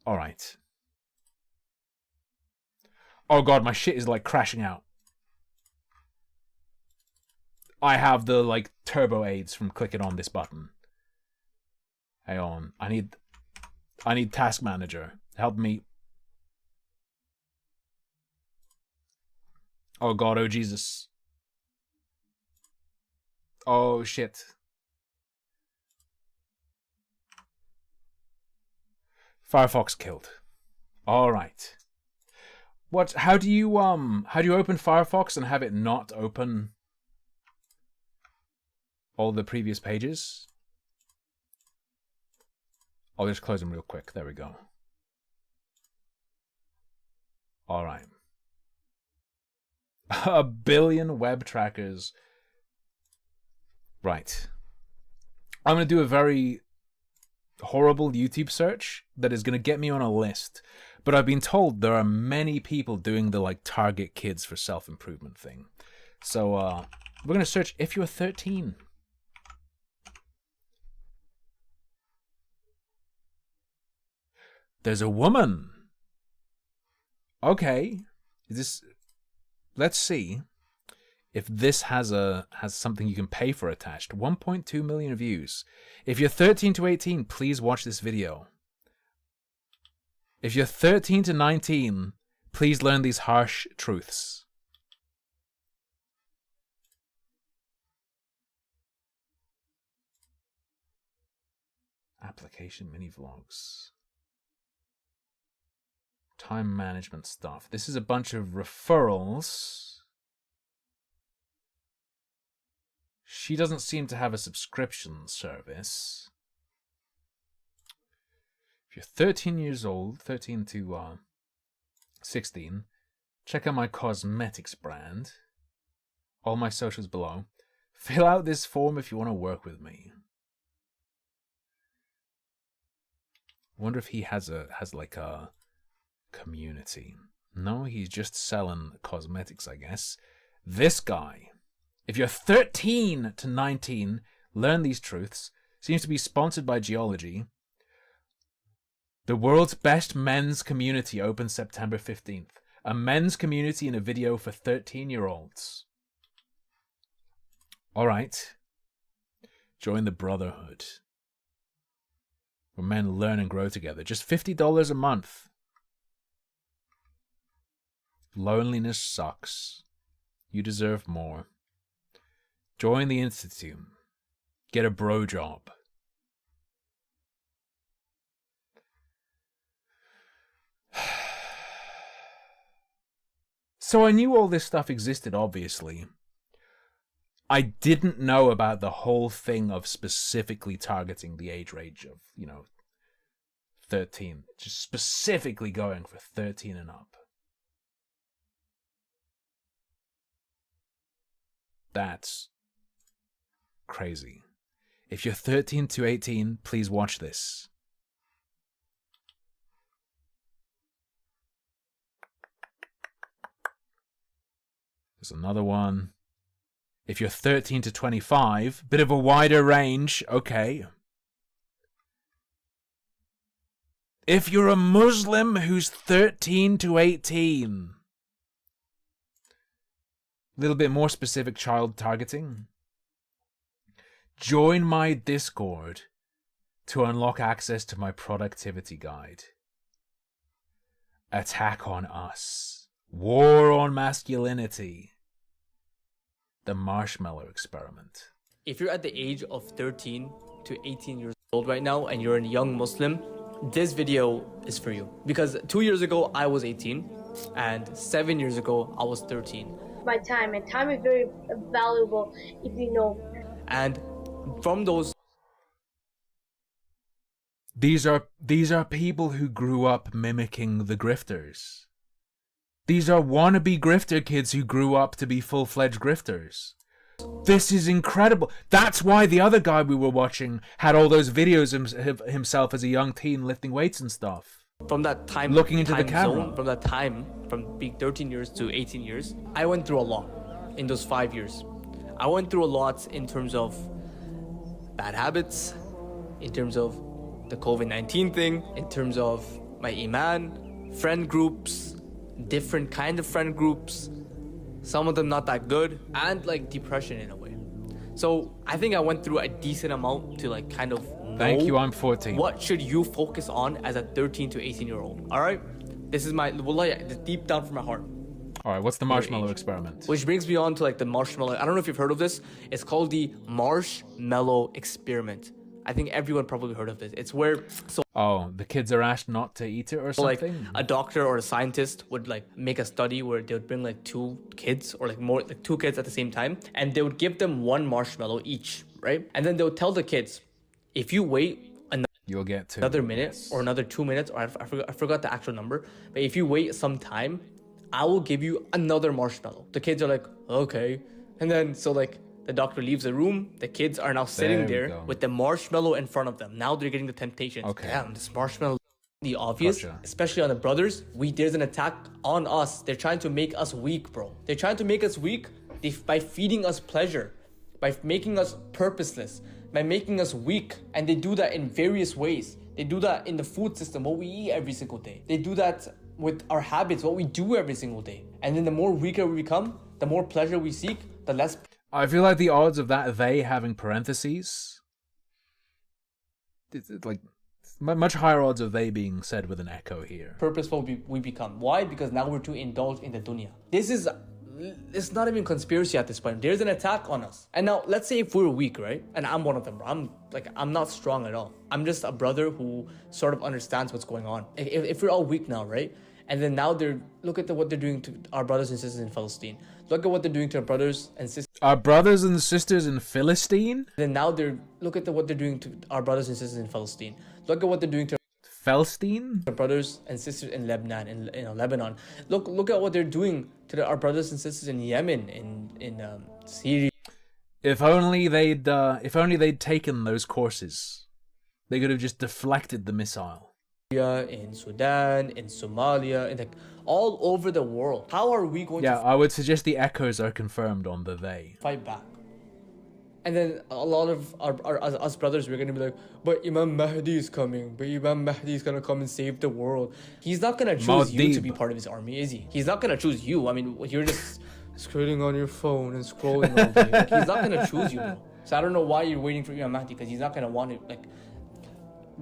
All right. Oh god, my shit is like crashing out. I have the like turbo aids from clicking on this button. Hang on. I need Task Manager. Help me. Oh god, oh Jesus. Oh shit. Firefox killed. All right. What? How do you open Firefox and have it not open all the previous pages? I'll just close them real quick. There we go. All right. 1 billion web trackers. Right. I'm going to do a very horrible YouTube search that is going to get me on a list. But I've been told there are many people doing the like target kids for self-improvement thing. So we're going to search if you're 13. There's a woman. Okay. Is this... Let's see if this has something you can pay for attached. 1.2 million views. If you're 13 to 18, please watch this video. If you're 13 to 19, please learn these harsh truths. Application mini vlogs. Time management stuff. This is a bunch of referrals. She doesn't seem to have a subscription service. If you're 13 years old, 13 to 16, check out my cosmetics brand. All my socials below. Fill out this form if you want to work with me. I wonder if he has like a community. No, he's just selling cosmetics, I guess. This guy, if you're 13 to 19, learn these truths. Seems to be sponsored by Geology. The world's best men's community opens September 15th. A men's community in a video for 13-year-olds. All right. Join the Brotherhood, where men learn and grow together. Just $50 a month. Loneliness sucks. You deserve more. Join the Institute. Get a bro job. So I knew all this stuff existed, obviously. I didn't know about the whole thing of specifically targeting the age range of, 13. Just specifically going for 13 and up. That's crazy. If you're 13 to 18, please watch this. There's another one. If you're 13 to 25, bit of a wider range, okay. If you're a Muslim who's 13 to 18, a little bit more specific child targeting, join my Discord to unlock access to my productivity guide. Attack on Us. War on Masculinity. The Marshmallow Experiment. If you're at the age of 13 to 18 years old right now and you're a young Muslim, this video is for you. Because 2 years ago, I was 18 and 7 years ago, I was 13. My time, and time is very valuable if you know. And from those... These are people who grew up mimicking the grifters. These are wannabe grifter kids who grew up to be full-fledged grifters. This is incredible. That's why the other guy we were watching had all those videos of himself as a young teen lifting weights and stuff. From that time, looking into the camera. Zone, from that time, from being 13 years to 18 years, I went through a lot in those 5 years. I went through a lot in terms of bad habits, in terms of the COVID-19 thing, in terms of my iman, friend groups, different kind of friend groups, some of them not that good, and like depression in a way. So I think I went through a decent amount to like kind of know Thank you, I'm 14. What should you focus on as a 13 to 18 year old? All right, this is my deep down from my heart. All right, what's the marshmallow experiment? Which brings me on to like the marshmallow. I don't know if you've heard of this. It's called the marshmallow experiment. I think everyone probably heard of this. It's where the kids are asked not to eat it or something? Like a doctor or a scientist would like make a study where they would bring like 2 kids or like more like 2 kids at the same time, and they would give them 1 marshmallow each, right? And then they would tell the kids, if you wait you'll get 2 another minute or another 2 minutes, or I forgot the actual number, but if you wait some time, I will give you another marshmallow. The kids are like, okay. And then so like the doctor leaves the room. The kids are now sitting there with the marshmallow in front of them. Now they're getting the temptation. Okay. Damn, this marshmallow. The obvious, Gotcha. especially on the brothers, there's an attack on us. They're trying to make us weak, bro. They're trying to make us weak by feeding us pleasure, by making us purposeless, by making us weak. And they do that in various ways. They do that in the food system, what we eat every single day. They do that with our habits, what we do every single day. And then the more weaker we become, the more pleasure we seek, the less... I feel like the odds of that they having parentheses, it's like much higher odds of they being said with an echo here. Purposeful we become. Why? Because now we're too indulged in the dunya. It's not even conspiracy at this point. There's an attack on us. And now let's say if we're weak, right? And I'm one of them. I'm not strong at all. I'm just a brother who sort of understands what's going on. If we're all weak now, right? And then now look at what they're doing to our brothers and sisters in Palestine. Look at what they're doing to our brothers and sisters. Our brothers and sisters in Philistine? Then now look at what they're doing to our brothers and sisters in Palestine. Look at what they're doing to Felstein? our brothers and sisters in Lebanon. In Lebanon. Look at what they're doing to our brothers and sisters in Yemen, in Syria. If only they'd taken those courses, they could have just deflected the missile. In Sudan, in Somalia, in like all over the world. How are we going to I would suggest the echoes are confirmed on the they. fight back? And then a lot of us brothers, we're gonna be like, but Imam Mahdi is coming. But Imam Mahdi is gonna come and save the world. He's not gonna choose you to be part of his army, is he? He's not gonna choose you. I mean, you're just scrolling on your phone and scrolling all day. Like, he's not gonna choose you, bro. So I don't know why you're waiting for Imam Mahdi, because he's not gonna want it. Like,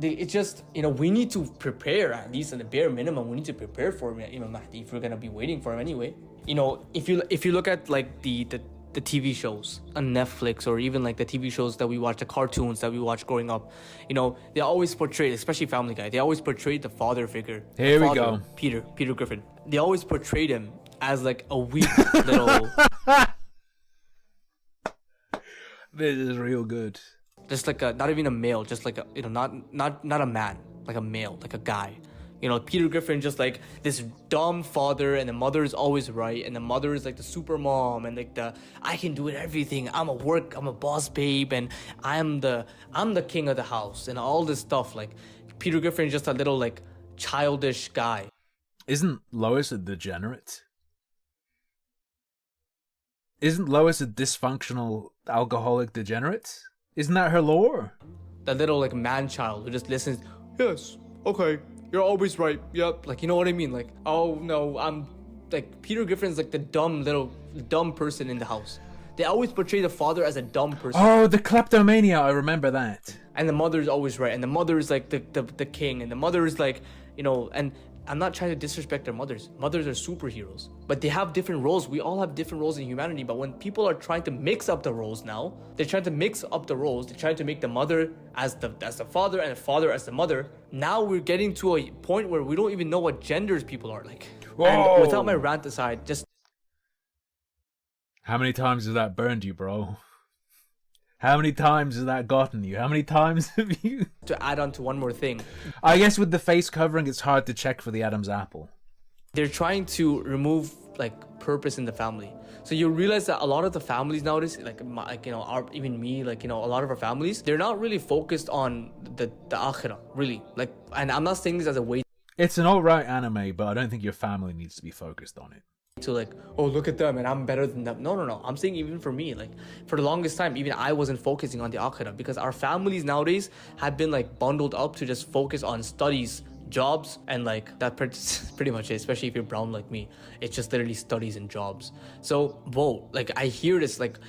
it's just, we need to prepare, at least at the bare minimum. We need to prepare for Imam Mahdi if we're gonna be waiting for him anyway. If you look at like the TV shows on Netflix, or even like the TV shows that we watch, the cartoons that we watch growing up, they always portray, especially Family Guy, they always portray the father figure. Here we go. Peter Griffin. They always portrayed him as like a weak little. This is real good. Just like not even a male, just like not a man, like a male, like a guy. Peter Griffin, just like this dumb father, and the mother is always right, and the mother is like the super mom, and like I can do it everything. I'm a boss babe, and I'm the king of the house, and all this stuff. Like Peter Griffin is just a little like childish guy. Isn't Lois a degenerate? Isn't Lois a dysfunctional alcoholic degenerate? Isn't that her lore? That little like man child who just listens. Yes, okay, you're always right. Yep, like you know what I mean. Like, oh no, I'm like Peter Griffin's like the dumb person in the house. They always portray the father as a dumb person. Oh, the kleptomania! I remember that. And the mother's always right, and the mother is like the king, and the mother is like, you know, and I'm not trying to disrespect their mothers. Mothers are superheroes, but they have different roles. We all have different roles in humanity, but when people are trying to mix up the roles now, they're trying to mix up the roles. They're trying to make the mother as the father and the father as the mother. Now we're getting to a point where we don't even know what genders people are like. Whoa. And without my rant aside, just how many times has that burned you, bro? How many times has that gotten you? How many times have you... To add on to one more thing. I guess with the face covering, it's hard to check for the Adam's apple. They're trying to remove, like, purpose in the family. So you realize that a lot of the families nowadays, like you know, even me, like, you know, a lot of our families, they're not really focused on the akhirah, really. Like, and I'm not saying this as a way... It's an alright anime, but I don't think your family needs to be focused on it. To like, oh, look at them and I'm better than them. No. I'm saying even for me, like for the longest time, even I wasn't focusing on the akhirah because our families nowadays have been like bundled up to just focus on studies, jobs, and like that pretty much it, especially if you're brown like me. It's just literally studies and jobs. So, whoa, like I hear this, like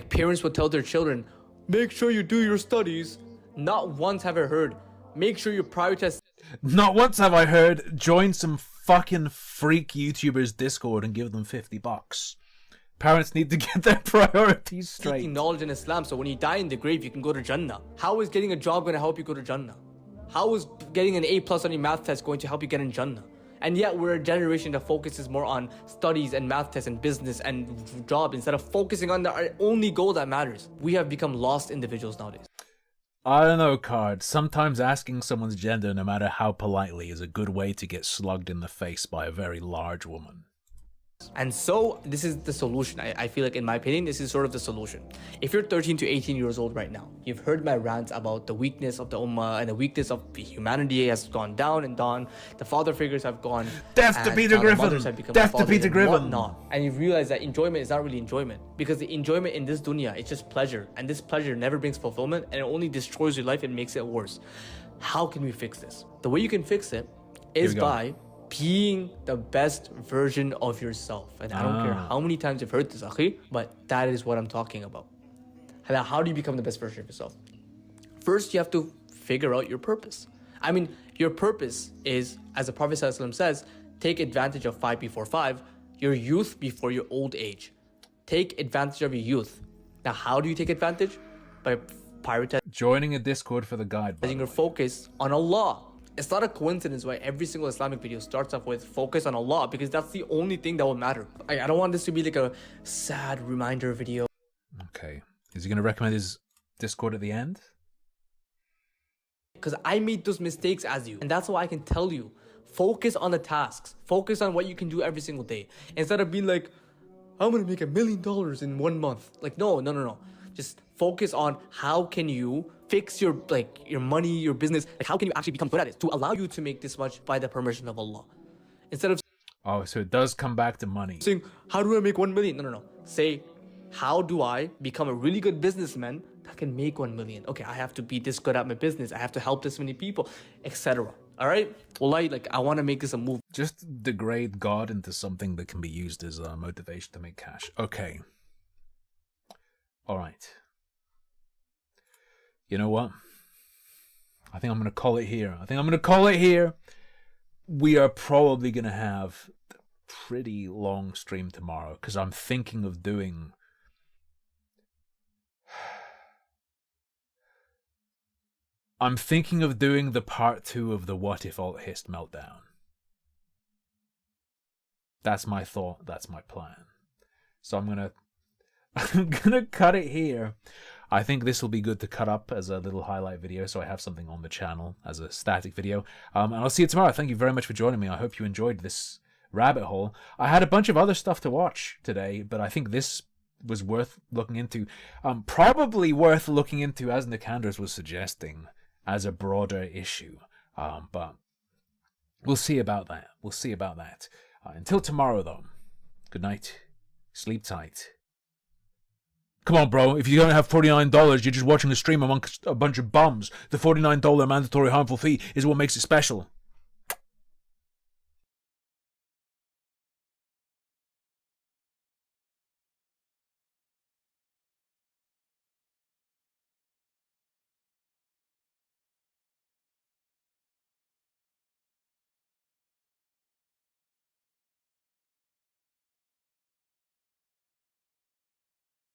parents would tell their children, make sure you do your studies. Not once have I heard, make sure you prioritize. Not once have I heard, join some fucking freak YouTubers Discord and give them $50. Parents need to get their priorities straight. Seeking knowledge in Islam, so when you die in the grave, you can go to Jannah. How is getting a job going to help you go to Jannah? How is getting an A+ on your math test going to help you get in Jannah? And yet we're a generation that focuses more on studies and math tests and business and job instead of focusing on our only goal that matters. We have become lost individuals nowadays. I don't know, Card. Sometimes asking someone's gender, no matter how politely, is a good way to get slugged in the face by a very large woman. And so this is the solution. I feel like, in my opinion, this is sort of the solution. If you're 13 to 18 years old right now, you've heard my rants about the weakness of the ummah and the weakness of humanity has gone down and down. The father figures have gone. Death to Peter Griffin! Death to Peter Griffin! And you realize that enjoyment is not really enjoyment. Because the enjoyment in this dunya, it's just pleasure. And this pleasure never brings fulfillment and it only destroys your life and makes it worse. How can we fix this? The way you can fix it is by being the best version of yourself. And I don't care how many times you've heard this, akhi, but that is what I'm talking about. How do you become the best version of yourself? First, you have to figure out your purpose. I mean, your purpose is, as the Prophet ﷺ says, take advantage of 5 before 5, your youth before your old age. Take advantage of your youth. Now, how do you take advantage? By prioritizing. Joining a Discord for the guide. Your focus on Allah. It's not a coincidence why every single Islamic video starts off with focus on Allah, because that's the only thing that will matter. I don't want this to be like a sad reminder video. Okay. Is he going to recommend his Discord at the end? Because I made those mistakes as you. And that's why I can tell you. Focus on the tasks. Focus on what you can do every single day. Instead of being like, I'm going to make $1 million in 1 month. Like, no. Just focus on how can you fix your money, your business. Like, how can you actually become good at it to allow you to make this much by the permission of Allah? Instead of so it does come back to money. Saying, how do I make 1 million? No. Say, how do I become a really good businessman that can make 1 million? Okay, I have to be this good at my business. I have to help this many people, etc. All right? Well, I want to make this a move. Just degrade God into something that can be used as a motivation to make cash. Okay. All right. You know what? I think I'm going to call it here. We are probably going to have a pretty long stream tomorrow because I'm thinking of doing... the part 2 of the What If Alt Hist meltdown. That's my thought. That's my plan. So I'm gonna cut it here. I think this will be good to cut up as a little highlight video, so I have something on the channel as a static video. And I'll see you tomorrow. Thank you very much for joining me. I hope you enjoyed this rabbit hole. I had a bunch of other stuff to watch today, but I think this was worth looking into. Probably worth looking into, as Nikanders was suggesting, as a broader issue. But we'll see about that. Until tomorrow, though. Good night. Sleep tight. Come on, bro. If you don't have $49, you're just watching a stream amongst a bunch of bums. The $49 mandatory harmful fee is what makes it special.